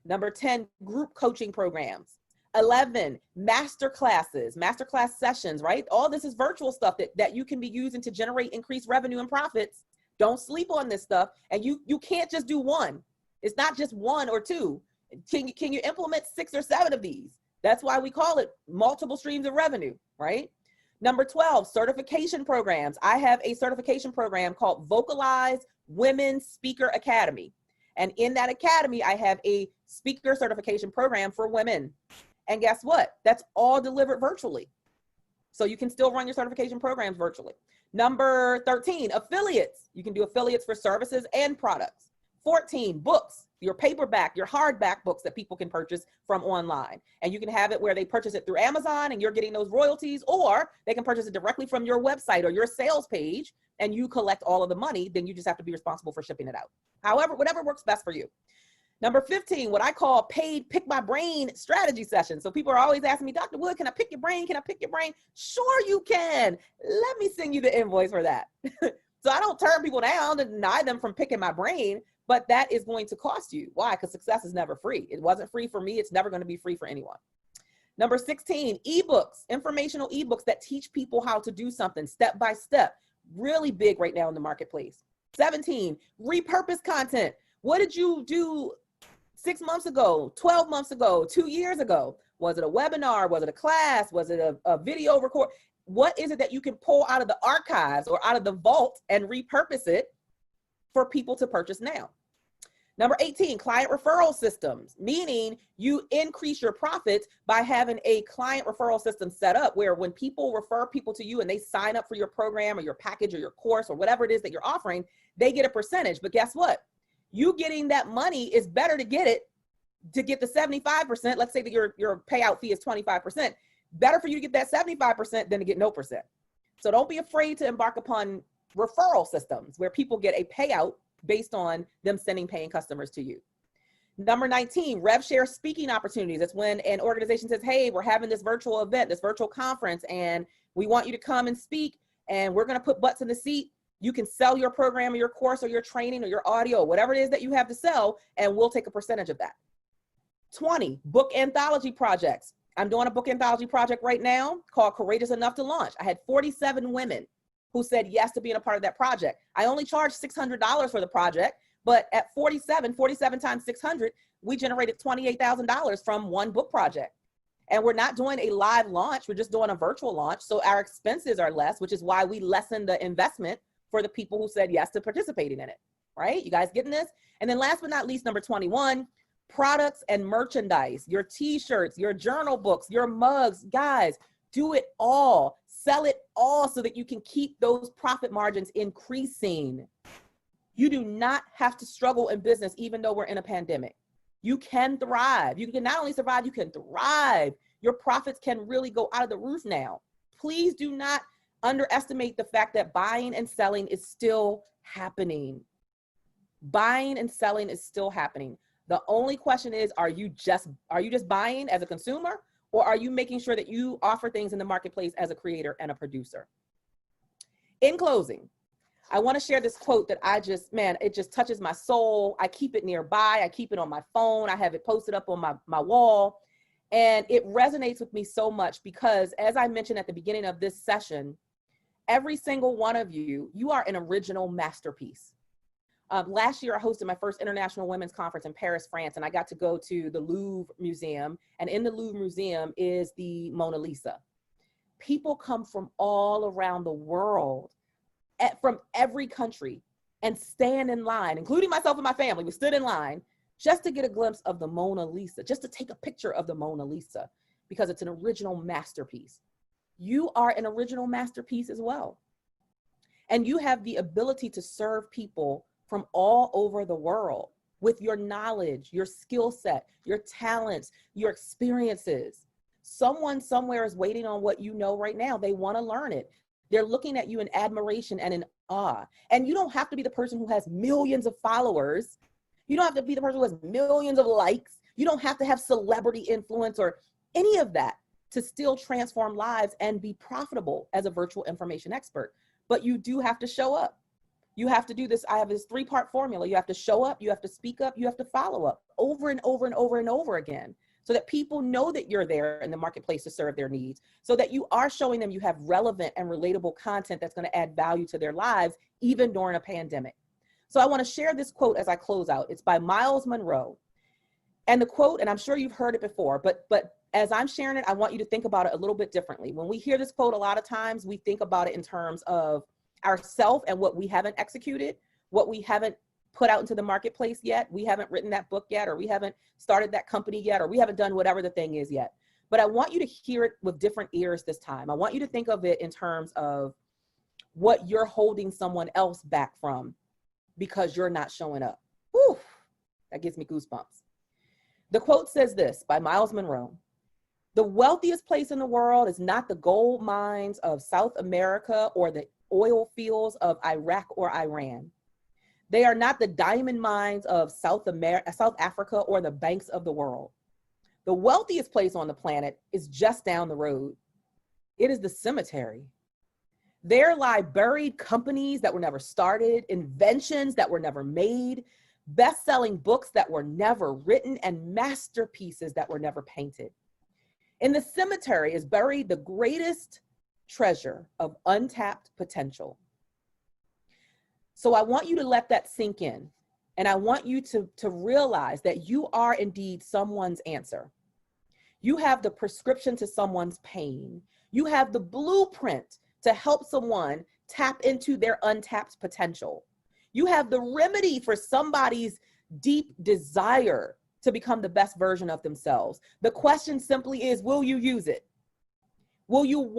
Number 10, group coaching programs. 11, masterclass sessions, right? All this is virtual stuff that you can be using to generate increased revenue and profits. Don't sleep on this stuff. And you can't just do one. It's not just one or two. Can you implement 6 or 7 of these? That's why we call it multiple streams of revenue, right? Number 12, certification programs. I have a certification program called Vocalize Women's Speaker Academy. And in that academy, I have a speaker certification program for women. And guess what? That's all delivered virtually. So you can still run your certification programs virtually. Number 13, affiliates. You can do affiliates for services and products. 14, books, your paperback, your hardback books that people can purchase from online. And you can have it where they purchase it through Amazon and you're getting those royalties, or they can purchase it directly from your website or your sales page and you collect all of the money. Then you just have to be responsible for shipping it out. However, whatever works best for you. Number 15, what I call paid pick my brain strategy sessions. So people are always asking me, Dr. Wood, can I pick your brain? Can I pick your brain? Sure you can. Let me send you the invoice for that. So I don't turn people down and deny them from picking my brain, but that is going to cost you. Why? Because success is never free. It wasn't free for me. It's never going to be free for anyone. Number 16, ebooks, informational ebooks that teach people how to do something step by step. Really big right now in the marketplace. 17, repurpose content. What did you do 6 months ago, 12 months ago, 2 years ago? Was it a webinar? Was it a class? Was it a video record? What is it that you can pull out of the archives or out of the vault and repurpose it for people to purchase now? Number 18, client referral systems, meaning you increase your profits by having a client referral system set up where when people refer people to you and they sign up for your program or your package or your course or whatever it is that you're offering, they get a percentage. But guess what? You getting that money is better to get the 75%. Let's say that your payout fee is 25%. Better for you to get that 75% than to get no percent. So don't be afraid to embark upon referral systems where people get a payout based on them sending paying customers to you. Number 19, rev share speaking opportunities. That's when an organization says, hey, we're having this virtual event, this virtual conference, and we want you to come and speak, and we're going to put butts in the seat. You can sell your program or your course or your training or your audio, whatever it is that you have to sell, and we'll take a percentage of that. 20, book anthology projects. I'm doing a book anthology project right now called Courageous Enough to Launch. I had 47 women who said yes to being a part of that project. I only charged $600 for the project, but at 47 times 600, we generated $28,000 from one book project. And we're not doing a live launch, we're just doing a virtual launch. So our expenses are less, which is why we lessen the investment for the people who said yes to participating in it, right? You guys getting this? And then last but not least, number 21, products and merchandise, your t-shirts, your journal books, your mugs, guys, do it all. Sell it all so that you can keep those profit margins increasing. You do not have to struggle in business, even though we're in a pandemic. You can thrive. You can not only survive, you can thrive. Your profits can really go out of the roof now. Please do not underestimate the fact that buying and selling is still happening. Buying and selling is still happening. The only question is, are you just buying as a consumer? Or are you making sure that you offer things in the marketplace as a creator and a producer? In closing, I want to share this quote that it just touches my soul. I keep it nearby. I keep it on my phone. I have it posted up on my wall. And it resonates with me so much because, as I mentioned at the beginning of this session, every single one of you, you are an original masterpiece. Last year, I hosted my first International Women's Conference in Paris, France, and I got to go to the Louvre Museum. And in the Louvre Museum is the Mona Lisa. People come from all around the world, from every country, and stand in line, including myself and my family. We stood in line just to get a glimpse of the Mona Lisa, just to take a picture of the Mona Lisa, because it's an original masterpiece. You are an original masterpiece as well. And you have the ability to serve people from all over the world with your knowledge, your skill set, your talents, your experiences. Someone somewhere is waiting on what you know right now. They want to learn it. They're looking at you in admiration and in awe. And you don't have to be the person who has millions of followers. You don't have to be the person who has millions of likes. You don't have to have celebrity influence or any of that to still transform lives and be profitable as a virtual information expert. But you do have to show up. You have to do this. I have this 3-part formula. You have to show up, you have to speak up, you have to follow up over and over and over and over again, so that people know that you're there in the marketplace to serve their needs, so that you are showing them you have relevant and relatable content that's going to add value to their lives, even during a pandemic. So I want to share this quote as I close out. It's by Miles Monroe. And the quote, and I'm sure you've heard it before, but as I'm sharing it, I want you to think about it a little bit differently. When we hear this quote, a lot of times we think about it in terms of ourself and what we haven't executed, what we haven't put out into the marketplace yet. We haven't written that book yet, or we haven't started that company yet, or we haven't done whatever the thing is yet. But I want you to hear it with different ears this time. I want you to think of it in terms of what you're holding someone else back from because you're not showing up. Whew, that gives me goosebumps. The quote says this by Miles Monroe: "The wealthiest place in the world is not the gold mines of South America or the oil fields of Iraq or Iran. They are not the diamond mines of South Africa or the banks of the world. The wealthiest place on the planet is just down the road. It is the cemetery. There lie buried companies that were never started, inventions that were never made, best-selling books that were never written, and masterpieces that were never painted. In the cemetery is buried the greatest treasure of untapped potential." So I want you to let that sink in. And I want you to realize that you are indeed someone's answer. You have the prescription to someone's pain. You have the blueprint to help someone tap into their untapped potential. You have the remedy for somebody's deep desire to become the best version of themselves. The question simply is, will you use it? Will you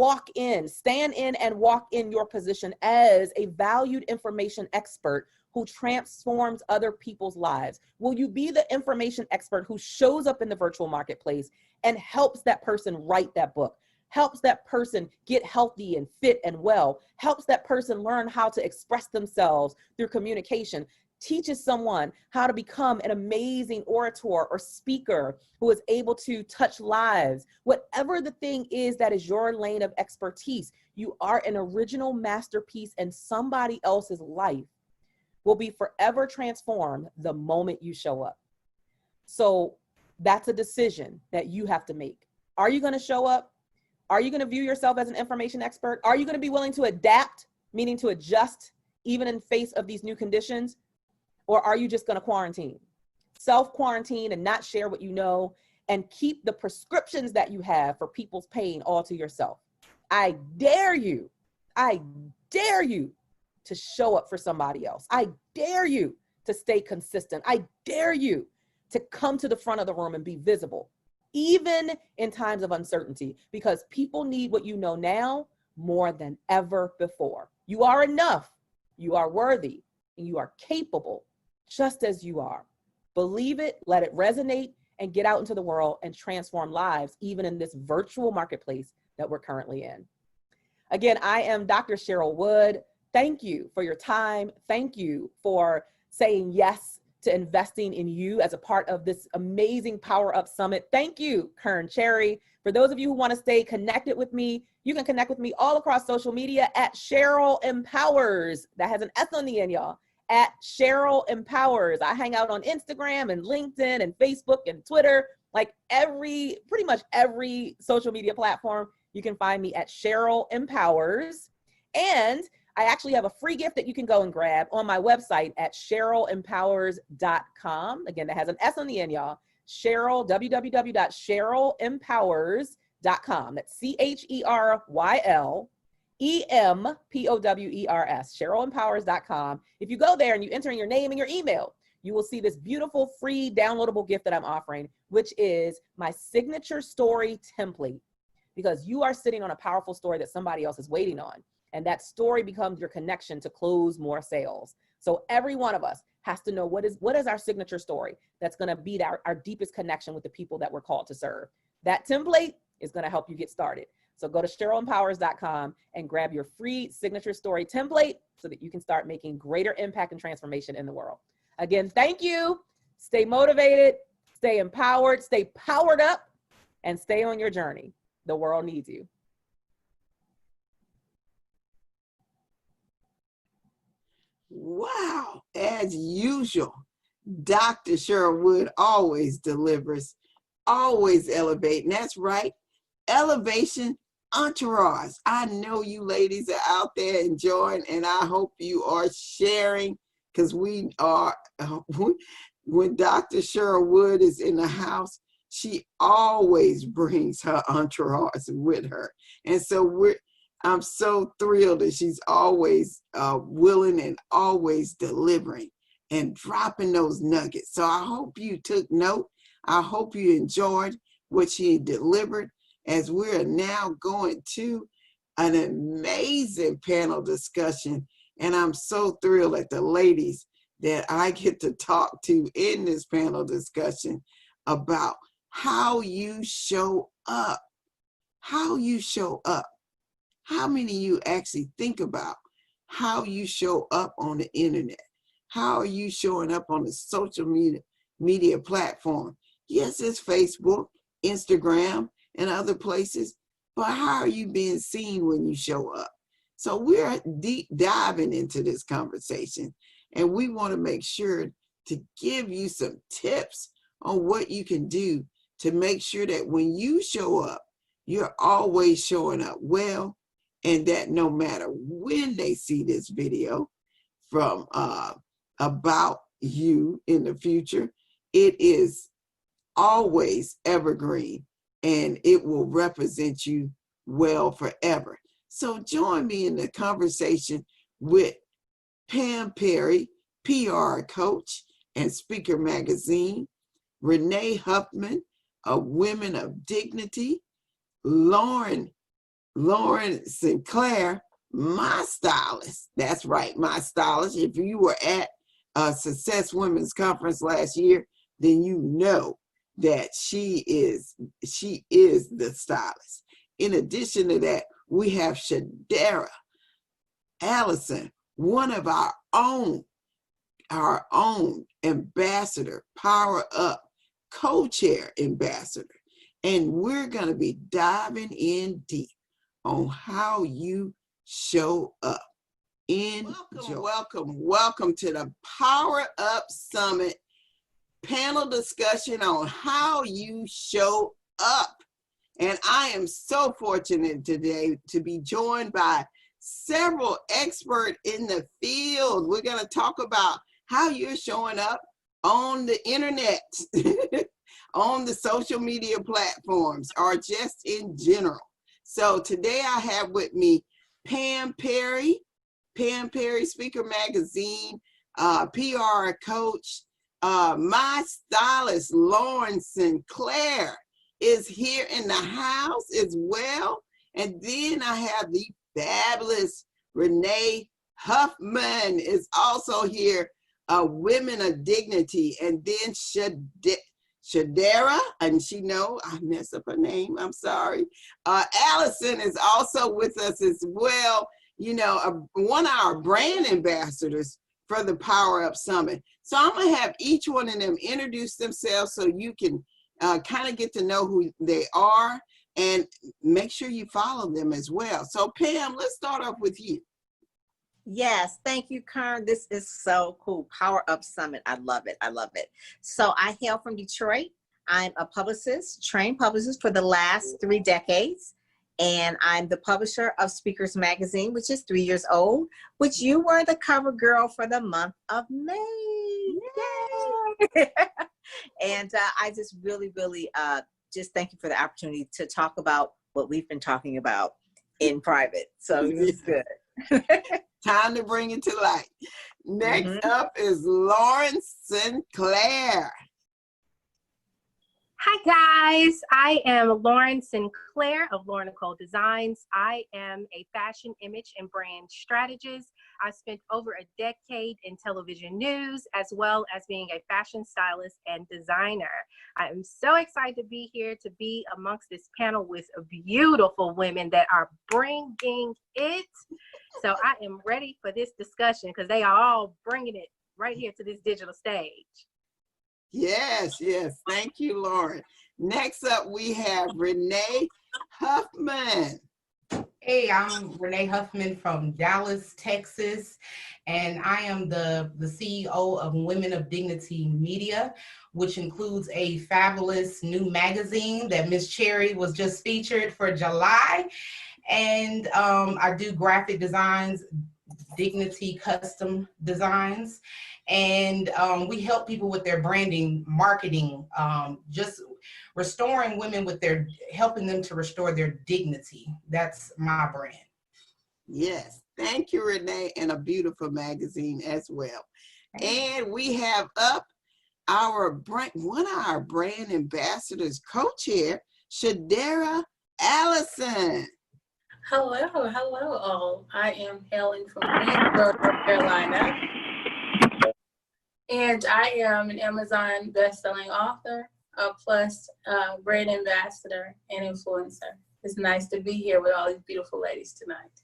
stand in and walk in your position as a valued information expert who transforms other people's lives? Will you be the information expert who shows up in the virtual marketplace and helps that person write that book, helps that person get healthy and fit and well, helps that person learn how to express themselves through communication, teaches someone how to become an amazing orator or speaker who is able to touch lives? Whatever the thing is that is your lane of expertise, you are an original masterpiece, and somebody else's life will be forever transformed the moment you show up. So that's a decision that you have to make. Are you going to show up? Are you going to view yourself as an information expert? Are you going to be willing to adapt, meaning to adjust even in face of these new conditions? Or are you just going to quarantine? Self-quarantine and not share what you know, and keep the prescriptions that you have for people's pain all to yourself. I dare you to show up for somebody else. I dare you to stay consistent. I dare you to come to the front of the room and be visible, even in times of uncertainty, because people need what you know now more than ever before. You are enough, you are worthy, and you are capable just as you are. Believe it, let it resonate, and get out into the world and transform lives, even in this virtual marketplace that we're currently in. Again, I am Dr. Cheryl Wood. Thank you for your time. Thank you for saying yes to investing in you as a part of this amazing Power Up Summit. Thank you, Kern Cherry. For those of you who want to stay connected with me, you can connect with me all across social media at Cheryl Empowers. That has an S on the end, y'all. At Cheryl Empowers. I hang out on Instagram and LinkedIn and Facebook and Twitter, like pretty much every social media platform. You can find me at Cheryl Empowers. And I actually have a free gift that you can go and grab on my website at CherylEmpowers.com. Again, that has an S on the end, y'all. www.CherylEmpowers.com. That's CherylEmpowers, CherylEmpowers.com. If you go there and you enter in your name and your email, you will see this beautiful free downloadable gift that I'm offering, which is my signature story template, because you are sitting on a powerful story that somebody else is waiting on. And that story becomes your connection to close more sales. So every one of us has to know what is our signature story that's going to be our deepest connection with the people that we're called to serve. That template is going to help you get started. So go to CherylEmpowers.com and grab your free signature story template so that you can start making greater impact and transformation in the world. Again, thank you. Stay motivated, stay empowered, stay powered up, and stay on your journey. The world needs you. Wow, as usual, Dr. Cheryl Wood always delivers, always elevating. That's right, elevation entourage. I know you ladies are out there enjoying, and I hope you are sharing, because we are, when Dr. Cheryl Wood is in the house, she always brings her entourage with her. And so I'm so thrilled that she's always willing and always delivering and dropping those nuggets. So I hope you took note. I hope you enjoyed what she delivered, as we're now going to an amazing panel discussion. And I'm so thrilled at the ladies that I get to talk to in this panel discussion about how you show up. How you show up. How many of you actually think about how you show up on the internet? How are you showing up on the social media platform? Yes, it's Facebook, Instagram, and other places, but how are you being seen when you show up? So we're deep diving into this conversation, and we want to make sure to give you some tips on what you can do to make sure that when you show up, you're always showing up well, and that no matter when they see this video from about you in the future, it is always evergreen, and it will represent you well forever. So join me in the conversation with Pam Perry, PR coach and Speaker Magazine, Renee Huffman of Women of Dignity, Lauren Sinclair, my stylist. That's right, my stylist. If you were at Success Women's Conference last year, then you know that she is the stylist. In addition to that, we have Shadera Allison, one of our own ambassador, Power Up co-chair ambassador. And we're going to be diving in deep on how you show up. Welcome to the Power Up Summit panel discussion on how you show up. And I am so fortunate today to be joined by several experts in the field. We're going to talk about how you're showing up on the internet, on the social media platforms, or just in general. So today I have with me Pam Perry, Speaker Magazine, PR coach. My stylist, Lauren Sinclair, is here in the house as well. And then I have the fabulous Renee Huffman is also here, Women of Dignity. And then Shadera, and she know I mess up her name, I'm sorry. Allison is also with us as well, you know, one of our brand ambassadors for the Power Up Summit. So I'm gonna have each one of them introduce themselves so you can kind of get to know who they are and make sure you follow them as well. So Pam, let's start off with you. Yes, thank you, Karen. This is so cool. Power Up Summit. I love it. I love it. So I hail from Detroit. I'm a publicist, trained publicist for the last 3 decades. And I'm the publisher of Speakers Magazine, which is 3 years old, which you were the cover girl for the month of May. Yay! And I just really just thank you for the opportunity to talk about what we've been talking about in private. So it's good. Time to bring it to light. Next up is Lauren Sinclair. Hi guys, I am Lauren Sinclair of Lauren Nicole Designs. I am a fashion, image, and brand strategist. I spent over a decade in television news, as well as being a fashion stylist and designer. I am so excited to be here, to be amongst this panel with beautiful women that are bringing it. So I am ready for this discussion because they are all bringing it right here to this digital stage. Yes. Thank you, Lauren. Next up, we have Renee Huffman. Hey, I'm Renee Huffman from Dallas, Texas, and I am the CEO of Women of Dignity Media, which includes a fabulous new magazine that Miss Cherry was just featured for July. And I do graphic designs, Dignity Custom Designs. And we help people with their branding, marketing, just restoring women with helping them to restore their dignity. That's my brand. Yes, thank you, Renee, and a beautiful magazine as well. And we have up one of our brand ambassadors, co-chair, Shadera Allison. Hello all. I am hailing from Greensboro, North Carolina. And I am an Amazon best-selling author, plus brand ambassador and influencer. It's nice to be here with all these beautiful ladies tonight.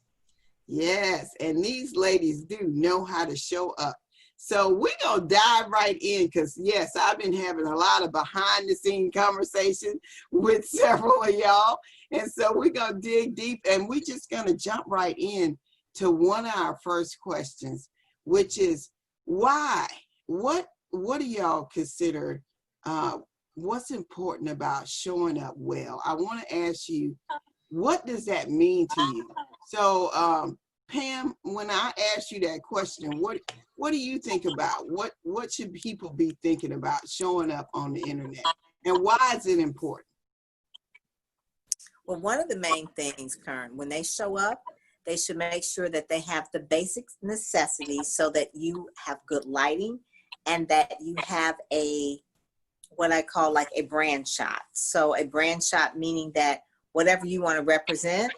Yes, and these ladies do know how to show up. So we're going to dive right in because, yes, I've been having a lot of behind-the-scenes conversation with several of y'all. And so we're going to dig deep, and we're just going to jump right in to one of our first questions, which is why? What do y'all consider what's important about showing up well? I want to ask you, what does that mean to you? So Pam, when I ask you that question, what do you think about? What should people be thinking about showing up on the internet? And why is it important? Well, one of the main things, Karen, when they show up, they should make sure that they have the basic necessities so that you have good lighting and that you have what I call like a brand shot. So a brand shot meaning that whatever you want to represent,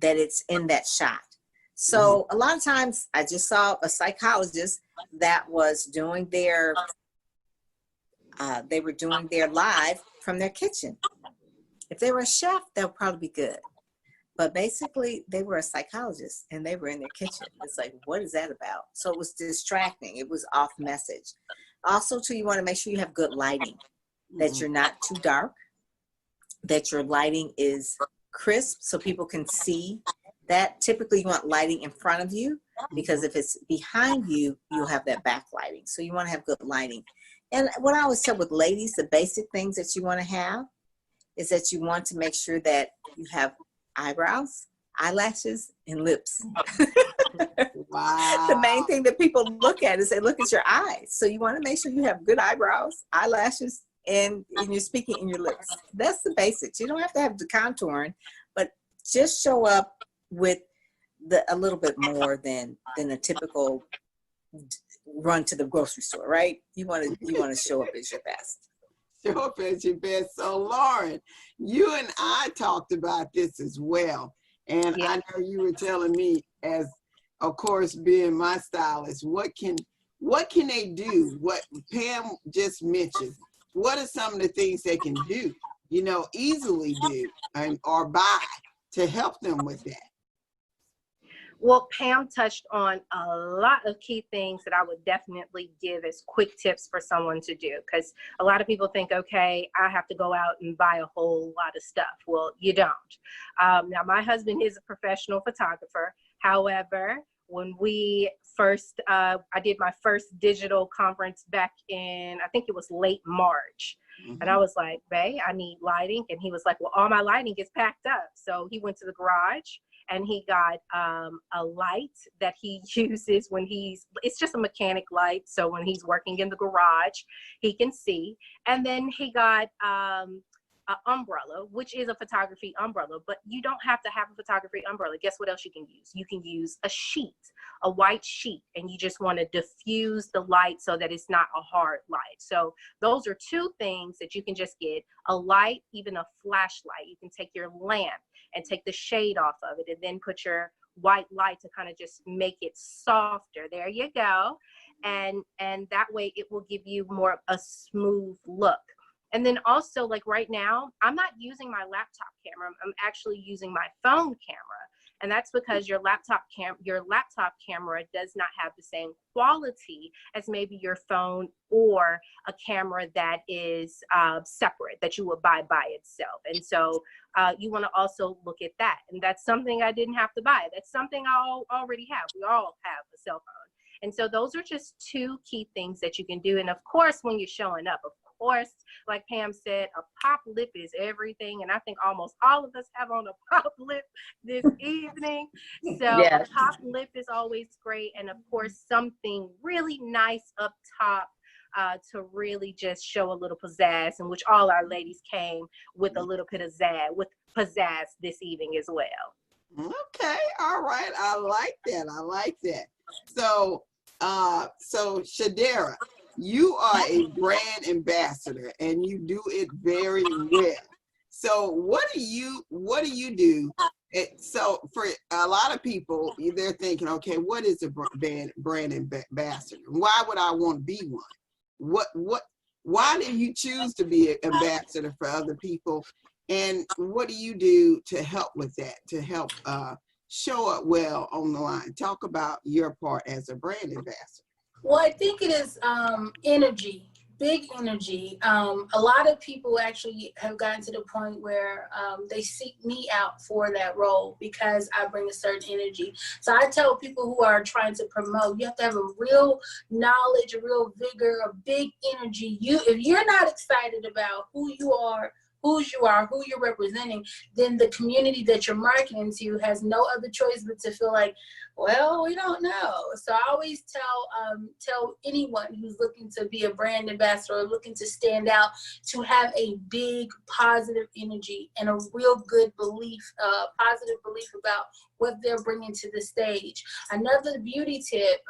that it's in that shot. So a lot of times I just saw a psychologist that was doing they were doing their live from their kitchen. If they were a chef, that would probably be good. But basically they were a psychologist and they were in their kitchen. It's like, what is that about? So it was distracting. It was off message. Also too, you want to make sure you have good lighting, that you're not too dark, that your lighting is crisp so people can see that. Typically you want lighting in front of you, because if it's behind you, you'll have that backlighting. So you want to have good lighting. And what I always tell with ladies, the basic things that you want to have is that you want to make sure that you have eyebrows, eyelashes, and lips. Wow. The main thing that people look at is they look at your eyes. So you want to make sure you have good eyebrows, eyelashes, and you're speaking in your lips. That's the basics. You don't have to have the contouring, but just show up with a little bit more than a typical run to the grocery store, right? You want to show up as your best. Show up as your best. So Lauren, you and I talked about this as well. And I know you were telling me, as of course being my stylist, what can they do? What Pam just mentioned, what are some of the things they can do, easily do or buy to help them with that? Well, Pam touched on a lot of key things that I would definitely give as quick tips for someone to do, because a lot of people think, okay, I have to go out and buy a whole lot of stuff. Well, you don't. Now, my husband is a professional photographer. However, when we first, I did my first digital conference back in, I think it was late March. And I was like, babe, I need lighting. And he was like, well, all my lighting is packed up. So he went to the garage and he got a light that he uses when it's just a mechanic light. So when he's working in the garage, he can see. And then he got an umbrella, which is a photography umbrella, but you don't have to have a photography umbrella. Guess what else you can use? You can use a sheet, a white sheet, and you just want to diffuse the light so that it's not a hard light. So those are two things that you can just get: a light, even a flashlight. You can take your lamp and take the shade off of it and then put your white light to kind of just make it softer. There you go. And that way it will give you more of a smooth look. And then also, like right now, I'm not using my laptop camera. I'm actually using my phone camera. And that's because your laptop camera does not have the same quality as maybe your phone or a camera that is separate, that you would buy by itself. And so you want to also look at that. And that's something I didn't have to buy. That's something I already have. We all have a cell phone. And so those are just two key things that you can do. And of course, when you're showing up, of course, like Pam said, a pop lip is everything. And I think almost all of us have on a pop lip this evening. So yes. A pop lip is always great. And of course, something really nice up top to really just show a little pizzazz, in which all our ladies came with a little bit of pizzazz this evening as well. Okay. All right. I like that. So, Shadera, you are a brand ambassador and you do it very well. So what do you do? So for a lot of people, they're thinking, okay, what is a brand ambassador? Why would I want to be one? Why did you choose to be an ambassador for other people? And what do you do to help with that, to help show up well on the line? Talk about your part as a brand ambassador. Well, I think it is energy, big energy. A lot of people actually have gotten to the point where they seek me out for that role because I bring a certain energy. So I tell people who are trying to promote, you have to have a real knowledge, a real vigor, a big energy. If you're not excited about who you are, who you're representing, then the community that you're marketing to has no other choice but to feel like, well, we don't know. So I always tell anyone who's looking to be a brand ambassador or looking to stand out to have a big positive energy and a real good belief, positive belief about what they're bringing to the stage. Another beauty tip,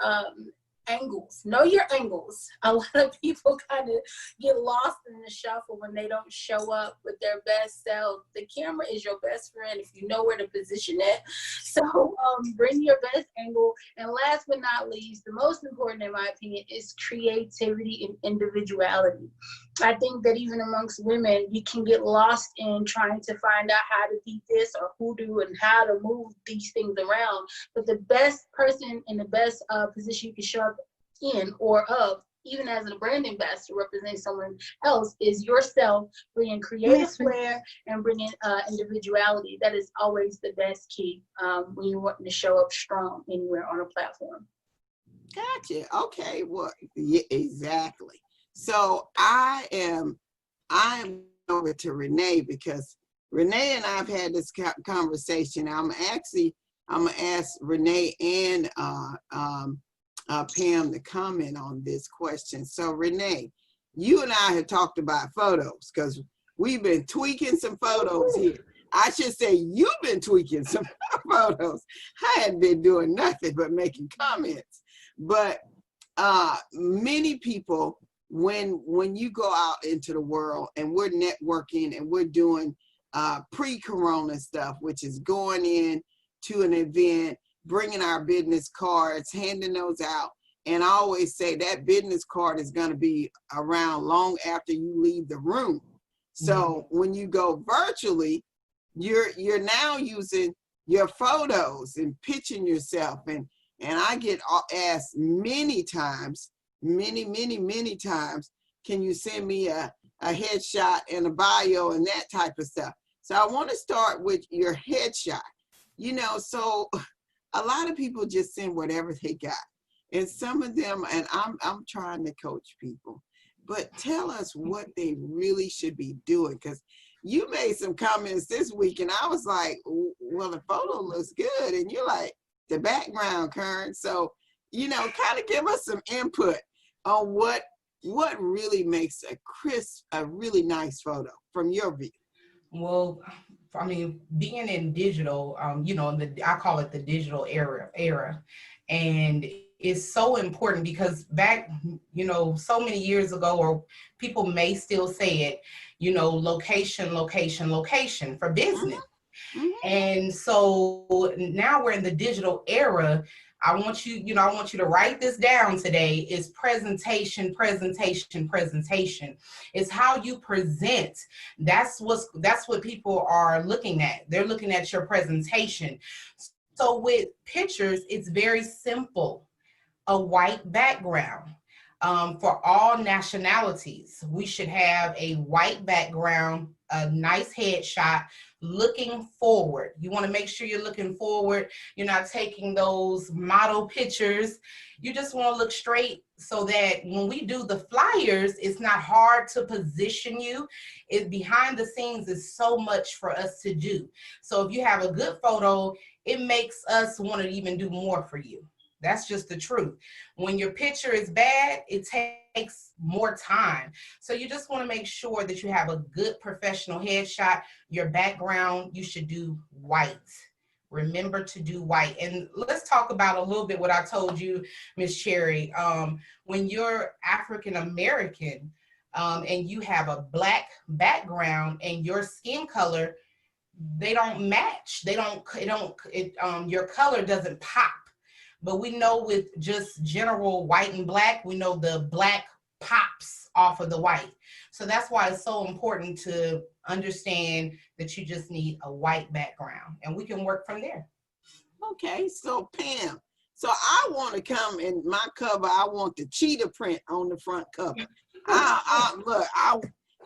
angles. Know your angles. A lot of people kind of get lost in the shuffle when they don't show up with their best self. The camera is your best friend if you know where to position it. So bring your best angle. And last but not least, the most important in my opinion is creativity and individuality. I think that even amongst women, you can get lost in trying to find out how to be this or who do and how to move these things around. But the best person in the best position you can show up in or of, even as a brand ambassador representing someone else, is yourself, bringing creative flair and bringing individuality. That is always the best key when you're wanting to show up strong anywhere on a platform. Gotcha. Okay. Well, yeah, exactly. So I am over to Renee, because Renee and I have had this conversation. I'm gonna ask Renee and Pam to comment on this question. So Renee, you and I have talked about photos because we've been tweaking some photos here. I should say you've been tweaking some photos. I hadn't been doing nothing but making comments. But many people, when you go out into the world and we're networking and we're doing pre-corona stuff, which is going in to an event, bringing our business cards, handing those out. And I always say that business card is going to be around long after you leave the room. So when you go virtually, you're now using your photos and pitching yourself. And I get asked many times, many times, can you send me a headshot and a bio and that type of stuff? So I want to start with your headshot. You know, so a lot of people just send whatever they got. And some of them, and I'm trying to coach people, but tell us what they really should be doing. Because you made some comments this week and I was like, well, the photo looks good. And you're like, the background, Karen. So, you know, kind of give us some input on what really makes a really nice photo from your view. Well, I mean, being in digital, you know, I call it the digital era. And it's so important because back, you know, so many years ago, or people may still say it, you know, location for business. And so now we're in the digital era. I want you to write this down today. Is presentation. It's how you present. That's what people are looking at. They're looking at your presentation. So with pictures, it's very simple. A white background. For all nationalities, we should have a white background, a nice headshot, looking forward. You want to make sure you're looking forward. You're not taking those model pictures. You just want to look straight so that when we do the flyers, it's not hard to position you. Behind the scenes is so much for us to do. So if you have a good photo, it makes us want to even do more for you. That's just the truth. When your picture is bad, it takes more time. So you just want to make sure that you have a good professional headshot. Your background, you should do white. Remember to do white. And let's talk about a little bit what I told you, Ms. Cherry. When you're African American and you have a black background and your skin color, they don't match. Your color doesn't pop. But we know with just general white and black, we know the black pops off of the white. So that's why it's so important to understand that you just need a white background and we can work from there. Okay, so Pam, so I want to come in my cover. I want the cheetah print on the front cover.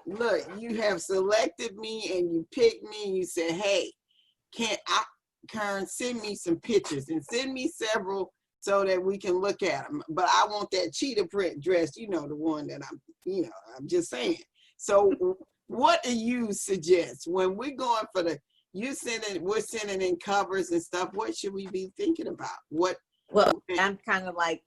Look, you have selected me and you picked me and you said, hey, Karen, send me some pictures and send me several so that we can look at them. But I want that cheetah print dress, you know, the one that I'm just saying. So what do you suggest when we're going for we're sending in covers and stuff? What should we be thinking about? Well, I'm kind of like,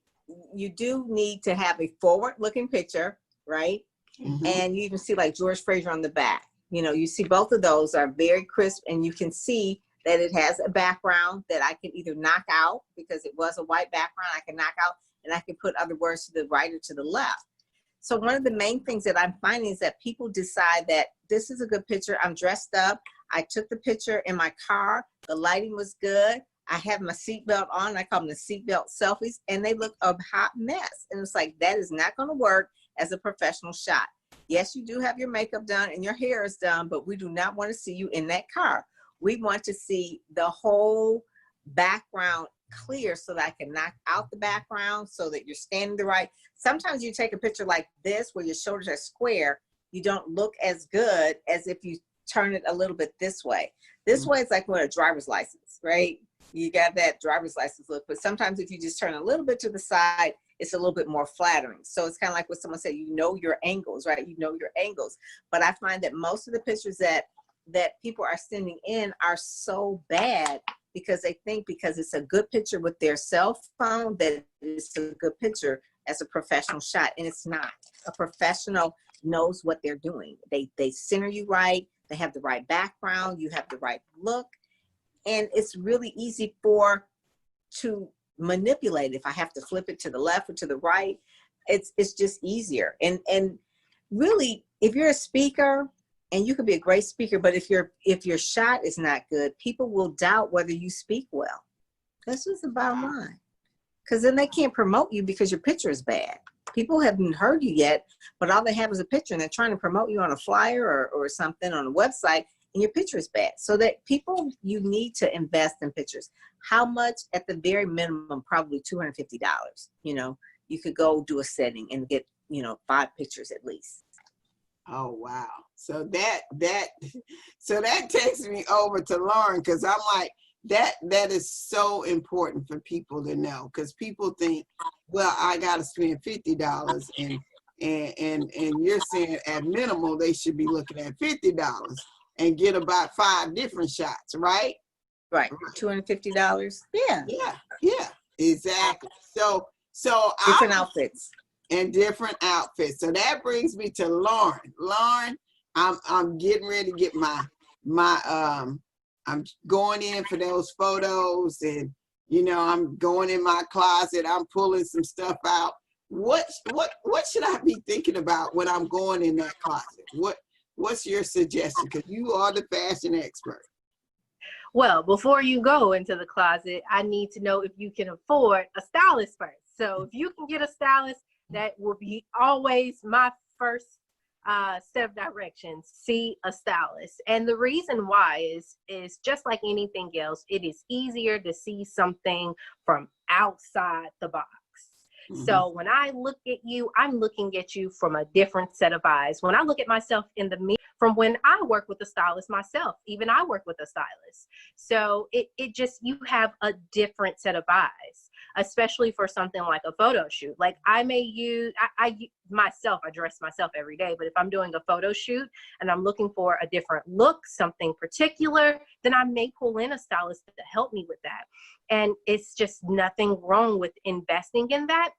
you do need to have a forward-looking picture, right? Mm-hmm. And you even see like George Fraser on the back. You know, you see both of those are very crisp, and you can see that it has a background that I can either knock out because it was a white background, I can knock out, and I can put other words to the right or to the left. So one of the main things that I'm finding is that people decide that this is a good picture. I'm dressed up. I took the picture in my car. The lighting was good. I have my seatbelt on. I call them the seatbelt selfies, and they look a hot mess. And it's like, that is not going to work as a professional shot. Yes, you do have your makeup done and your hair is done, but we do not want to see you in that car. We want to see the whole background clear so that I can knock out the background so that you're standing the right. Sometimes you take a picture like this where your shoulders are square, you don't look as good as if you turn it a little bit this way. This way it's like with a driver's license, right? You got that driver's license look, but sometimes if you just turn a little bit to the side, it's a little bit more flattering. So it's kind of like what someone said, you know your angles, right? You know your angles. But I find that most of the pictures that people are sending in are so bad because they think because it's a good picture with their cell phone that it's a good picture as a professional shot, and it's not. A professional knows what they're doing. They center you right, they have the right background, you have the right look, and it's really easy to manipulate. If I have to flip it to the left or to the right, it's just easier. And really, if you're a speaker, and you could be a great speaker, but if your shot is not good, people will doubt whether you speak well. That's just the bottom line. Because then they can't promote you because your picture is bad. People haven't heard you yet, but all they have is a picture, and they're trying to promote you on a flyer or something on a website, and your picture is bad. So that people, you need to invest in pictures. How much? At the very minimum, probably $250. You know, you could go do a setting and get, 5 pictures at least. Oh, wow. So that takes me over to Lauren, because I'm like, that is so important for people to know, because people think, well, I got to spend $50 and you're saying at minimal, they should be looking at $50 and get about 5 different shots, right? Right. $250. Yeah. Yeah, exactly. So different outfits. And different outfits. So that brings me to Lauren. Lauren, I'm getting ready to get my I'm going in for those photos, and I'm going in my closet. I'm pulling some stuff out. What should I be thinking about when I'm going in that closet? What's your suggestion? Because you are the fashion expert. Well, before you go into the closet, I need to know if you can afford a stylist first. So if you can get a stylist, that will be always my first set of directions. See a stylist. And the reason why is just like anything else, it is easier to see something from outside the box. Mm-hmm. So when I look at you, I'm looking at you from a different set of eyes. When I look at myself in the mirror, from when I work with a stylist myself, even I work with a stylist. So it just, you have a different set of eyes, especially for something like a photo shoot. Like I may use, I dress myself every day, but if I'm doing a photo shoot and I'm looking for a different look, something particular, then I may pull in a stylist to help me with that. And it's just nothing wrong with investing in that.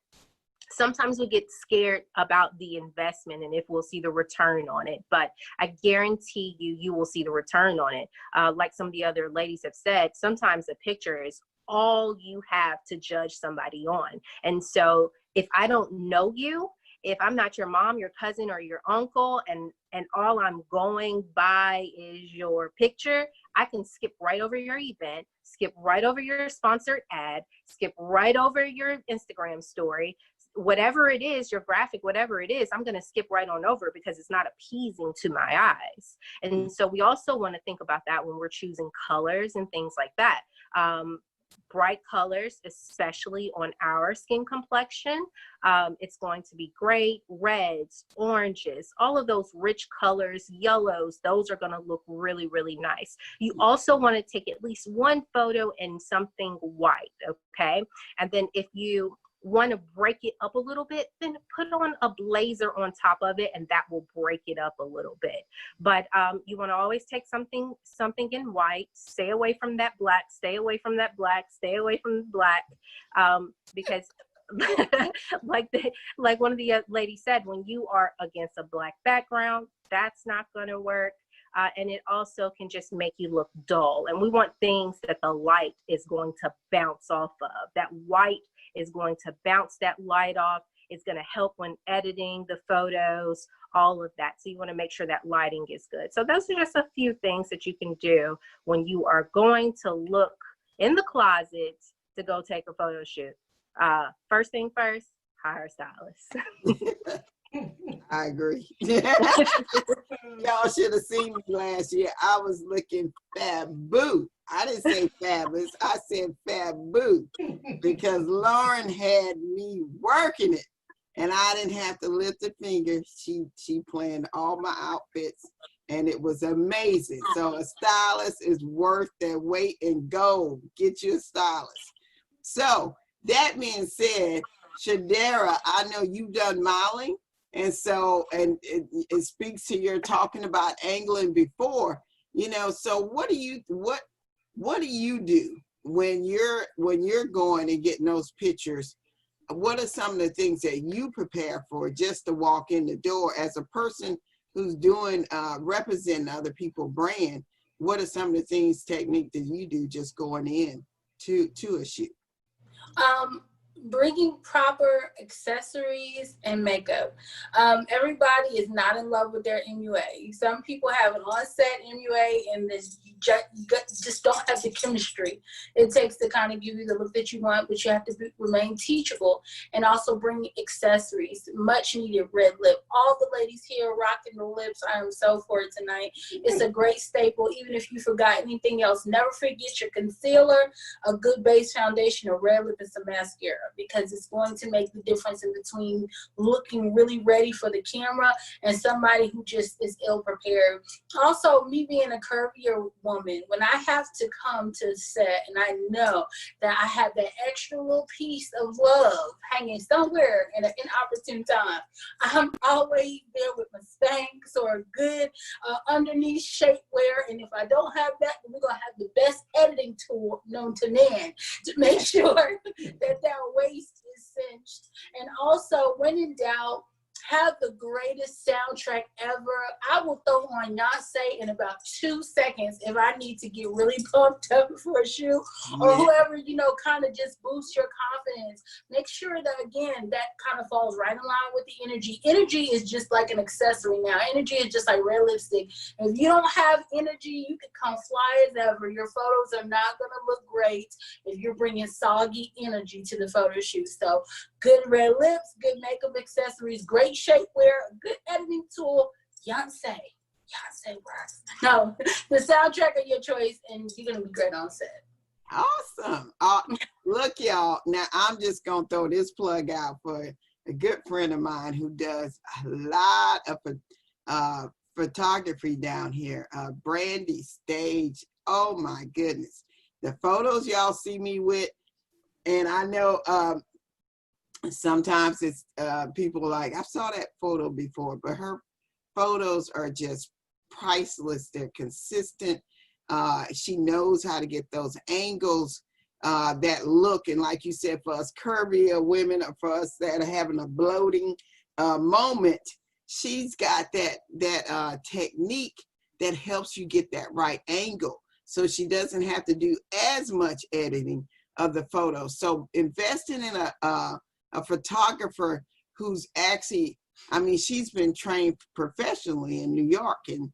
Sometimes we get scared about the investment and if we'll see the return on it, but I guarantee you will see the return on it. Like some of the other ladies have said, sometimes a picture is all you have to judge somebody on. And so if I don't know you, if I'm not your mom, your cousin, or your uncle, and all I'm going by is your picture, I can skip right over your event, skip right over your sponsored ad, skip right over your Instagram story. Whatever it is, your graphic, whatever it is, I'm going to skip right on over because it's not appeasing to my eyes. And so we also want to think about that when we're choosing colors and things like that. Bright colors, especially on our skin complexion, it's going to be great. Reds, oranges, all of those rich colors, yellows, those are going to look really, really nice. You also want to take at least one photo in something white, okay? And then if you want to break it up a little bit, then put on a blazer on top of it, and that will break it up a little bit. But you want to always take something in white. Stay away from that black, stay away from that black, stay away from the black, because like one of the ladies said, when you are against a black background, that's not going to work. And it also can just make you look dull. And we want things that the light is going to bounce off of. That white It's going to bounce that light off. It's going to help when editing the photos, all of that. So you want to make sure that lighting is good. So those are just a few things that you can do when you are going to look in the closet to go take a photo shoot. First thing first, hire a stylist. I agree. Y'all should have seen me last year. I was looking fab-boo. I didn't say fabulous. I said fab-boo because Lauren had me working it, and I didn't have to lift a finger. She planned all my outfits, and it was amazing. So a stylist is worth their weight in gold. Get you a stylist. So that being said, Shadera, I know you've done modeling. And so, and it speaks to your talking about angling before, you know, so what do you do when you're going and getting those pictures? What are some of the things that you prepare for just to walk in the door as a person who's doing, representing other people's brand? What are some of the things, technique that you do just going in to a shoot? Bringing proper accessories and makeup. Everybody is not in love with their MUA. Some people have an on-set MUA and just don't have the chemistry it takes to kind of give you the look that you want, but you have to remain teachable and also bring accessories. Much needed red lip. All the ladies here rocking the lips. I am so for it tonight. It's a great staple. Even if you forgot anything else, never forget your concealer, a good base foundation, a red lip, and some mascara, because it's going to make the difference in between looking really ready for the camera and somebody who just is ill prepared. Also, me being a curvier woman, when I have to come to set and I know that I have that extra little piece of love hanging somewhere in an inopportune time, I'm always there with my Spanx or a good underneath shapewear. And if I don't have that, then we're going to have the best editing tool known to man to make sure that waist is cinched. And also, when in doubt, have the greatest soundtrack ever. I will throw on Beyonce in about 2 seconds if I need to get really pumped up for a shoot, or whoever, you know, kind of just boosts your confidence. Make sure that, again, that kind of falls right in line with the energy. Energy is just like an accessory now. Energy is just like red lipstick. If you don't have energy, you can come fly as ever. Your photos are not going to look great if you're bringing soggy energy to the photo shoot. So good red lips, good makeup accessories, great shapewear, good editing tool. Beyonce works. No, the soundtrack of your choice, and you're gonna be great on set. Awesome. Look, y'all, now I'm just gonna throw this plug out for a good friend of mine who does a lot of photography down here, Brandy Stage. Oh my goodness, the photos y'all see me with, and I know sometimes it's people like, I saw that photo before, but her photos are just priceless. They're consistent. She knows how to get those angles that look, and like you said, for us curvier women, or for us that are having a bloating moment, she's got that technique that helps you get that right angle, so she doesn't have to do as much editing of the photo. So investing in a photographer who's actually, I mean, she's been trained professionally in New York, and